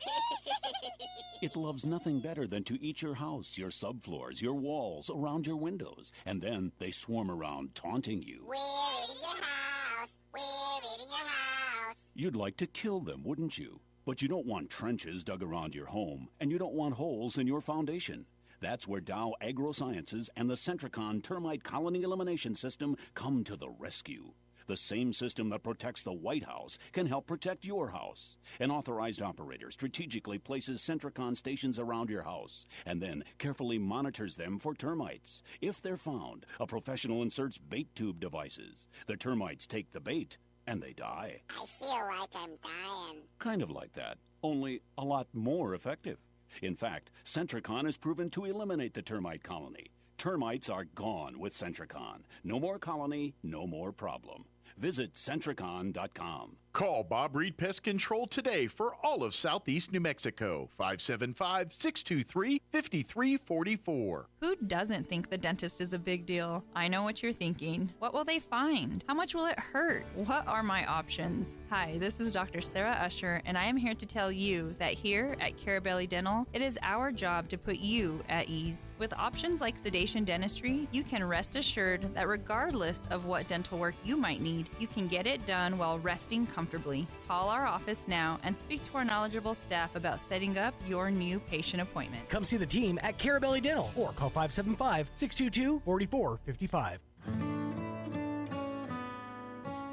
It loves nothing better than to eat your house, your subfloors, your walls, around your windows. And then they swarm around, taunting you. We're eating your house. We're eating your house. You'd like to kill them, wouldn't you? But you don't want trenches dug around your home, and you don't want holes in your foundation. That's where Dow AgroSciences and the Centricon Termite Colony Elimination System come to the rescue. The same system that protects the White House can help protect your house. An authorized operator strategically places Centricon stations around your house and then carefully monitors them for termites. If they're found, a professional inserts bait tube devices. The termites take the bait and they die. I feel like I'm dying. Kind of like that, only a lot more effective. In fact, Centricon is proven to eliminate the termite colony. Termites are gone with Centricon. No more colony, no more problem. Visit Centricon.com. Call Bob Reed Pest Control today for all of Southeast New Mexico. 575-623-5344. Who doesn't think the dentist is a big deal? I know what you're thinking. What will they find? How much will it hurt? What are my options? Hi, this is Dr. Sarah Usher, and I am here to tell you that here at Carabelli Dental, it is our job to put you at ease. With options like sedation dentistry, you can rest assured that regardless of what dental work you might need, you can get it done while resting comfortably. Call our office now and speak to our knowledgeable staff about setting up your new patient appointment. Come see the team at Carabelli Dental or call 575-622-4455.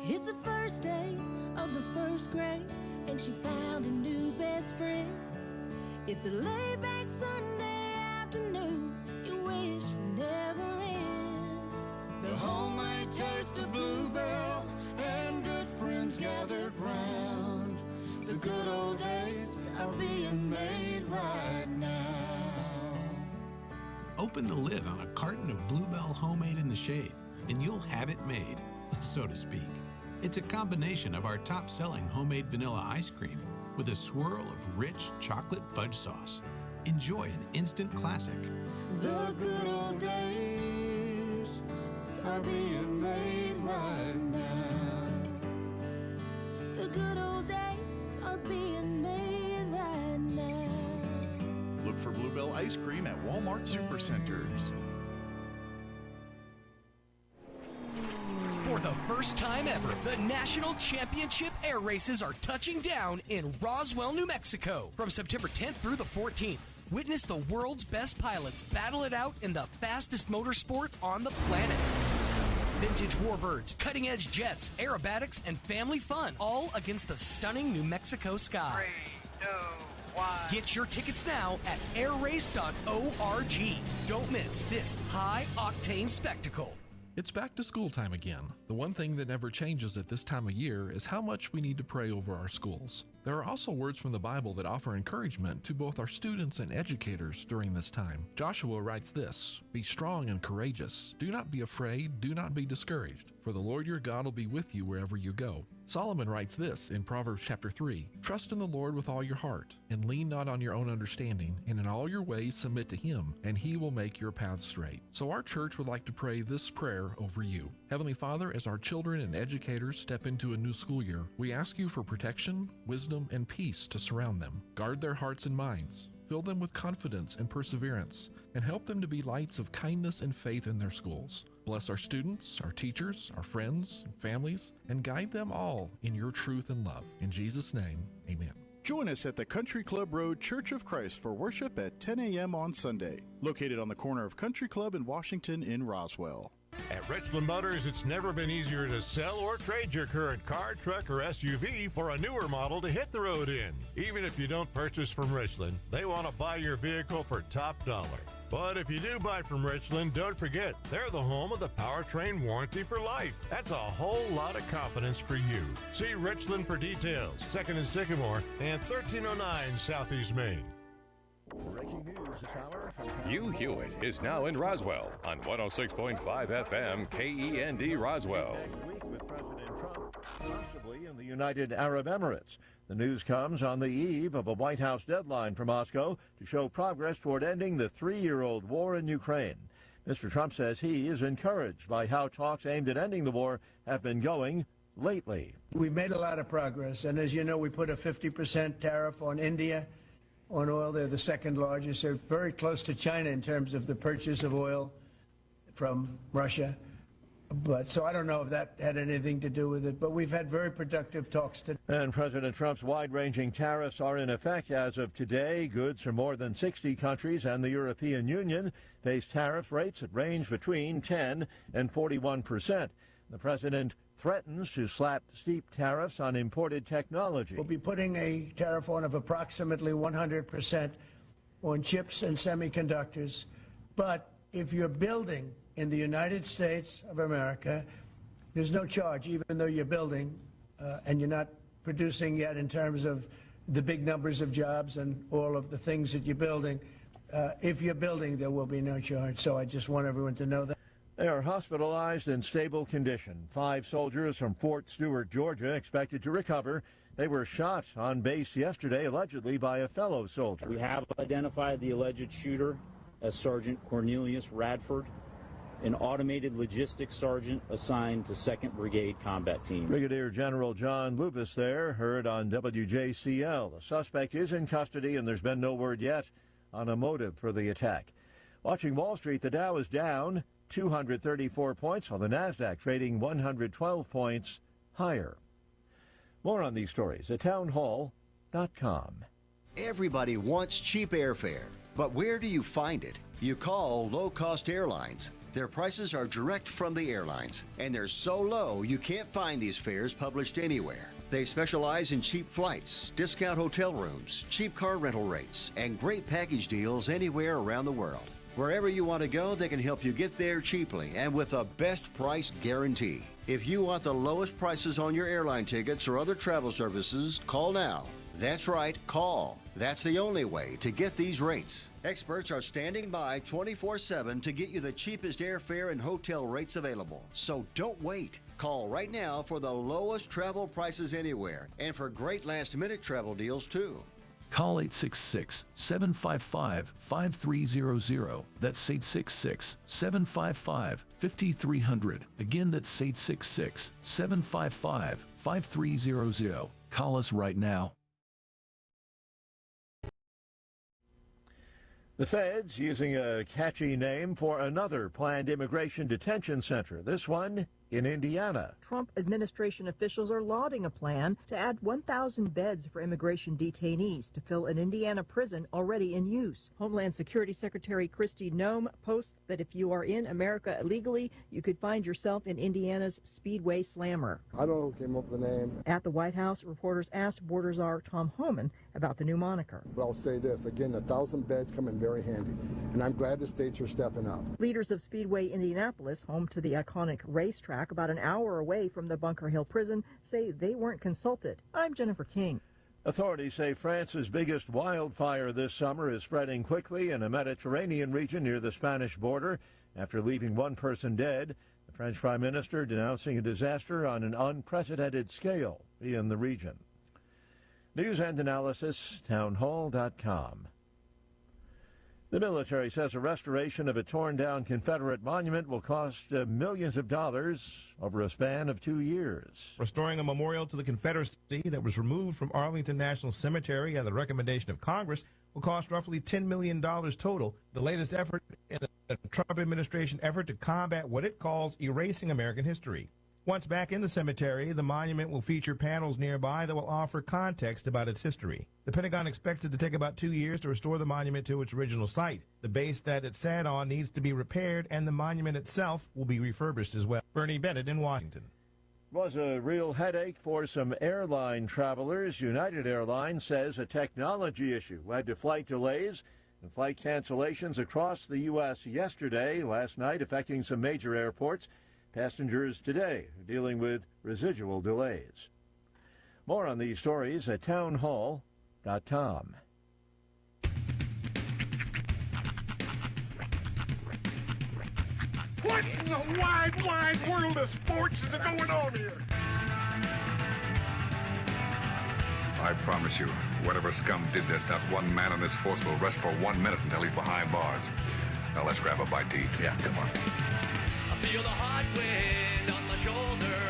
It's the first day of the first grade, and she found a new best friend. It's a laid-back Sunday afternoon you wish would never end. The homemade taste of Bluebell and good friends gathered round. The good old days are being made right now. Open the lid on a carton of Bluebell Homemade in the Shade, and you'll have it made, so to speak. It's a combination of our top-selling homemade vanilla ice cream with a swirl of rich chocolate fudge sauce. Enjoy an instant classic. The good old days are being made right now. The good old days are being made right now. Look for Bluebell ice cream at Walmart Supercenters. For the first time ever, the National Championship Air Races are touching down in Roswell, New Mexico. From September 10th through the 14th, witness the world's best pilots battle it out in the fastest motorsport on the planet. Vintage warbirds, cutting-edge jets, aerobatics, and family fun, all against the stunning New Mexico sky. 3, 2, 1. Get your tickets now at airrace.org. Don't miss this high-octane spectacle. It's back to school time again. The one thing that never changes at this time of year is how much we need to pray over our schools. There are also words from the Bible that offer encouragement to both our students and educators during this time. Joshua writes this: "Be strong and courageous. Do not be afraid. Do not be discouraged. for the Lord your God will be with you wherever you go. Solomon writes this in Proverbs chapter 3, Trust in the Lord with all your heart, and lean not on your own understanding, and in all your ways submit to him, and he will make your paths straight. So our church would like to pray this prayer over you. Heavenly Father, as our children and educators step into a new school year, we ask you for protection, wisdom, and peace to surround them. Guard their hearts and minds. Fill them with confidence and perseverance, and help them to be lights of kindness and faith in their schools. Bless our students, our teachers, our friends, and families, and guide them all in your truth and love. In Jesus' name, amen. Join us at the Country Club Road Church of Christ for worship at 10 a.m. on Sunday, located on the corner of Country Club and Washington in Roswell. At Richland Motors, it's never been easier to sell or trade your current car, truck, or SUV for a newer model to hit the road in. Even if you don't purchase from Richland, they want to buy your vehicle for top dollar. But if you do buy from Richland, don't forget, they're the home of the powertrain warranty for life. That's a whole lot of confidence for you. See Richland for details, 2nd and Sycamore, and 1309 Southeast Main. Breaking news this hour from Hugh Hewitt is now in Roswell on 106.5 FM KEND Roswell. Next week with President Trump, possibly in the United Arab Emirates. The news comes on the eve of a White House deadline for Moscow to show progress toward ending the 3-year-old war in Ukraine. Mr. Trump says he is encouraged by how talks aimed at ending the war have been going lately. We've made a lot of progress, and as you know, we put a 50% tariff on India. On oil, they're the second largest. They're very close to China in terms of the purchase of oil from Russia. But so I don't know if that had anything to do with it, but we've had very productive talks today. And President Trump's wide-ranging tariffs are in effect as of today. Goods from more than 60 countries and the European Union face tariff rates that range between 10 and 41%. The president threatens to slap steep tariffs on imported technology. We'll be putting a tariff on of approximately 100% on chips and semiconductors. But if you're building in the United States of America, there's no charge, even though you're building and you're not producing yet in terms of the big numbers of jobs and all of the things that you're building. If you're building, there will be no charge. So I just want everyone to know that. They are hospitalized in stable condition. 5 soldiers from Fort Stewart, Georgia, expected to recover. They were shot on base yesterday, allegedly by a fellow soldier. We have identified the alleged shooter as Sergeant Cornelius Radford, an automated logistics sergeant assigned to 2nd Brigade Combat Team. Brigadier General John Lubis there, heard on WJCL. The suspect is in custody, and there's been no word yet on a motive for the attack. Watching Wall Street, the Dow is down 234 points, while the NASDAQ trading 112 points higher. More on these stories at townhall.com. Everybody wants cheap airfare, but where do you find it? You call low-cost airlines. Their prices are direct from the airlines, and they're so low you can't find these fares published anywhere. They specialize in cheap flights, discount hotel rooms, cheap car rental rates, and great package deals anywhere around the world. Wherever you want to go, they can help you get there cheaply and with a best price guarantee. If you want the lowest prices on your airline tickets or other travel services, call now. That's right, call. That's the only way to get these rates. Experts are standing by 24/7 to get you the cheapest airfare and hotel rates available. So don't wait. Call right now for the lowest travel prices anywhere and for great last-minute travel deals too. Call 866-755-5300. That's 866-755-5300. Again, that's 866-755-5300. Call us right now. The feds using a catchy name for another planned immigration detention center, this one in Indiana. Trump administration officials are lauding a plan to add 1,000 beds for immigration detainees to fill an Indiana prison already in use. Homeland Security Secretary Kristi Noem posts that if you are in America illegally, you could find yourself in Indiana's Speedway Slammer. I don't know who came up with the name. At the White House, reporters asked Border Czar Tom Homan about the new moniker. But I'll say this, again, 1,000 beds come in very handy, and I'm glad the states are stepping up. Leaders of Speedway Indianapolis, home to the iconic racetrack about an hour away from the Bunker Hill prison, say they weren't consulted. I'm Jennifer King. Authorities say France's biggest wildfire this summer is spreading quickly in a Mediterranean region near the Spanish border after leaving one person dead. The French Prime Minister denouncing a disaster on an unprecedented scale in the region. News and analysis, townhall.com. The military says a restoration of a torn-down Confederate monument will cost millions of dollars over a span of 2 years. Restoring a memorial to the Confederacy that was removed from Arlington National Cemetery at the recommendation of Congress will cost roughly $10 million total, the latest effort in the Trump administration effort to combat what it calls erasing American history. Once back in the cemetery, the monument will feature panels nearby that will offer context about its history. The Pentagon expects it to take about 2 years to restore the monument to its original site. The base that it sat on needs to be repaired, and the monument itself will be refurbished as well. Bernie Bennett in Washington. Was a real headache for some airline travelers. United Airlines says a technology issue led to flight delays and flight cancellations across the U.S. last night, affecting some major airports. Passengers today are dealing with residual delays. More on these stories at townhall.com. What in the wide, wide world of sports is going on here? I promise you, whatever scum did this, not one man in this force will rest for 1 minute until he's behind bars. Now let's grab a bite to eat. Yeah, come on. I feel the hot wind on my shoulder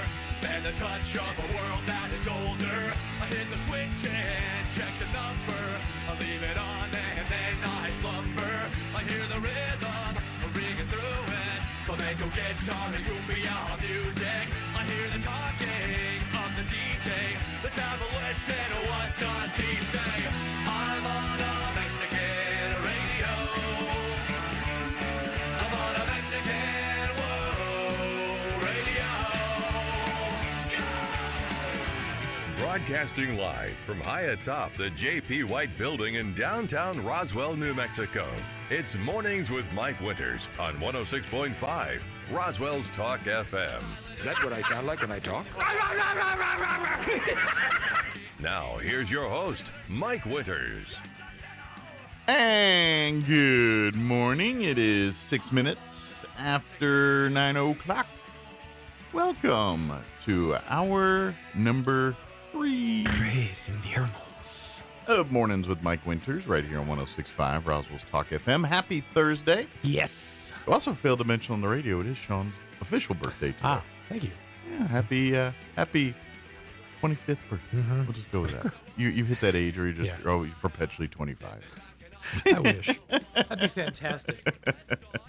and the touch of a world that is older. I hit the switch and check the number. I leave it on and then I slumber. I hear the rhythm ringing through it. Flamenco guitar and cumbia music. I hear the talking of the DJ. The travel and what does he say? I'm on a Mexican radio. I'm on a Mexican radio. Broadcasting live from high atop the J.P. White Building in downtown Roswell, New Mexico. It's Mornings with Mike Winters on 106.5 Roswell's Talk FM. Is that what I sound like when I talk? Now, here's your host, Mike Winters. And good morning. It is 6 minutes after 9 o'clock. Welcome to hour number 3. Praise Inviernos. Of Mornings with Mike Winters, right here on 106.5 Roswell's Talk FM. Happy Thursday. Yes. I also failed to mention on the radio, it is Sean's official birthday today. Ah, thank you. Yeah, happy 25th birthday. Mm-hmm. We'll just go with that. You hit that age, or you're always perpetually 25. I wish. That'd be fantastic.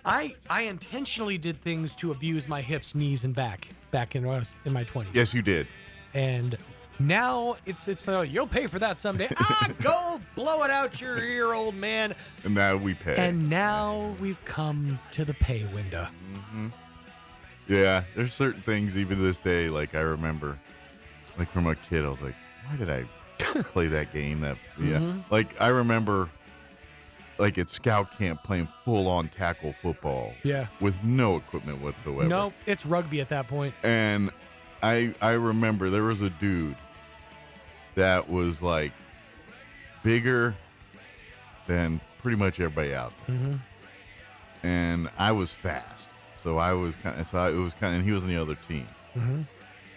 I intentionally did things to abuse my hips, knees, and back in my 20s. Yes, you did. And now it's you'll pay for that someday. Go blow it out your ear, old man. And now we pay. And now we've come to the pay window. Mm-hmm. Yeah, there's certain things even to this day, like I remember, like from a kid, I was like, why did I play that game? Like I remember, like at scout camp playing full-on tackle football. Yeah. With no equipment whatsoever. No, it's rugby at that point. And I remember there was a dude that was like bigger than pretty much everybody out there. Mm-hmm. And I was fast. So I was and he was on the other team. Mm-hmm.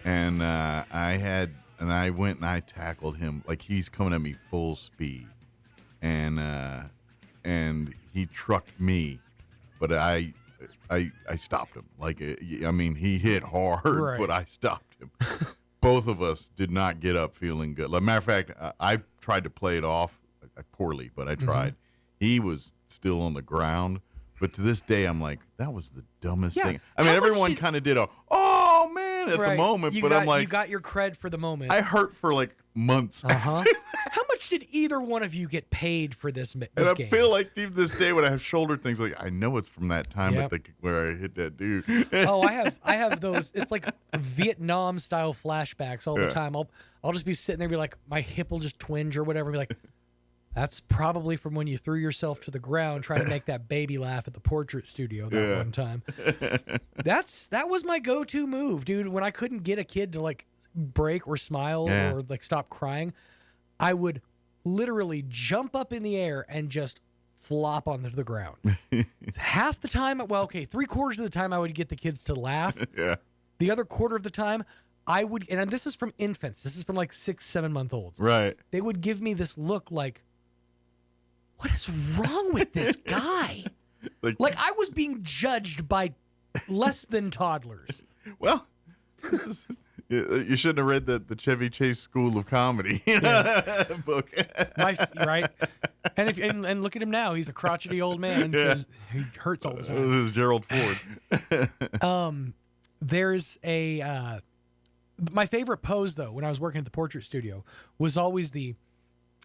And I went and I tackled him like he's coming at me full speed. And he trucked me, but I stopped him. Like, I mean, he hit hard, right. But I stopped him. Both of us did not get up feeling good. Like, matter of fact, I tried to play it off poorly, but I tried. Mm-hmm. He was still on the ground. But to this day, I'm like, that was the dumbest thing. I mean, everyone kind of did oh, man, at the moment. I'm like, you got your cred for the moment. I hurt for like months. Uh-huh. How much did either one of you get paid for this game? And I feel like even this day when I have shoulder things, like I know it's from that time where I hit that dude. Oh, I have those. It's like Vietnam style flashbacks all the time. I'll just be sitting there and be like, my hip will just twinge or whatever. And be like, that's probably from when you threw yourself to the ground trying to make that baby laugh at the portrait studio that one time. That was my go-to move, dude. When I couldn't get a kid to like break or smile or like stop crying, I would literally jump up in the air and just flop onto the ground. Half the time, well, okay, 3/4 of the time I would get the kids to laugh. Yeah. The other quarter of the time, I would, and this is from infants. This is from like 6-7 month olds. Right. They would give me this look like, what is wrong with this guy? Like I was being judged by less than toddlers. Well, you shouldn't have read the Chevy Chase School of Comedy book. Right? And look at him now. He's a crotchety old man because he hurts all the time. This is Gerald Ford. There's a my favorite pose though when I was working at the portrait studio was always I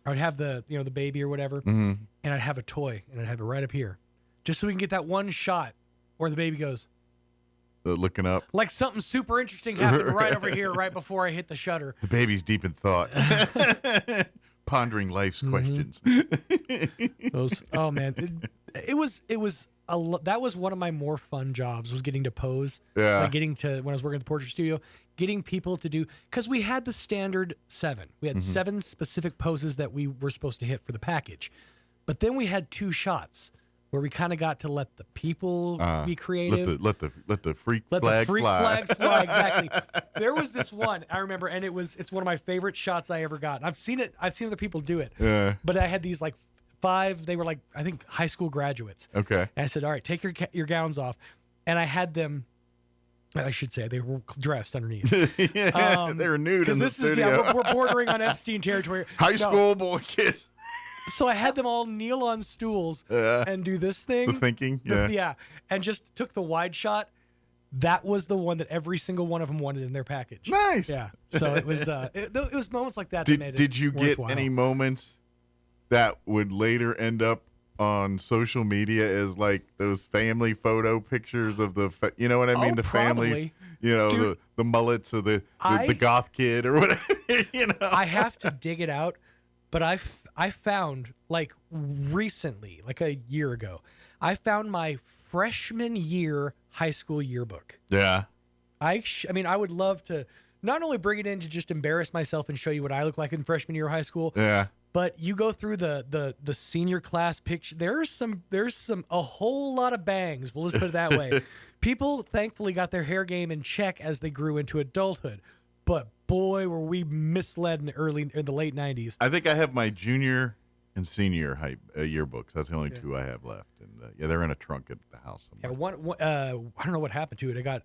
would have the baby or whatever, and I'd have a toy and I'd have it right up here, just so we can get that one shot where the baby goes. Looking up. Like something super interesting happened right over here, right before I hit the shutter. The baby's deep in thought. Pondering life's questions. Oh, man. That was one of my more fun jobs, was getting to pose. Yeah. Like when I was working at the portrait studio, getting people to do, because we had the standard 7. We had 7 specific poses that we were supposed to hit for the package. But then we had 2 shots where we kind of got to let the people be creative. Let the freak let flag the freak fly. flags fly. Exactly. There was this one I remember, and it's one of my favorite shots I ever got. And I've seen other people do it. Yeah. But I had these like 5. They were like, I think, high school graduates. Okay. And I said, all right, take your gowns off, and I had them. I should say they were dressed underneath. They were nude in the studio. We're bordering on Epstein territory. High school boy kids. So I had them all kneel on stools and do this thing. The thinking, yeah. And just took the wide shot. That was the one that every single one of them wanted in their package. Nice. Yeah. So it was it was moments like that. Did you get any moments that would later end up on social media as like those family photo pictures of you know what I mean? The probably. families, Dude, the mullets or the goth kid or whatever. I have to dig it out, but I found, like, recently, like a year ago, I found my freshman year high school yearbook. Yeah. I mean, I would love to not only bring it in to just embarrass myself and show you what I look like in freshman year of high school. Yeah. But you go through the senior class picture. There's a whole lot of bangs. We'll just put it that way. People thankfully got their hair game in check as they grew into adulthood. But boy, were we misled in the late 90s. I think I have my junior and senior yearbooks. That's the only 2 I have left, and they're in a trunk at the house somewhere. Yeah, I don't know what happened to it. It got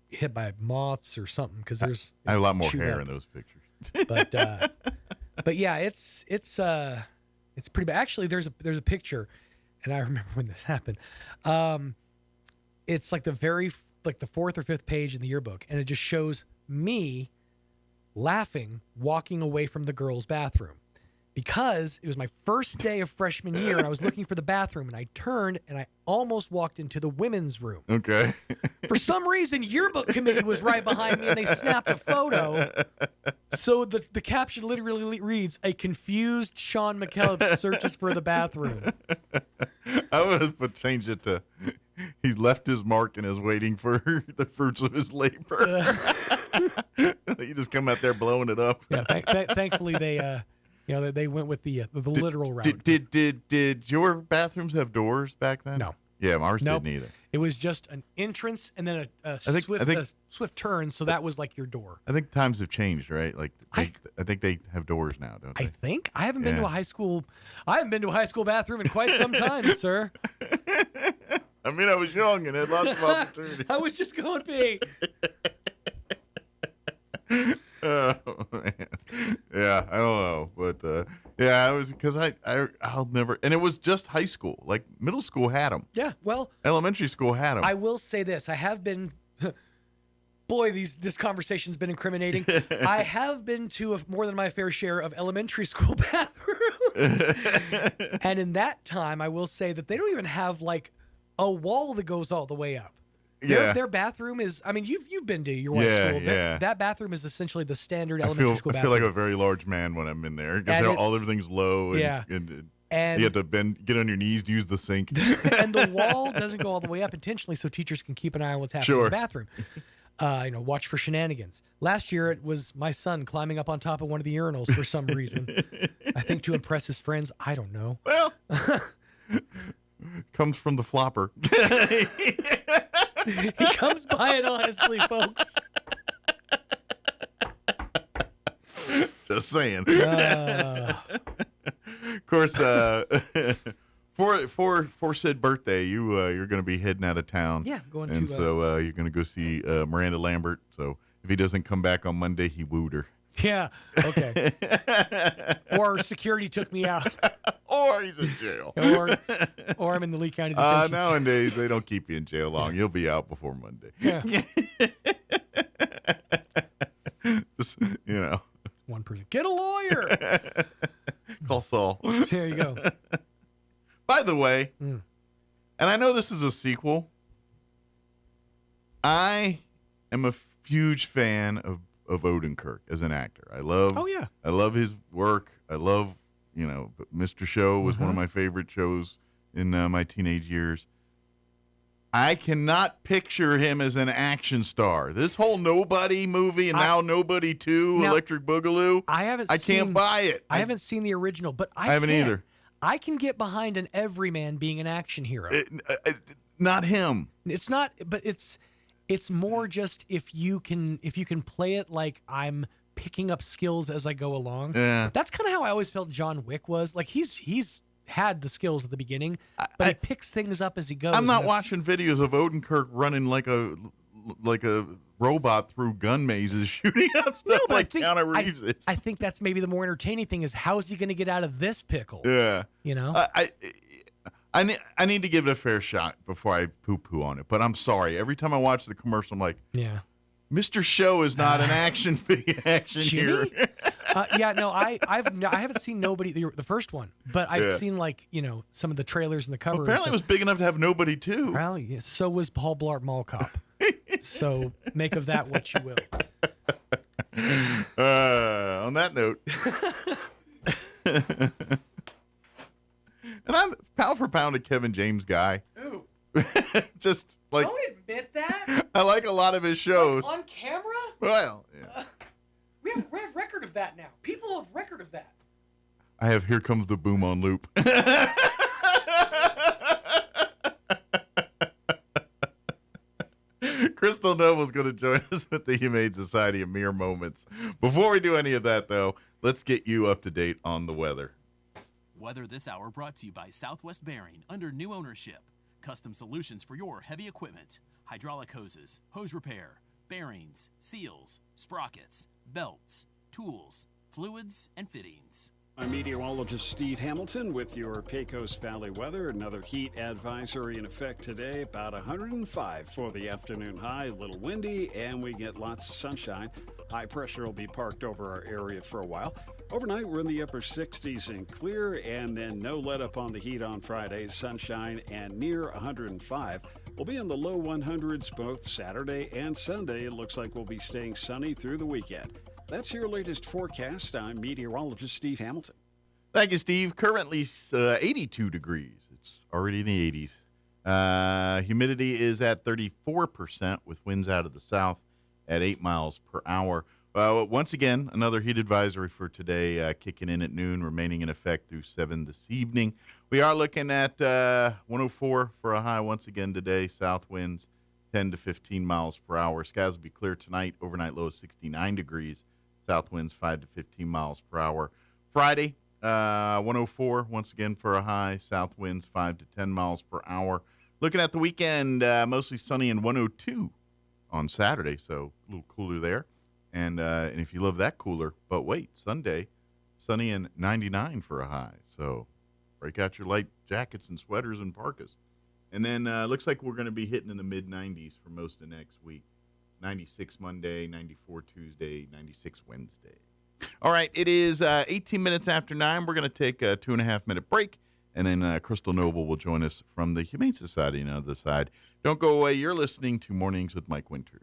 hit by moths or something because I have a lot more hair in those pictures. But yeah, it's pretty bad. Actually, there's a picture, and I remember when this happened. It's like the 4th or 5th page in the yearbook, and it just shows me laughing, walking away from the girls' bathroom, because it was my first day of freshman year, and I was looking for the bathroom, and I turned, and I almost walked into the women's room. Okay. For some reason, yearbook committee was right behind me, and they snapped a photo. So the caption literally reads, "A confused Sean McKellips searches for the bathroom." I would have changed it to, "He's left his mark and is waiting for the fruits of his labor." You just come out there blowing it up. Yeah, thankfully they went with the literal route. Did your bathrooms have doors back then? No. Yeah, ours didn't either. It was just an entrance and then a swift turn, so that was like your door. I think times have changed, right? Like I think they have doors now, don't they? I think I haven't been to a high school. I haven't been to a high school bathroom in quite some time, sir. I mean, I was young and had lots of opportunities. I was just going pee. Oh man, yeah, I don't know, but yeah, I was because I'll never, and it was just high school. Like middle school had them. Yeah, well, elementary school had them. I will say this: I have been. Boy, this conversation's been incriminating. I have been to more than my fair share of elementary school bathrooms, and in that time, I will say that they don't even have like a wall that goes all the way up. Their bathroom is, I mean, you've been to your wife's school. That bathroom is essentially the standard elementary school bathroom. I feel like a very large man when I'm in there because everything's low. And you have to get on your knees to use the sink. And the wall doesn't go all the way up intentionally so teachers can keep an eye on what's happening in the bathroom. Watch for shenanigans. Last year, it was my son climbing up on top of one of the urinals for some reason. I think to impress his friends. I don't know. Well, Comes from the flopper. He comes by it honestly, folks. Just saying. Of course, for said birthday, you're going to be heading out of town. Yeah, going and to. So you're going to go see Miranda Lambert. So if he doesn't come back on Monday, he wooed her. Yeah. Okay. Or security took me out. Or he's in jail. Or I'm in the Lee County Detention Center. Nowadays, they don't keep you in jail long. You'll be out before Monday. Yeah. Just, One person. Get a lawyer. Call Saul. There you go. By the way, and I know this is a sequel, I am a huge fan of Odenkirk as an actor. I love his work. I love, Mr. Show was one of my favorite shows in my teenage years. I cannot picture him as an action star. This whole Nobody movie and now Nobody 2, Electric Boogaloo. I can't buy it. I haven't seen the original, but I haven't either. I can get behind an everyman being an action hero. Not him. It's not, but it's more just if you can play it like I'm picking up skills as I go along. Yeah. That's kind of how I always felt John Wick was. Like he's had the skills at the beginning, but he picks things up as he goes. I'm not watching videos of Odenkirk running like a robot through gun mazes, shooting up stuff like Keanu Reeves is. I think that's maybe the more entertaining thing is how's he going to get out of this pickle? Yeah. I need to give it a fair shot before I poo-poo on it. But I'm sorry. Every time I watch the commercial, I'm like, yeah, Mr. Show is not an action hero. I haven't seen Nobody, the first one, but I've seen some of the trailers and the cover. Apparently, it was big enough to have Nobody too. Well, yeah, so was Paul Blart Mall Cop. So make of that what you will. On that note. And I'm pound for pound a Kevin James guy. Ooh. Just like. Don't admit that. I like a lot of his shows. Like on camera? Well, yeah. We have record of that now. People have record of that. I have Here Comes the Boom on loop. Crystal Noble's going to join us with the Humane Society of Mere Moments. Before we do any of that, though, let's get you up to date on the weather. Weather this hour brought to you by Southwest Bearing under new ownership. Custom solutions for your heavy equipment. Hydraulic hoses, hose repair, bearings, seals, sprockets, belts, tools, fluids, and fittings. I'm meteorologist Steve Hamilton with your Pecos Valley weather. Another heat advisory in effect today, about 105 for the afternoon high. A little windy, and we get lots of sunshine. High pressure will be parked over our area for a while. Overnight, we're in the upper 60s and clear, and then no let up on the heat on Friday. Sunshine and near 105. We'll be in the low 100s both Saturday and Sunday. It looks like we'll be staying sunny through the weekend. That's your latest forecast. I'm meteorologist Steve Hamilton. Thank you, Steve. Currently 82 degrees. It's already in the 80s. Humidity is at 34% with winds out of the south at 8 miles per hour. Once again, another heat advisory for today kicking in at noon, remaining in effect through 7 this evening. We are looking at 104 for a high once again today. South winds 10 to 15 miles per hour. Skies will be clear tonight. Overnight low is 69 degrees. South winds 5 to 15 miles per hour. Friday, 104 once again for a high. South winds 5 to 10 miles per hour. Looking at the weekend, mostly sunny and 102 on Saturday, so a little cooler there. And if you love that cooler, but wait, Sunday, sunny and 99 for a high. So break out your light jackets and sweaters and parkas. And then looks like we're going to be hitting in the mid-90s for most of next week. 96 Monday, 94 Tuesday, 96 Wednesday. All right, it is 18 minutes after 9. We're going to take a 2.5-minute break, and then Crystal Noble will join us from the Humane Society on the other side. Don't go away. You're listening to Mornings with Mike Winters.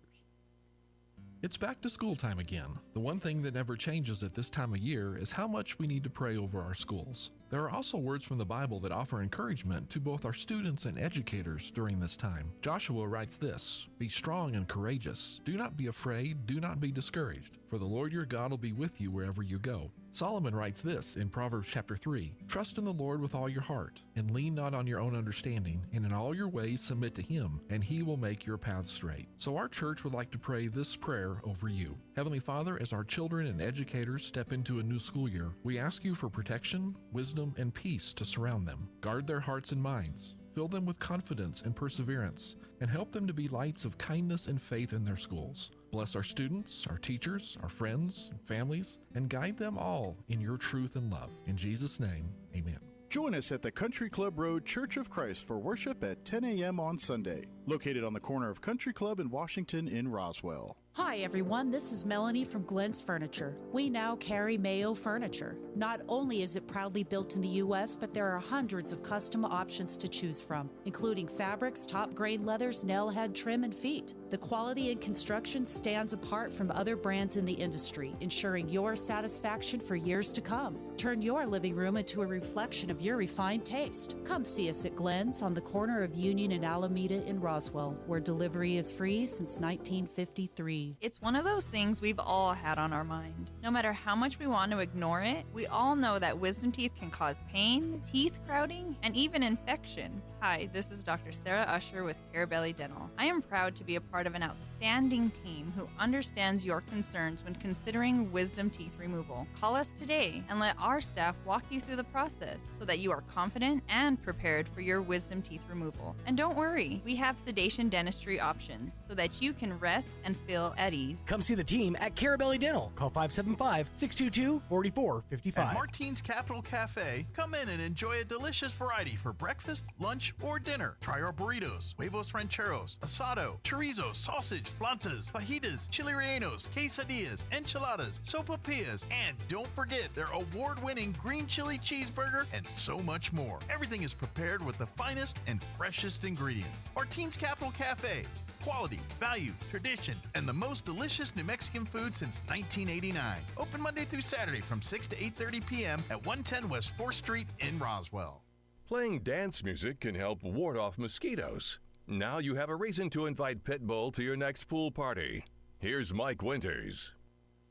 It's back to school time again. The one thing that never changes at this time of year is how much we need to pray over our schools. There are also words from the Bible that offer encouragement to both our students and educators during this time. Joshua writes this, "Be strong and courageous. Do not be afraid. Do not be discouraged. for the Lord your God will be with you wherever you go. Solomon writes this in Proverbs chapter 3, Trust in the Lord with all your heart, and lean not on your own understanding, and in all your ways submit to him, and he will make your paths straight. So our church would like to pray this prayer over you. Heavenly Father, as our children and educators step into a new school year, we ask you for protection, wisdom, and peace to surround them. Guard their hearts and minds. Fill them with confidence and perseverance, and help them to be lights of kindness and faith in their schools. Bless our students, our teachers, our friends, and families, and guide them all in your truth and love. In Jesus' name, amen. Join us at the Country Club Road Church of Christ for worship at 10 a.m. on Sunday, located on the corner of Country Club and Washington in Roswell. Hi everyone, this is Melanie from Glenn's Furniture. We now carry Mayo Furniture. Not only is it proudly built in the U.S., but there are hundreds of custom options to choose from, including fabrics, top grain leathers, nail head trim, and feet. The quality and construction stands apart from other brands in the industry, ensuring your satisfaction for years to come. Turn your living room into a reflection of your refined taste. Come see us at Glenn's on the corner of Union and Alameda in Roswell, where delivery is free since 1953. It's one of those things we've all had on our mind. No matter how much we want to ignore it, we all know that wisdom teeth can cause pain, teeth crowding, and even infection. Hi, this is Dr. Sarah Usher with Carabelli Dental. I am proud to be a part of an outstanding team who understands your concerns when considering wisdom teeth removal. Call us today and let our staff walk you through the process so that you are confident and prepared for your wisdom teeth removal. And don't worry, we have sedation dentistry options so that you can rest and feel at ease. Come see the team at Carabelli Dental. Call 575-622-4455. At Martine's Capital Cafe, come in and enjoy a delicious variety for breakfast, lunch, or dinner. Try our burritos, huevos rancheros, asado, chorizo, sausage, flantas, fajitas, chili rellenos, quesadillas, enchiladas, sopapillas, and don't forget their award-winning green chili cheeseburger and so much more. Everything is prepared with the finest and freshest ingredients. Martine's Capital Cafe. Quality, value, tradition, and the most delicious New Mexican food since 1989. Open Monday through Saturday from 6 to 8:30 p.m. at 110 West 4th Street in Roswell. Playing dance music can help ward off mosquitoes. Now you have a reason to invite Pitbull to your next pool party. Here's Mike Winters.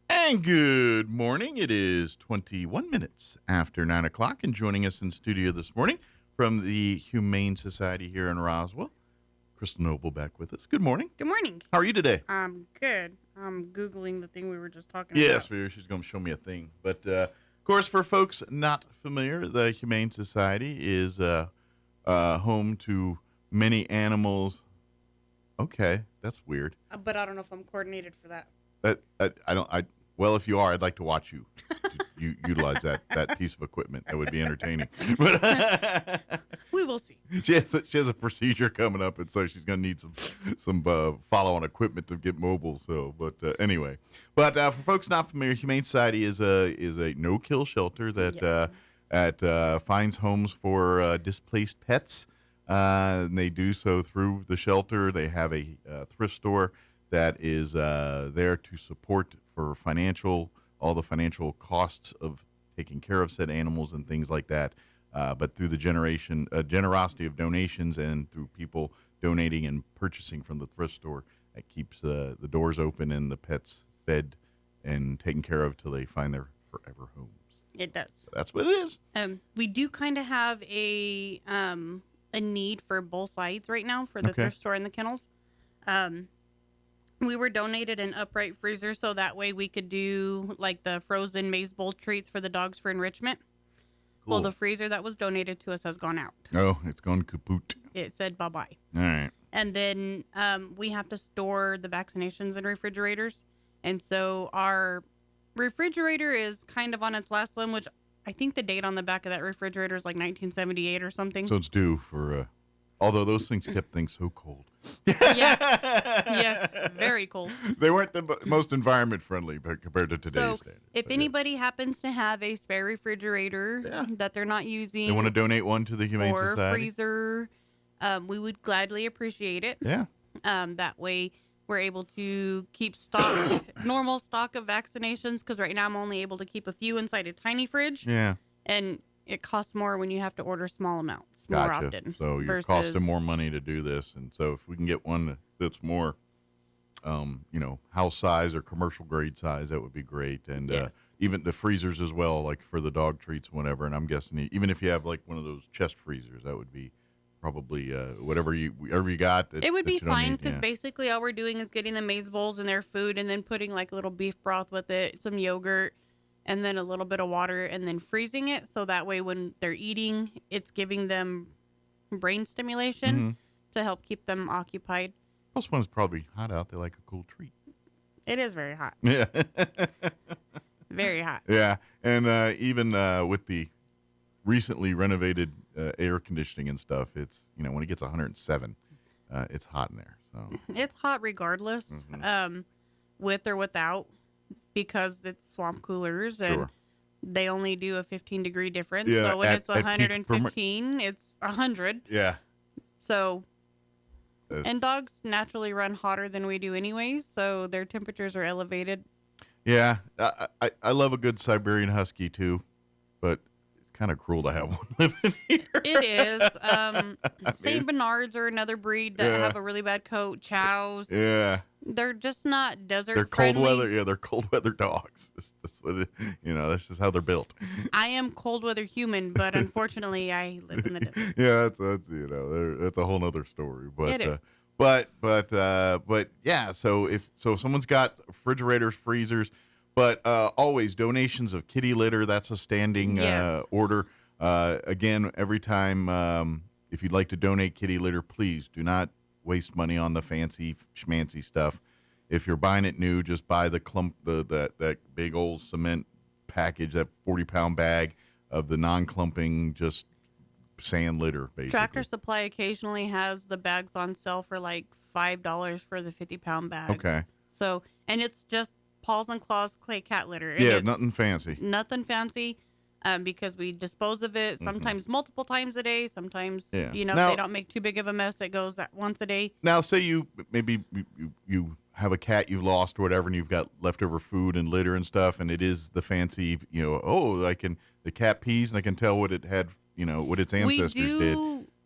And good morning. It is 21 minutes after 9 o'clock, and joining us in studio this morning from the Humane Society here in Roswell, Crystal Noble back with us. Good morning. Good morning. How are you today? I'm good. I'm Googling the thing we were just talking Yes, about. she's going to show me a thing. But, of course, for folks not familiar, the Humane Society is home to many animals. Okay, that's weird. But I don't know if I'm coordinated for that. Well, if you are, I'd like to watch you utilize that piece of equipment. That would be entertaining. But we will see. She has a procedure coming up, and so she's going to need some follow-on equipment to get mobile. So, but anyway, for folks not familiar, Humane Society is a no-kill shelter that finds homes for displaced pets. And they do so through the shelter. They have a thrift store that is there to support for all the financial costs of taking care of said animals and things like that. But through the generosity of donations and through people donating and purchasing from the thrift store, that keeps the doors open and the pets fed and taken care of till they find their forever homes. It does. So that's what it is. We do kind of have a need for both sides right now for the thrift store and the kennels. We were donated an upright freezer so that way we could do like the frozen maize bowl treats for the dogs for enrichment. Cool. Well, the freezer that was donated to us has gone out. Oh, it's gone kaput. It said bye-bye. All right. And then we have to store the vaccinations in refrigerators. And so our refrigerator is kind of on its last limb, which I think the date on the back of that refrigerator is like 1978 or something. So it's due for, although those things kept things so cold. Yes, very cold. They weren't the most environment friendly compared to today's standards. If anybody happens to have a spare refrigerator that they're not using, they want to donate one to the Humane Society, or freezer, we would gladly appreciate it. Yeah. That way we're able to keep normal stock of vaccinations, because right now I'm only able to keep a few inside a tiny fridge. Yeah. And it costs more when you have to order small amounts more often. So you're costing more money to do this. And so if we can get one that's more house size or commercial grade size, that would be great. And Yes. even the freezers as well, like for the dog treats, whatever. And I'm guessing even if you have like one of those chest freezers, that would be probably whatever you got. It would be fine because yeah. basically all we're doing is getting the maize bowls in their food and then putting like a little beef broth with it, some yogurt, and then a little bit of water, and then freezing it. So that way when they're eating, it's giving them brain stimulation to help keep them occupied. Most ones probably hot out. They like a cool treat. It is very hot. Yeah. Very hot. Yeah. And even with the recently renovated air conditioning and stuff, it's, when it gets 107, it's hot in there. So It's hot regardless, with or without, because it's swamp coolers and they only do a 15-degree difference. Yeah, so when it's at peak 115, it's 100. yeah. So, and dogs naturally run hotter than we do anyways, so their temperatures are elevated. Yeah. I love a good Siberian Husky too, but it's kind of cruel to have one living here. It is. St. Bernards are another breed that have a really bad coat. Chows. Yeah. They're just not desert They're cold friendly. weather. Yeah, they're cold weather dogs. That's what it, that's just how they're built. I am cold weather human, but unfortunately I live in the desert. Yeah, that's a whole nother story. But It is. but yeah. So if someone's got refrigerators, freezers, but always donations of kitty litter. That's a standing order. Again, every time if you'd like to donate kitty litter, please do not waste money on the fancy schmancy stuff. If you're buying it new, just buy the clump, that big old cement package, that 40-pound bag of the non-clumping, just sand litter, basically. Tractor Supply occasionally has the bags on sale for like $5 for the 50-pound bag. Okay. So, and it's just Paws and Claws clay cat litter. And Yeah, it's nothing fancy. Nothing fancy. Because we dispose of it sometimes multiple times a day. Sometimes, Yeah. if Now- they don't make too big of a mess, it goes that once a day. Now, say you have a cat you've lost or whatever, and you've got leftover food and litter and stuff, and it is the fancy, the cat pees, and I can tell what it had, what its ancestors did.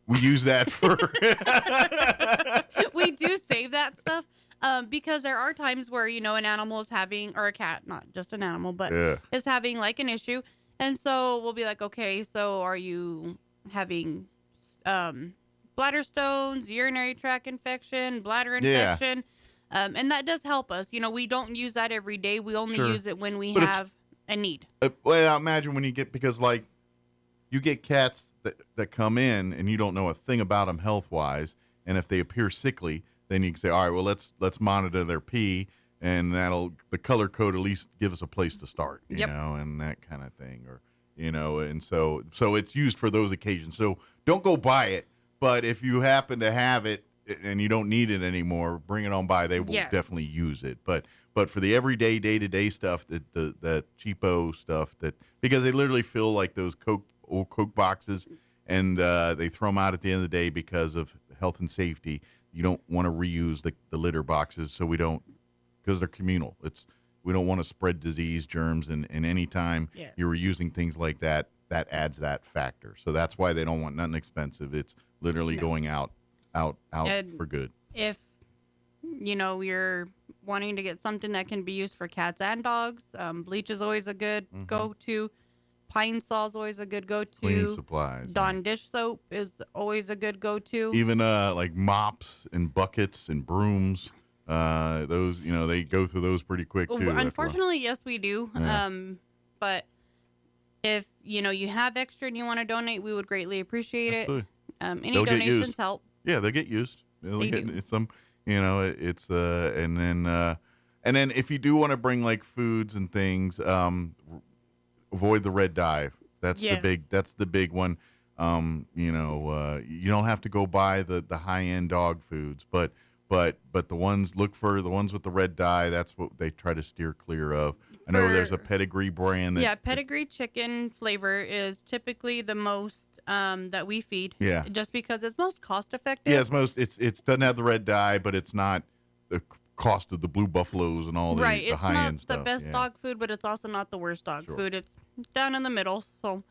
We use that for. We do save that stuff because there are times where, an animal is having, or a cat, not just an animal, but is having like an issue. And so we'll be like, okay, so are you having bladder stones, urinary tract infection, bladder infection? And that does help us. We don't use that every day. We only use it when we have a need. Well, imagine when you get, because like you get cats that come in and you don't know a thing about them health-wise, and if they appear sickly, then you can say, all right, well, let's monitor their pee, and the color code at least give us a place to start, you know, and that kind of thing, or and so it's used for those occasions. So don't go buy it, but if you happen to have it and you don't need it anymore, bring it on by. They will definitely use it, but for the everyday, day-to-day stuff, that cheapo stuff, because they literally fill like those old Coke boxes, and they throw them out at the end of the day because of health and safety. You don't want to reuse the litter boxes, so we don't, because they're communal. We don't want to spread disease, germs, and any time you're using things like that adds that factor. So that's why they don't want nothing expensive. It's literally going out And for good. If, you're wanting to get something that can be used for cats and dogs, bleach is always a good go-to. Pine Sol is always a good go-to. Cleaning supplies. Dawn dish soap is always a good go-to. Even like mops and buckets and brooms. Those, they go through those pretty quick too. Unfortunately, yes, we do. Yeah. But if you have extra and you want to donate, we would greatly appreciate it. Any They'll donations help. Yeah, they'll get used. They do. It's some, it's and then if you do want to bring like foods and things, avoid the red dye. That's the big one. You don't have to go buy the high end dog foods, but the ones, look for the ones with the red dye. That's what they try to steer clear of. I know there's a Pedigree brand. Pedigree chicken flavor is typically the most that we feed. Yeah. Just because it's most cost effective. Yeah, it's doesn't have the red dye, but it's not the cost of the blue buffaloes and all the high end stuff. It's not the best dog food, but it's also not the worst dog food. It's down in the middle. So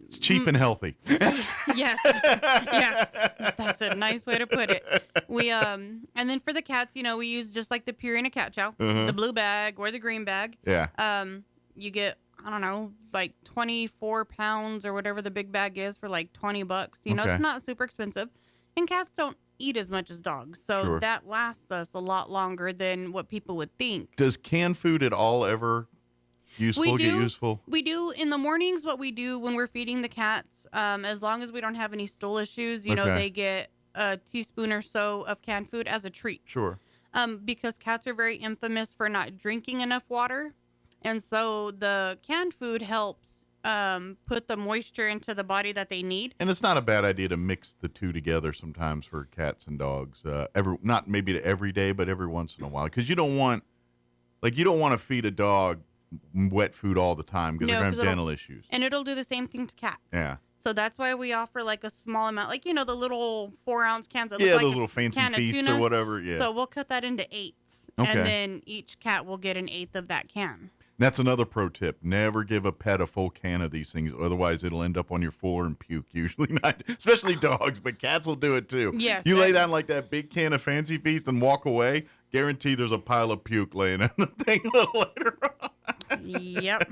It's cheap and healthy. Yes. Yes. That's a nice way to put it. We and then for the cats, we use just like the Purina cat chow, the blue bag or the green bag. Yeah. You get, I don't know, like 24 pounds or whatever the big bag is for like $20. It's not super expensive. And cats don't eat as much as dogs. So that lasts us a lot longer than what people would think. Does canned food at all ever get useful? We do in the mornings. What we do when we're feeding the cats, as long as we don't have any stool issues, they get a teaspoon or so of canned food as a treat. Sure. Because cats are very infamous for not drinking enough water. And so the canned food helps put the moisture into the body that they need. And it's not a bad idea to mix the two together sometimes for cats and dogs. Not maybe every day, but every once in a while. Because you don't want to feed a dog wet food all the time because they're going to have dental issues. And it'll do the same thing to cats. Yeah. So that's why we offer like a small amount, like, the little 4-ounce cans. That look like those little fancy feasts or whatever. Yeah. So we'll cut that into 8s. Okay. And then each cat will get an 1/8 of that can. That's another pro tip. Never give a pet a full can of these things. Otherwise, it'll end up on your floor and puke. Usually not, especially dogs, but cats will do it too. Yes. You lay down like that big can of Fancy Feast and walk away, guarantee there's a pile of puke laying in the thing a little later on. Yep.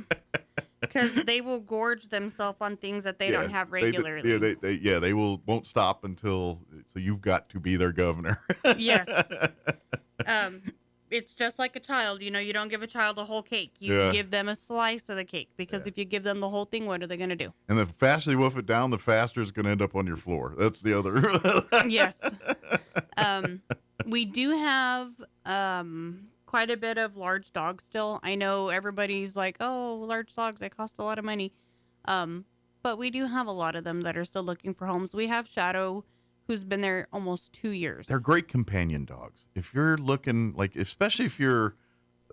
Because they will gorge themselves on things that they don't have regularly. They won't stop until, so you've got to be their governor. Yes. It's just like a child. You don't give a child a whole cake. You give them a slice of the cake because if you give them the whole thing, what are they going to do? And the faster you wolf it down, the faster it's going to end up on your floor. That's the other. Yes. We do have quite a bit of large dogs still. I know everybody's like, oh, large dogs, they cost a lot of money. But we do have a lot of them that are still looking for homes. We have Shadow, who's been there almost 2 years. They're great companion dogs. If you're looking, especially if you're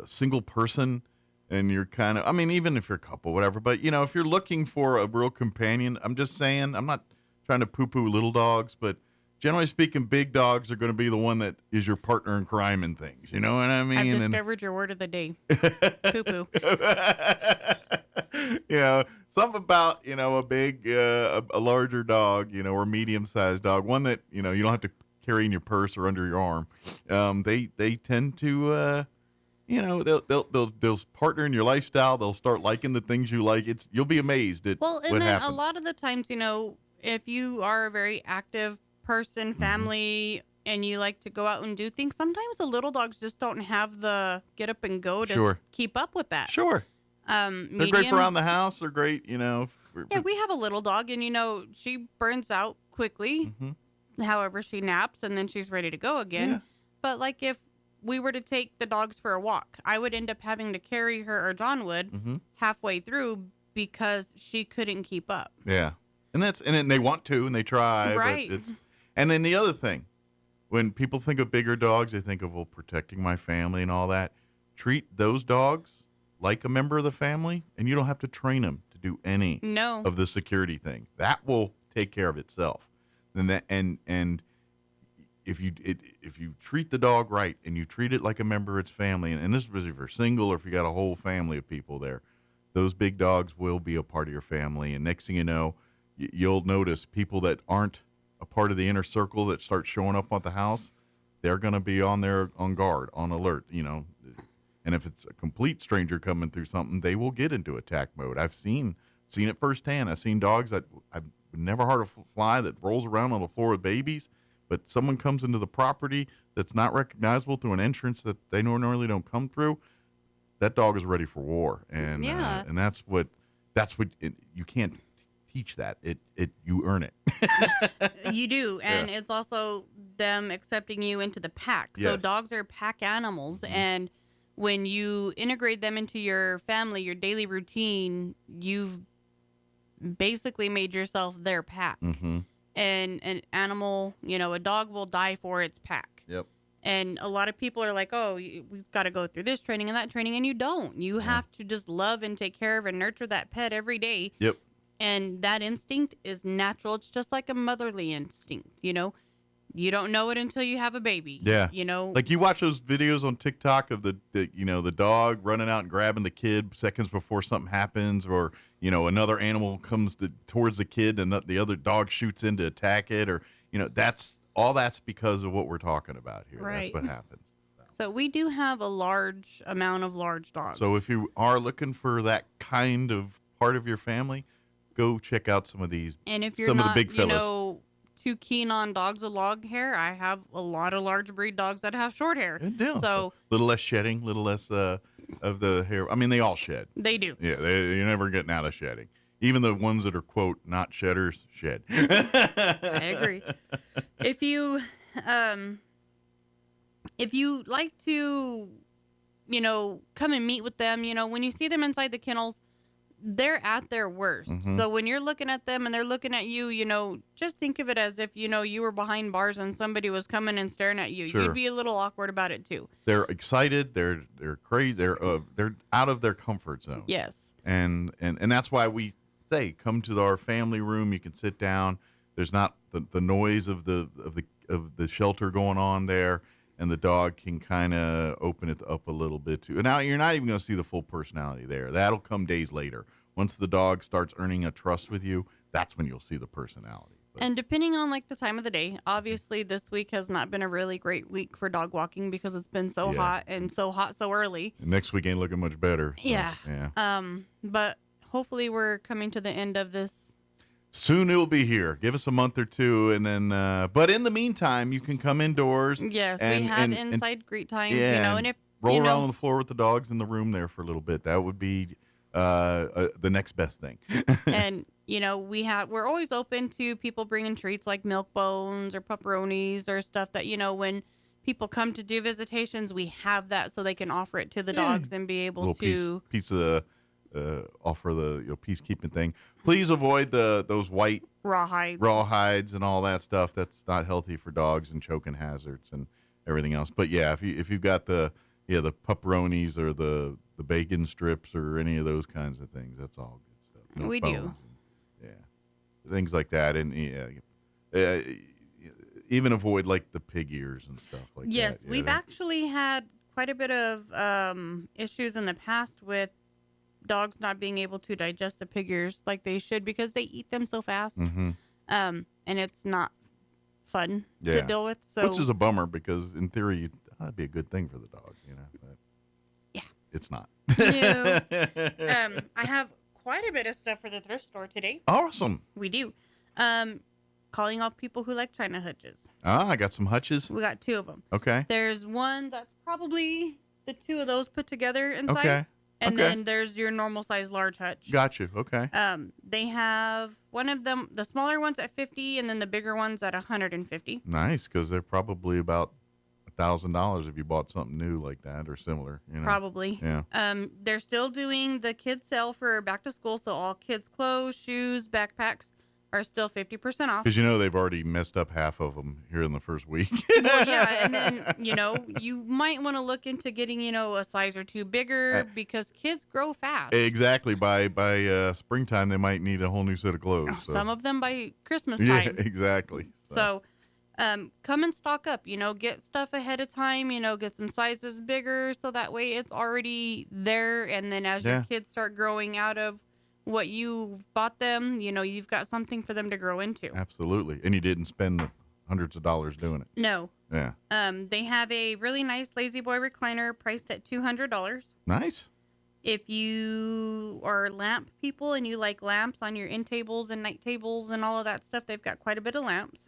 a single person and you're even if you're a couple, whatever, but, if you're looking for a real companion, I'm just saying, I'm not trying to poo-poo little dogs, but generally speaking, big dogs are going to be the one that is your partner in crime and things. You know what I mean? I've discovered your word of the day. Poo-poo. Something about, a larger dog, or partner-sized dog, one that, you don't have to carry in your purse or under your arm. They tend to, they'll partner in your lifestyle. They'll start liking the things you like. You'll be amazed at what happens. A lot of the times, if you are a very active person, family, and you like to go out and do things, sometimes the little dogs just don't have the get up and go to keep up with that. Sure. They're great for around the house. They're great, Yeah, we have a little dog, and, she burns out quickly. Mm-hmm. However, she naps, and then she's ready to go again. Yeah. But, if we were to take the dogs for a walk, I would end up having to carry her, or John would, halfway through because she couldn't keep up. Yeah. And they want to, and they try. Right. But and then the other thing, when people think of bigger dogs, they think of, protecting my family and all that. Treat those dogs like a member of the family, and you don't have to train them to do any of the security thing. That will take care of itself. And if you treat the dog right and you treat it like a member of its family, and this is if you're single or if you got a whole family of people there, those big dogs will be a part of your family. And next thing you know, you'll notice people that aren't a part of the inner circle that start showing up at the house, they're going to be on guard, on alert, And if it's a complete stranger coming through something, they will get into attack mode. I've seen it firsthand. I've seen dogs that I've never heard of fly that rolls around on the floor with babies, but someone comes into the property that's not recognizable through an entrance that they normally don't come through. That dog is ready for war, and and that's what you can't teach that. You earn it. You do, and it's also them accepting you into the pack. So dogs are pack animals, and when you integrate them into your family, your daily routine, you've basically made yourself their pack. Mm-hmm. And an animal, a dog will die for its pack. Yep. And a lot of people are like, oh, we've got to go through this training and that training, and you don't. You have to just love and take care of and nurture that pet every day. Yep. And that instinct is natural. It's just like a motherly instinct, You don't know it until you have a baby. Yeah. You know, like you watch those videos on TikTok of the dog running out and grabbing the kid seconds before something happens, or, another animal comes towards the kid and the other dog shoots in to attack it, or, that's because of what we're talking about here. Right. That's what happens. So we do have a large amount of large dogs. So if you are looking for that kind of part of your family, go check out some of these. And if you're some not, of the big fellas. Too keen on dogs with long hair, I have a lot of large breed dogs that have short hair. So a little less shedding, a little less of the hair. I mean, they all shed. They do. Yeah, you're never getting out of shedding. Even the ones that are, quote, not shedders, shed. I agree. If you like to, come and meet with them, when you see them inside the kennels, they're at their worst. Mm-hmm. So when you're looking at them and they're looking at you, just think of it as if, you were behind bars and somebody was coming and staring at you. Sure. You'd be a little awkward about it too. They're excited. They're crazy. They're out of their comfort zone. Yes. And that's why we say, come to our family room. You can sit down. There's not the noise of the shelter going on there, and the dog can kind of open it up a little bit too. And now you're not even going to see the full personality there. That'll come days later. Once the dog starts earning a trust with you, that's when you'll see the personality. But, and depending on the time of the day, obviously this week has not been a really great week for dog walking because it's been so hot so early. Next week ain't looking much better. So, yeah. Yeah. But hopefully we're coming to the end of this. Soon it will be here. Give us a month or two, and then. But in the meantime, you can come indoors. Yes, we have inside greet times. Yeah, and if roll around on the floor with the dogs in the room there for a little bit. That would be the next best thing. And we're always open to people bringing treats like milk bones or pepperonis or stuff that when people come to do visitations, we have that so they can offer it to the dogs and be able to piece of. Offer the peacekeeping thing. Please avoid those white rawhides and all that stuff. That's not healthy for dogs and choking hazards and everything else. But yeah, if you've got the pepperonis or the bacon strips or any of those kinds of things, that's all good stuff. We do. Things like that, and even avoid like the pig ears and stuff like that. Yes, we've actually had quite a bit of issues in the past with dogs not being able to digest the pig ears like they should because they eat them so fast. Mm-hmm. And it's not fun to deal with. So, which is a bummer because in theory that'd be a good thing for the dog, but it's not. No. I have quite a bit of stuff for the thrift store today. Awesome. We do. Calling off people who like China hutches. I got some hutches. We got 2 of them. Okay. There's one that's probably the 2 of those put together in size. Okay. And then there's your normal size large hutch. Got you. Okay. They have one of them, the smaller ones at $50, and then the bigger ones at $150. Nice, because they're probably about $1,000 if you bought something new like that or similar. Probably. Yeah. They're still doing the kids sale for back to school, so all kids' clothes, shoes, backpacks are still 50% off. Because they've already messed up half of them here in the first week. Well, yeah, and then you might want to look into getting a size or 2 bigger because kids grow fast. Exactly. By springtime, they might need a whole new set of clothes. So. Some of them by Christmas time. Yeah, exactly. So come and stock up. Get stuff ahead of time. Get some sizes bigger so that way it's already there. And then as your kids start growing out of what you bought them, you've got something for them to grow into. Absolutely. And you didn't spend hundreds of dollars doing it. No. Yeah. They have a really nice Lazy Boy recliner priced at $200. Nice. If you are lamp people and you like lamps on your end tables and night tables and all of that stuff, they've got quite a bit of lamps.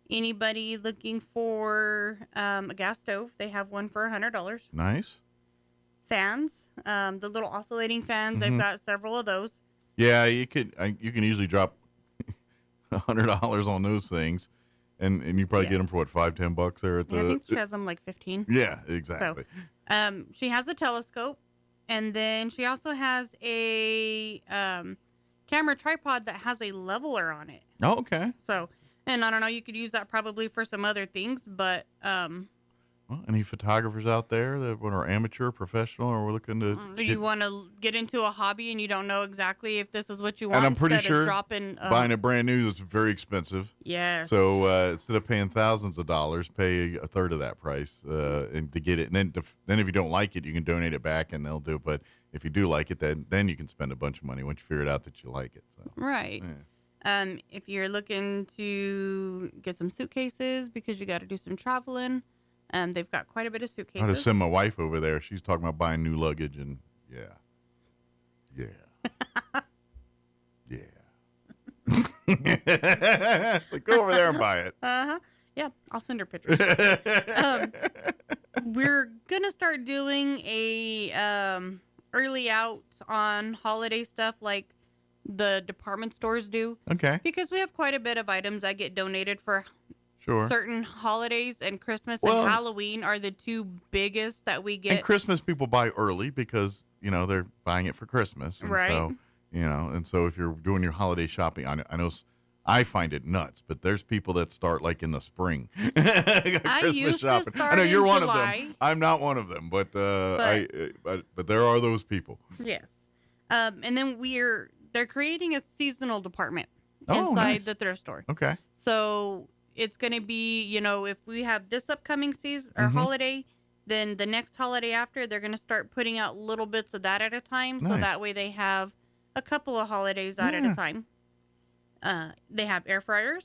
Anybody looking for a gas stove, they have one for $100. Nice. Fans, the little oscillating fans, they've got several of those. Yeah, you can easily drop $100 on those things, and you probably get them for what, $5-10 there at the. I think she has them like 15. Yeah, exactly. So, she has a telescope, and then she also has a camera tripod that has a leveler on it. Oh, okay. So, and I don't know, you could use that probably for some other things, but Well, any photographers out there that are amateur, professional, or we're looking to? You want to get into a hobby and you don't know exactly if this is what you want. And I'm pretty instead sure of dropping, buying it brand new is very expensive. Yes. So instead of paying thousands of dollars, pay a third of that price and to get it. And then if you don't like it, you can donate it back, and they'll do. But if you do like it, then you can spend a bunch of money once you figure it out that you like it. So. Right. Yeah. If you're looking to get some suitcases because you got to do some traveling. They've got quite a bit of suitcases. I had to send my wife over there. She's talking about buying new luggage, and it's like, go over there and buy it. Yeah, I'll send her pictures. We're gonna start doing a early out on holiday stuff like the department stores do. Okay. Because we have quite a bit of items that get donated for certain holidays, and Christmas and Halloween are the two biggest that we get. And Christmas people buy early because, they're buying it for Christmas. And right. So, and so if you're doing your holiday shopping, I know I find it nuts, but there's people that start like in the spring. I used to start I know you're in one July. of them. I'm not one of them, but there are those people. Yes. And then they're creating a seasonal department inside nice. the thrift store. Okay. So it's going to be, if we have this upcoming season or holiday, then the next holiday after, they're going to start putting out little bits of that at a time. Nice. So that way they have a couple of holidays out at a time. They have air fryers.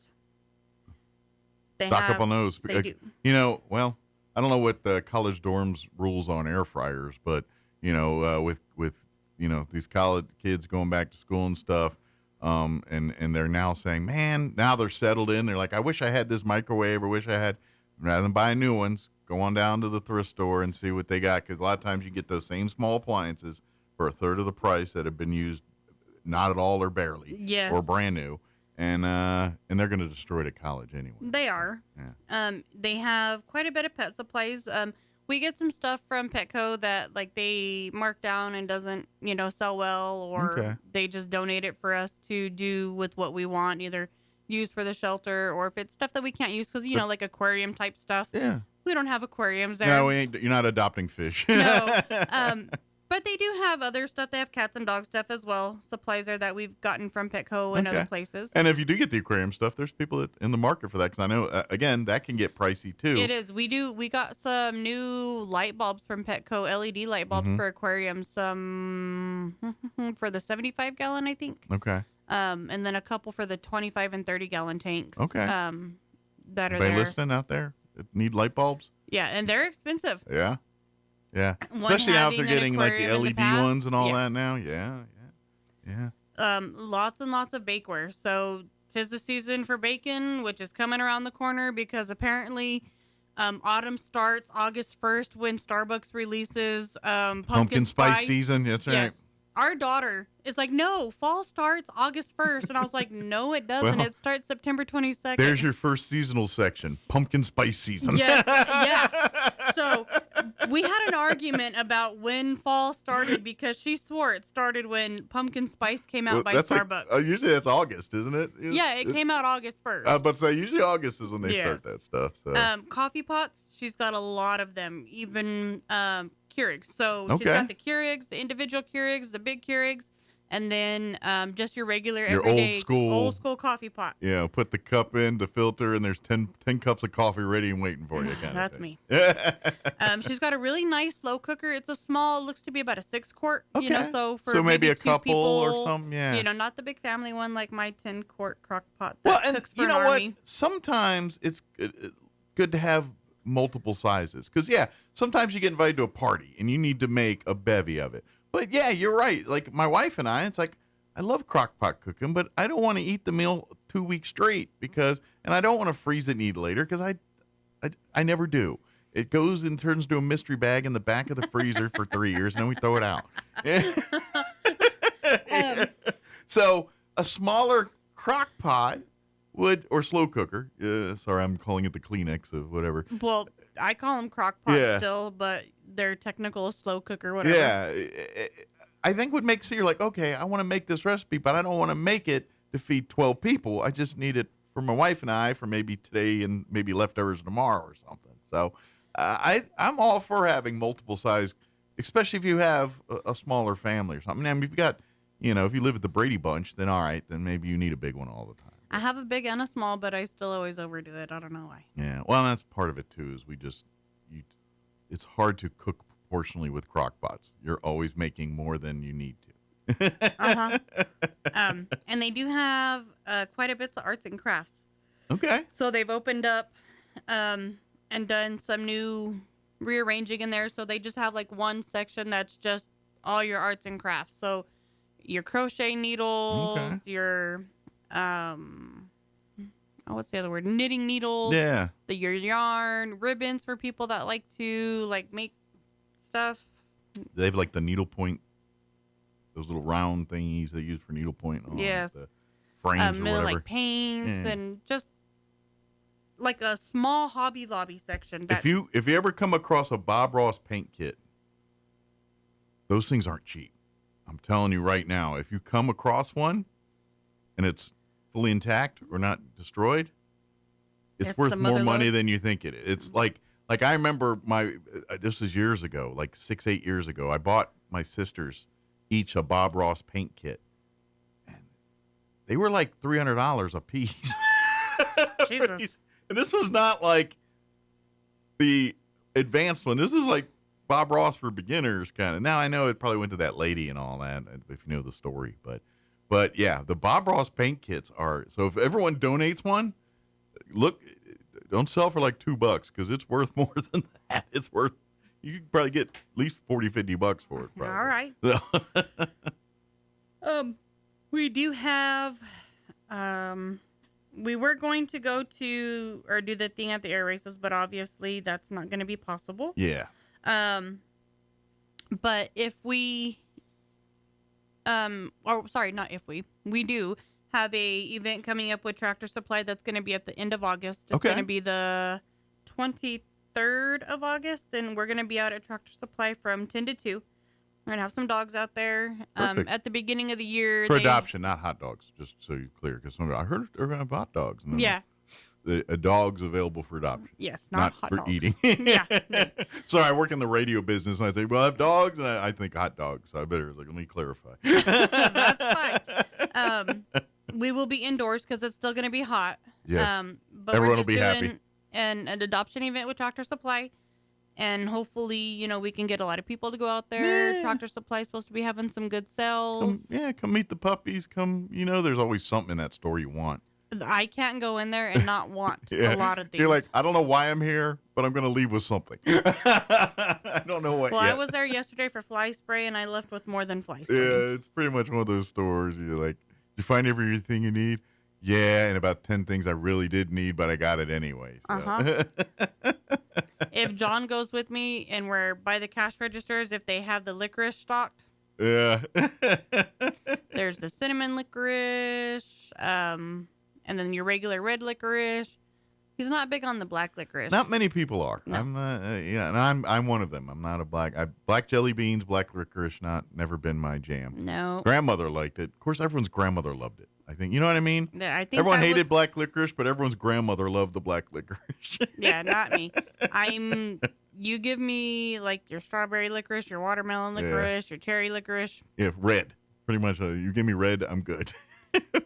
Stock up on those. They do. Well, I don't know what the college dorms rules on air fryers, but, with these college kids going back to school and stuff, and they're now saying, man, now they're settled in. They're like, I wish I had this microwave, or wish I had, rather than buying new ones, go on down to the thrift store and see what they got. Because a lot of times you get those same small appliances for a third of the price that have been used not at all or barely, yes. or brand new. And they're going to destroy it at college anyway. They are. Yeah. They have quite a bit of pet supplies. We get some stuff from Petco that they mark down and doesn't, sell well, or they just donate it for us to do with what we want, either use for the shelter, or if it's stuff that we can't use because, like aquarium type stuff. Yeah. We don't have aquariums there. No, you're not adopting fish. No. But they do have other stuff. They have cats and dog stuff as well. Supplies there that we've gotten from Petco and other places. And if you do get the aquarium stuff, there's people in the market for that. Because I know, again, that can get pricey too. It is. We got some new light bulbs from Petco, LED light bulbs for aquariums. Some for the 75-gallon, I think. Okay. And then a couple for the 25 and 30-gallon tanks. Okay. That are they there. listening out there that need light bulbs? Yeah, and they're expensive. Yeah. Yeah. Especially out there getting like the LED ones and all that now. Yeah. Lots and lots of bakeware. So 'tis the season for bacon, which is coming around the corner because apparently autumn starts August 1st when Starbucks releases pumpkin spice season. That's right. Yes. Our daughter is like, no, fall starts August 1st. And I was like, no, it doesn't. Well, it starts September 22nd. There's your first seasonal section, pumpkin spice season. Yes, yeah. So we had an argument about when fall started because she swore it started when pumpkin spice came out by Starbucks. Usually that's August, isn't it? Yeah, it came out August 1st. But say usually August is when they start that stuff. So. Coffee pots, she's got a lot of them, even Keurigs. So she's got the Keurigs, the individual Keurigs, the big Keurigs, and then just your regular everyday old school coffee pot. Yeah, put the cup in, the filter, and there's 10 cups of coffee ready and waiting for you. That's me. She's got a really nice slow cooker. It's a small, looks to be about a 6-quart. Okay. So for so maybe a couple people, or something. Yeah. Not the big family one like my 10-quart crock pot. Well, and you know what? Sometimes it's good to have multiple sizes because sometimes you get invited to a party and you need to make a bevy of it. But yeah, you're right. Like my wife and I, it's like I love crock pot cooking, but I don't want to eat the meal 2 weeks straight and I don't want to freeze it and eat later because I never do. It goes and turns to a mystery bag in the back of the freezer for 3 years, and then we throw it out. So a smaller crock pot or slow cooker. Sorry, I'm calling it the Kleenex or whatever. Well, I call them crock pots still, but they're technical slow cooker, whatever. Yeah. I think what makes it, you're like, okay, I want to make this recipe, but I don't want to make it to feed 12 people. I just need it for my wife and I for maybe today and maybe leftovers tomorrow or something. So I'm all for having multiple size, especially if you have a smaller family or something. I mean, if you've got, if you live at the Brady Bunch, then all right, then maybe you need a big one all the time. I have a big and a small, but I still always overdo it. I don't know why. Yeah, well, that's part of it too. Is it's hard to cook proportionally with crock pots. You're always making more than you need to. And they do have quite a bit of arts and crafts. Okay. So they've opened up and done some new rearranging in there. So they just have like one section that's just all your arts and crafts. So your crochet needles, your what's the other word? Knitting needles. Yeah. Your yarn, ribbons for people that like to make stuff. They have like the needlepoint, those little round thingies they use for needlepoint. Yes. The frames or whatever. Like paints and just like a small Hobby Lobby section. If you ever come across a Bob Ross paint kit, those things aren't cheap. I'm telling you right now, if you come across one and it's fully intact or not destroyed, it's worth more money than you think it is. It's like I remember this was years ago, like 6-8 years ago, I bought my sisters each a Bob Ross paint kit. And they were like $300 a piece. Jesus. And this was not like the advanced one. This is like Bob Ross for beginners kind of. Now I know it probably went to that lady and all that, if you know the story, but yeah, the Bob Ross paint kits are, so if everyone donates one, look, don't sell for like $2 because it's worth more than that. It's worth, you could probably get at least $40-50 for it. Probably. All right. We do have, we were going to go to, or do the thing at the air races, but obviously that's not going to be possible. Yeah. But if we, we do have a event coming up with Tractor Supply that's going to be at the end of August. It's going to be the 23rd of August, and we're going to be out at Tractor Supply from 10 to 2. We're going to have some dogs out there. At the beginning of the year. For adoption, not hot dogs, just so you're clear. Because I heard they're going to have hot dogs. Yeah. A dog's available for adoption. Yes, not hot for dogs. eating. Yeah. Sorry, I work in the radio business, and I say, well, I have dogs, and I think hot dogs. So I better, let me clarify. That's fine. We will be indoors because it's still going to be hot. Yes. But everyone we're will be happy. An adoption event with Tractor Supply. And hopefully, we can get a lot of people to go out there. Yeah. Tractor Supply is supposed to be having some good sales. Come meet the puppies. Come, there's always something in that store you want. I can't go in there and not want a lot of things. You're like, I don't know why I'm here, but I'm going to leave with something. I don't know what. Well, I was there yesterday for fly spray, and I left with more than fly spray. Yeah, it's pretty much one of those stores. You're like, you find everything you need? Yeah, and about 10 things I really did need, but I got it anyway. So. If John goes with me and we're by the cash registers, if they have the licorice stocked. Yeah. There's the cinnamon licorice, and then your regular red licorice. He's not big on the black licorice. Not many people are. No. I'm and I'm one of them. I'm not a black jelly beans, black licorice, never been my jam. No. Grandmother liked it. Of course, everyone's grandmother loved it. I think, you know what I mean? Yeah, I think everyone hated black licorice, but everyone's grandmother loved the black licorice. Yeah, not me. You give me like your strawberry licorice, your watermelon licorice, your cherry licorice. Yeah, red. Pretty much. You give me red, I'm good.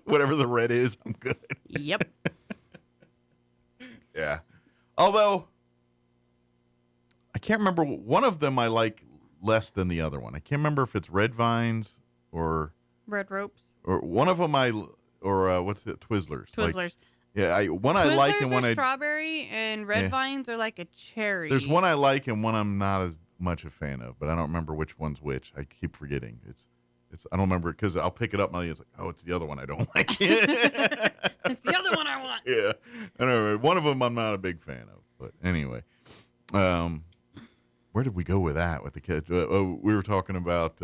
Whatever the red is, I'm good. Yep. Yeah. Although, I can't remember. One of them I like less than the other one. I can't remember if it's red vines or red ropes. Or one of them what's it? Twizzlers. Twizzlers. One I like and one are strawberry, and red vines are like a cherry. There's one I like and one I'm not as much a fan of, but I don't remember which one's which. I keep forgetting. I don't remember because I'll pick it up and it's like, oh, it's the other one I don't like. It's the other one I want. Yeah. Anyway, one of them I'm not a big fan of, but anyway, where did we go with that with the kids? We were talking about.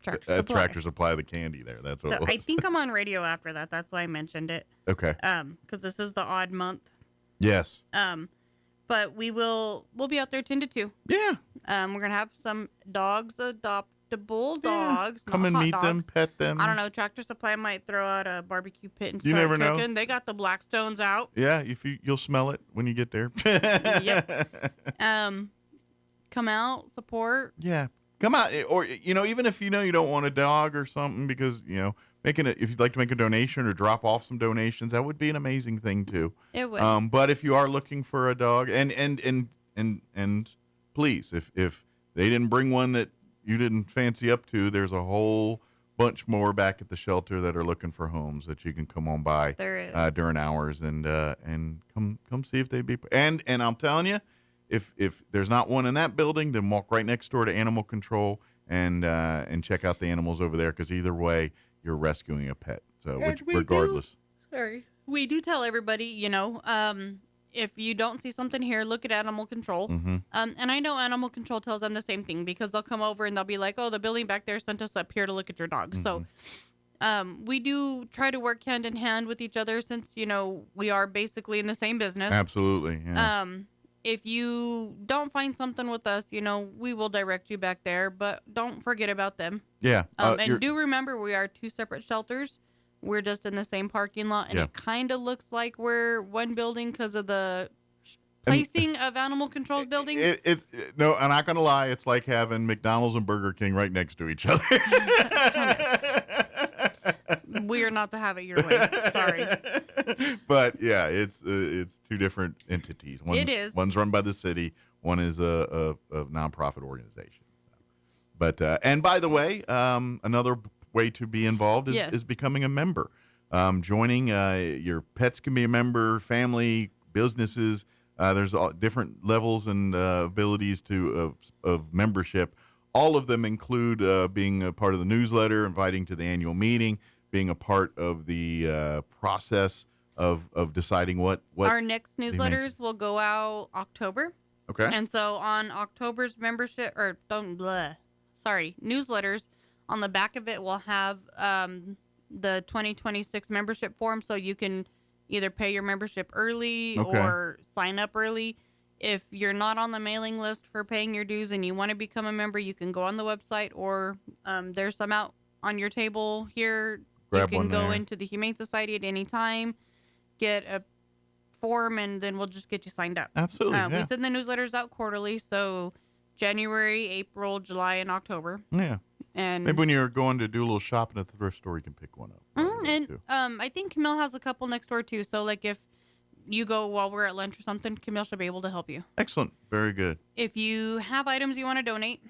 Tractor Supply, the candy there. That's what it was. I think I'm on radio after that. That's why I mentioned it. Okay. Because this is the odd month. Yes. But we'll be out there 10 to 2. Yeah. We're gonna have some dogs the bulldogs. Come and meet them, pet them. I don't know. Tractor Supply might throw out a barbecue pit and start You never cooking. know. They got the Blackstones out. Yeah, you'll smell it when you get there. Yep. Come out, support. Yeah, come out, or even if you don't want a dog or something, because if you'd like to make a donation or drop off some donations, that would be an amazing thing too. It would. But if you are looking for a dog, and please, if they didn't bring one that you didn't fancy up to, there's a whole bunch more back at the shelter that are looking for homes that you can come on by. There is. During hours and come see if they'd be. And I'm telling you, if there's not one in that building, then walk right next door to animal control and check out the animals over there, because either way, you're rescuing a pet. So regardless. We do tell everybody, if you don't see something here, look at animal control. Mm-hmm. And I know animal control tells them the same thing, because they'll come over and they'll be like, oh, the building back there sent us up here to look at your dog. Mm-hmm. So we do try to work hand in hand with each other, since, we are basically in the same business. Absolutely. Yeah. If you don't find something with us, we will direct you back there, but don't forget about them. Yeah. And do remember, we are two separate shelters. We're just in the same parking lot, and it kind of looks like we're one building because of the placing of animal control's building. No, I'm not going to lie. It's like having McDonald's and Burger King right next to each other. We are not to have it your way. Sorry. But yeah, it's two different entities. It is. One's run by the city. One is a nonprofit organization. But and by the way, another way to be involved is becoming a member. Joining, your pets can be a member, family, businesses. There's all different levels and abilities of membership. All of them include being a part of the newsletter, inviting to the annual meeting, being a part of the process of deciding what our next newsletters will go out October. Okay. And so on October's membership, newsletters, on the back of it will have the 2026 membership form, so you can either pay your membership early or sign up early. If you're not on the mailing list for paying your dues and you want to become a member, you can go on the website, or there's some out on your table here. Grab you can go there. into the Humane Society at any time, get a form, and then we'll just get you signed up. Absolutely. We send the newsletters out quarterly, so January, April, July, and October. Yeah. And maybe when you're going to do a little shopping at the thrift store, you can pick one up. I think Camille has a couple next door too. So like if you go while we're at lunch or something, Camille should be able to help you. Excellent. Very good. If you have items you want to donate,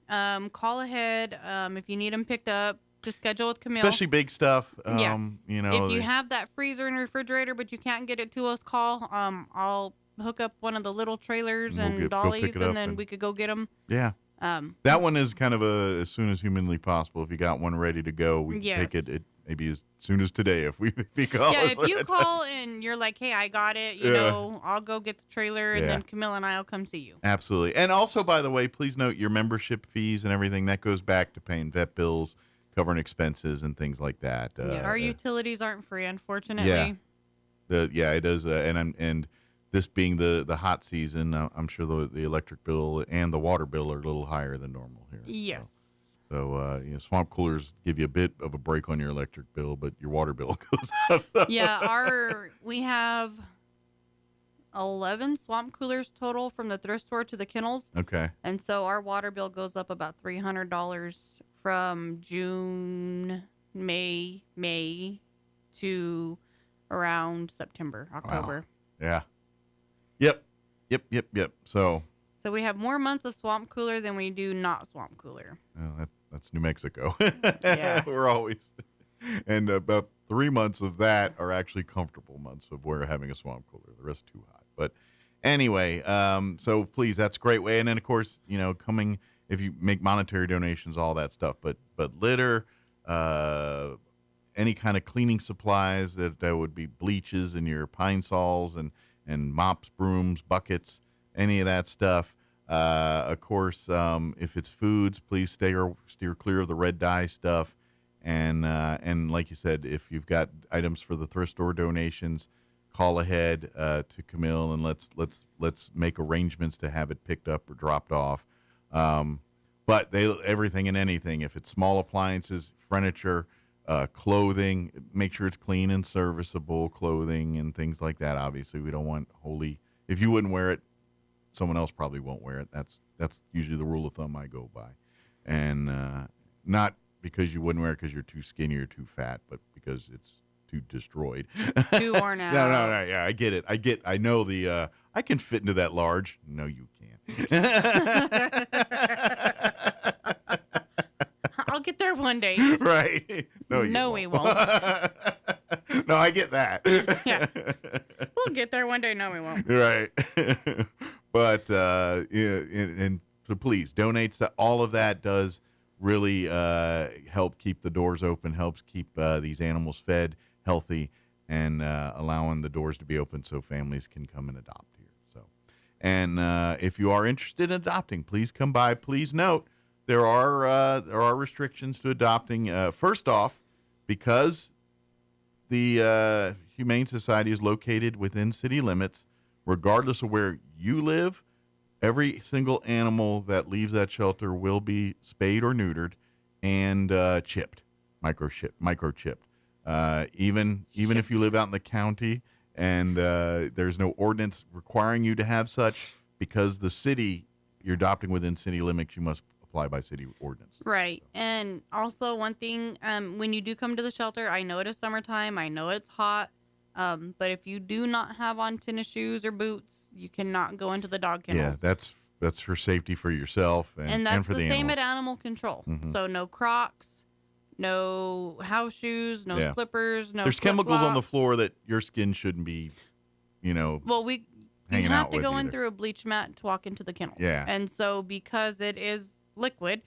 call ahead. If you need them picked up, just schedule with Camille. Especially big stuff. Yeah. If you have that freezer and refrigerator, but you can't get it to us, call. I'll hook up one of the little trailers and dollies, and then we could go get them. Yeah. That one is kind of as soon as humanly possible. If you got one ready to go, we can take it maybe as soon as today if you call. Yeah, if you call and you're like, hey, I got it, I'll go get the trailer, and then Camille and I will come see you. Absolutely. And also, by the way, please note your membership fees and everything. That goes back to paying vet bills, covering expenses, and things like that. Our utilities aren't free, unfortunately. Yeah, it does. And this being the hot season, I'm sure the electric bill and the water bill are a little higher than normal here. Yes. So swamp coolers give you a bit of a break on your electric bill, but your water bill goes up. We have 11 swamp coolers total from the thrift store to the kennels. Okay. And so our water bill goes up about $300 from June, May to around September, October. Wow. Yeah. Yep. So we have more months of swamp cooler than we do not swamp cooler. Oh, that's New Mexico. Yeah. We're always, and about 3 months of that are actually comfortable months of we're having a swamp cooler. The rest too hot. But anyway, so please, that's a great way. And then of course, coming if you make monetary donations, all that stuff. But litter, any kind of cleaning supplies that would be bleaches in your pine sols and mops, brooms, buckets, any of that stuff. Of course, if it's foods, please steer clear of the red dye stuff. And like you said, if you've got items for the thrift store donations, call ahead to Camille and let's make arrangements to have it picked up or dropped off. But everything and anything, if it's small appliances, furniture, clothing, make sure it's clean and serviceable clothing and things like that. Obviously, we don't want if you wouldn't wear it, someone else probably won't wear it. That's usually the rule of thumb I go by. And not because you wouldn't wear it because you're too skinny or too fat, but because it's too destroyed. Too worn out. No. Yeah, I get it. I know I can fit into that large. No, you can't. I'll get there one day. Right. No, we won't. No, I get that. Yeah. We'll get there one day. No, we won't. Right. But, and so please donate to all of that does really help keep the doors open, helps keep these animals fed, healthy, and allowing the doors to be open so families can come and adopt here. So, and if you are interested in adopting, please come by. Please note there are restrictions to adopting. First off, because the Humane Society is located within city limits, regardless of where you live, every single animal that leaves that shelter will be spayed or neutered and chipped, microchipped. Even if you live out in the county and there's no ordinance requiring you to have such, because the city you're adopting within city limits, you must apply by city ordinance. Right. And also one thing, when you do come to the shelter, I know it is summertime, I know it's hot, but if you do not have on tennis shoes or boots, you cannot go into the dog kennels. Yeah, that's for safety for yourself and that's for the same animal. at animal control. Mm-hmm. So no Crocs, no house shoes, no slippers, no There's chemicals on the flip-flops. floor that your skin shouldn't be, Well, you hanging have out to with go in either. through a bleach mat to walk into the kennel. Yeah. And so because it is liquid,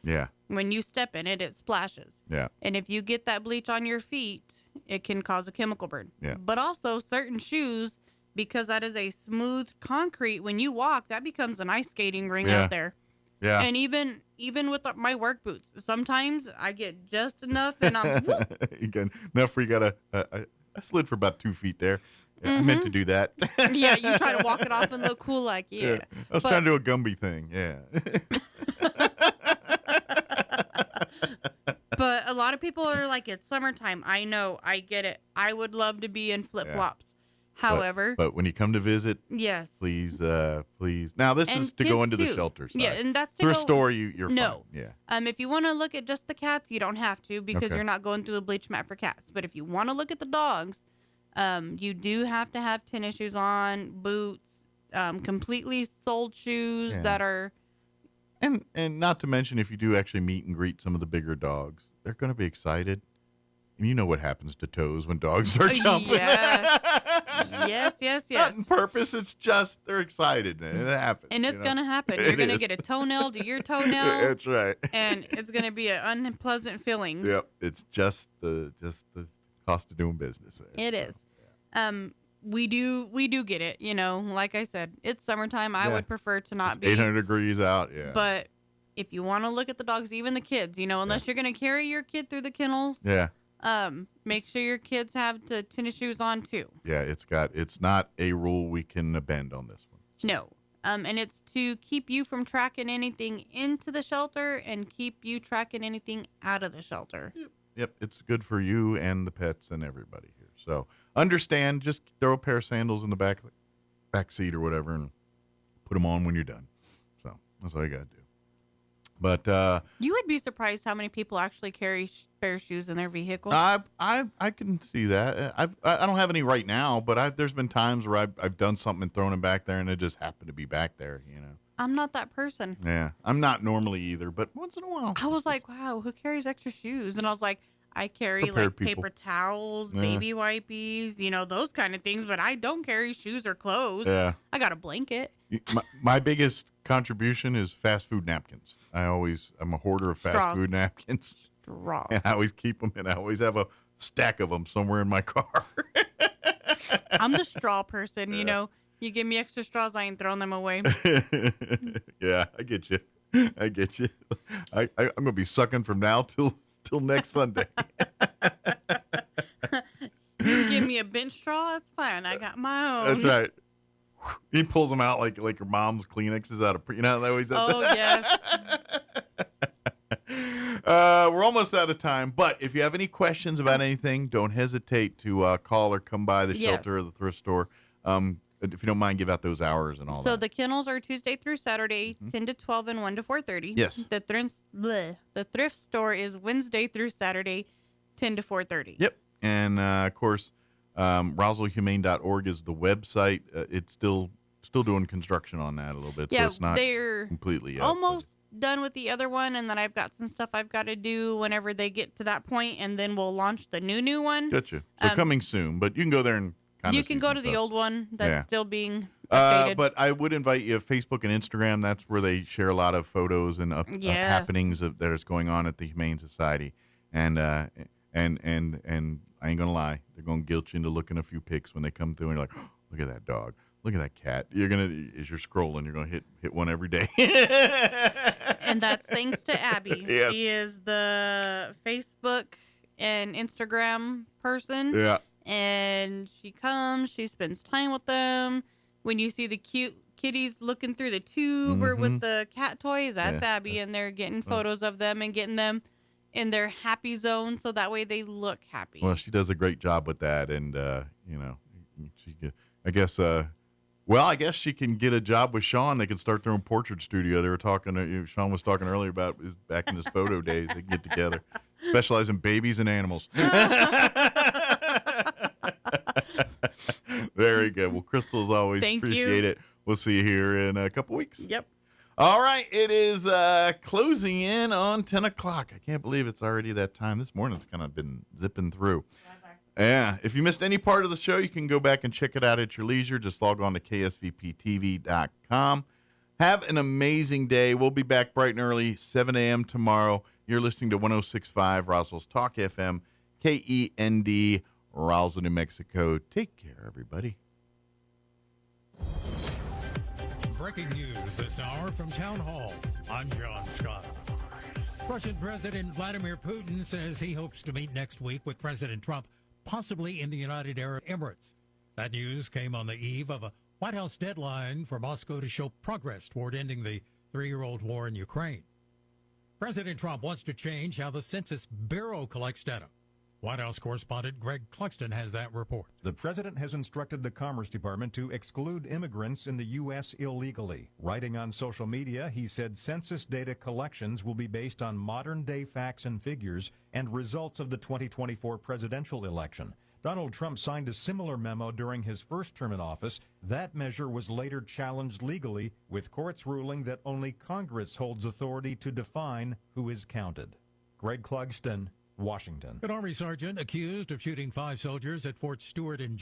when you step in it, it splashes. Yeah. And if you get that bleach on your feet, it can cause a chemical burn. Yeah. But also certain shoes, because that is a smooth concrete, when you walk, that becomes an ice skating ring out there. Yeah. And even with my work boots, sometimes I get just enough and I'm Enough where you got I slid for about 2 feet there. Yeah, I meant to do that. yeah, you try to walk it off and look cool like, I was trying to do a Gumby thing. Yeah. But a lot of people are like, it's summertime. I know. I get it. I would love to be in flip-flops. However. But when you come to visit, yes, please. Now, this is to go into the shelter side. Yeah, and that's to through a go, store, you're no. fine. Yeah. If you want to look at just the cats, you don't have to because you're not going through a bleach mat for cats. But if you want to look at the dogs, you do have to have tennis shoes on, boots, completely soled shoes that are. And not to mention, if you do actually meet and greet some of the bigger dogs, they're going to be excited. And you know what happens to toes when dogs start jumping. Yes. Not on purpose. It's just they're excited. And it happens. And it's going to happen. You're going to get a toenail to your toenail. That's right. And it's going to be an unpleasant feeling. Yep. It's just the cost of doing business. It is. We do get it. Like I said, it's summertime. I would prefer to not be 800 degrees out. Yeah. But if you want to look at the dogs, even the kids, unless you're going to carry your kid through the kennels. Yeah. Make sure your kids have the tennis shoes on too. Yeah, it's not a rule we can bend on this one. So. No. And it's to keep you from tracking anything into the shelter and keep you tracking anything out of the shelter. Yep, it's good for you and the pets and everybody here. So understand, just throw a pair of sandals in the back seat or whatever and put them on when you're done. So that's all you got to do. But you would be surprised how many people actually carry spare shoes in their vehicle. I can see that. I don't have any right now, but there's been times where I've done something and thrown them back there, and it just happened to be back there. I'm not that person. Yeah, I'm not normally either, but once in a while. I was like, wow, who carries extra shoes? And I was like, I carry like paper towels, baby wipes, those kind of things, but I don't carry shoes or clothes. Yeah. I got a blanket. My biggest contribution is fast food napkins. I'm a hoarder of fast food napkins. Straws. And I always keep them, and I always have a stack of them somewhere in my car. I'm the straw person, You give me extra straws, I ain't throwing them away. Yeah, I get you. I'm going to be sucking from now till next Sunday. You give me a bench straw, it's fine. I got my own. That's right. He pulls them out like your mom's Kleenexes out of, they always. Oh, yes. We're almost out of time, but if you have any questions about anything, don't hesitate to call or come by the shelter or the thrift store. If you don't mind, give out those hours and all that. So the kennels are Tuesday through Saturday, 10 to 12 and 1 to 4:30. Yes. The thrift store is Wednesday through Saturday, 10 to 4:30. Yep. And, of course, RoswellHumane.org is the website. It's still doing construction on that a little bit, so it's not completely up, almost done with the other one, and then I've got some stuff I've got to do whenever they get to that point, and then we'll launch the new one. Gotcha. So coming soon, but you can go there and kind of you can go to the old one that's still being updated. But I would invite you to Facebook and Instagram. That's where they share a lot of photos and happenings that is going on at the Humane Society. And I ain't gonna lie, they're gonna guilt you into looking a few pics when they come through, and you're like, oh, look at that dog, look at that cat. As you're scrolling, you're gonna hit one every day. And that's thanks to Abby. Yes. She is the Facebook and Instagram person. Yeah. And she comes, she spends time with them. When you see the cute kitties looking through the tube or with the cat toys, that's Abby, and they're getting photos of them and getting them in their happy zone, so that way they look happy. Well, she does a great job with that, and I guess she can get a job with Sean. They can start their own portrait studio. They were talking. Sean was talking earlier about back in his photo days. They can get together, specialize in babies and animals. Very good. Well, Crystal, as always, appreciate it. We'll see you here in a couple weeks. Yep. All right, it is closing in on 10 o'clock. I can't believe it's already that time. This morning's kind of been zipping through. Yeah, if you missed any part of the show, you can go back and check it out at your leisure. Just log on to ksvptv.com. Have an amazing day. We'll be back bright and early, 7 a.m. tomorrow. You're listening to 106.5 Roswell's Talk FM, KEND, Roswell, New Mexico. Take care, everybody. Breaking news this hour from Town Hall. I'm John Scott. Russian President Vladimir Putin says he hopes to meet next week with President Trump, possibly in the United Arab Emirates. That news came on the eve of a White House deadline for Moscow to show progress toward ending the 3-year-old war in Ukraine. President Trump wants to change how the Census Bureau collects data. White House correspondent Greg Cluxton has that report. The president has instructed the Commerce Department to exclude immigrants in the U.S. illegally. Writing on social media, he said census data collections will be based on modern-day facts and figures and results of the 2024 presidential election. Donald Trump signed a similar memo during his first term in office. That measure was later challenged legally, with courts ruling that only Congress holds authority to define who is counted. Greg Clugston, Washington. An Army sergeant accused of shooting 5 soldiers at Fort Stewart in Georgia.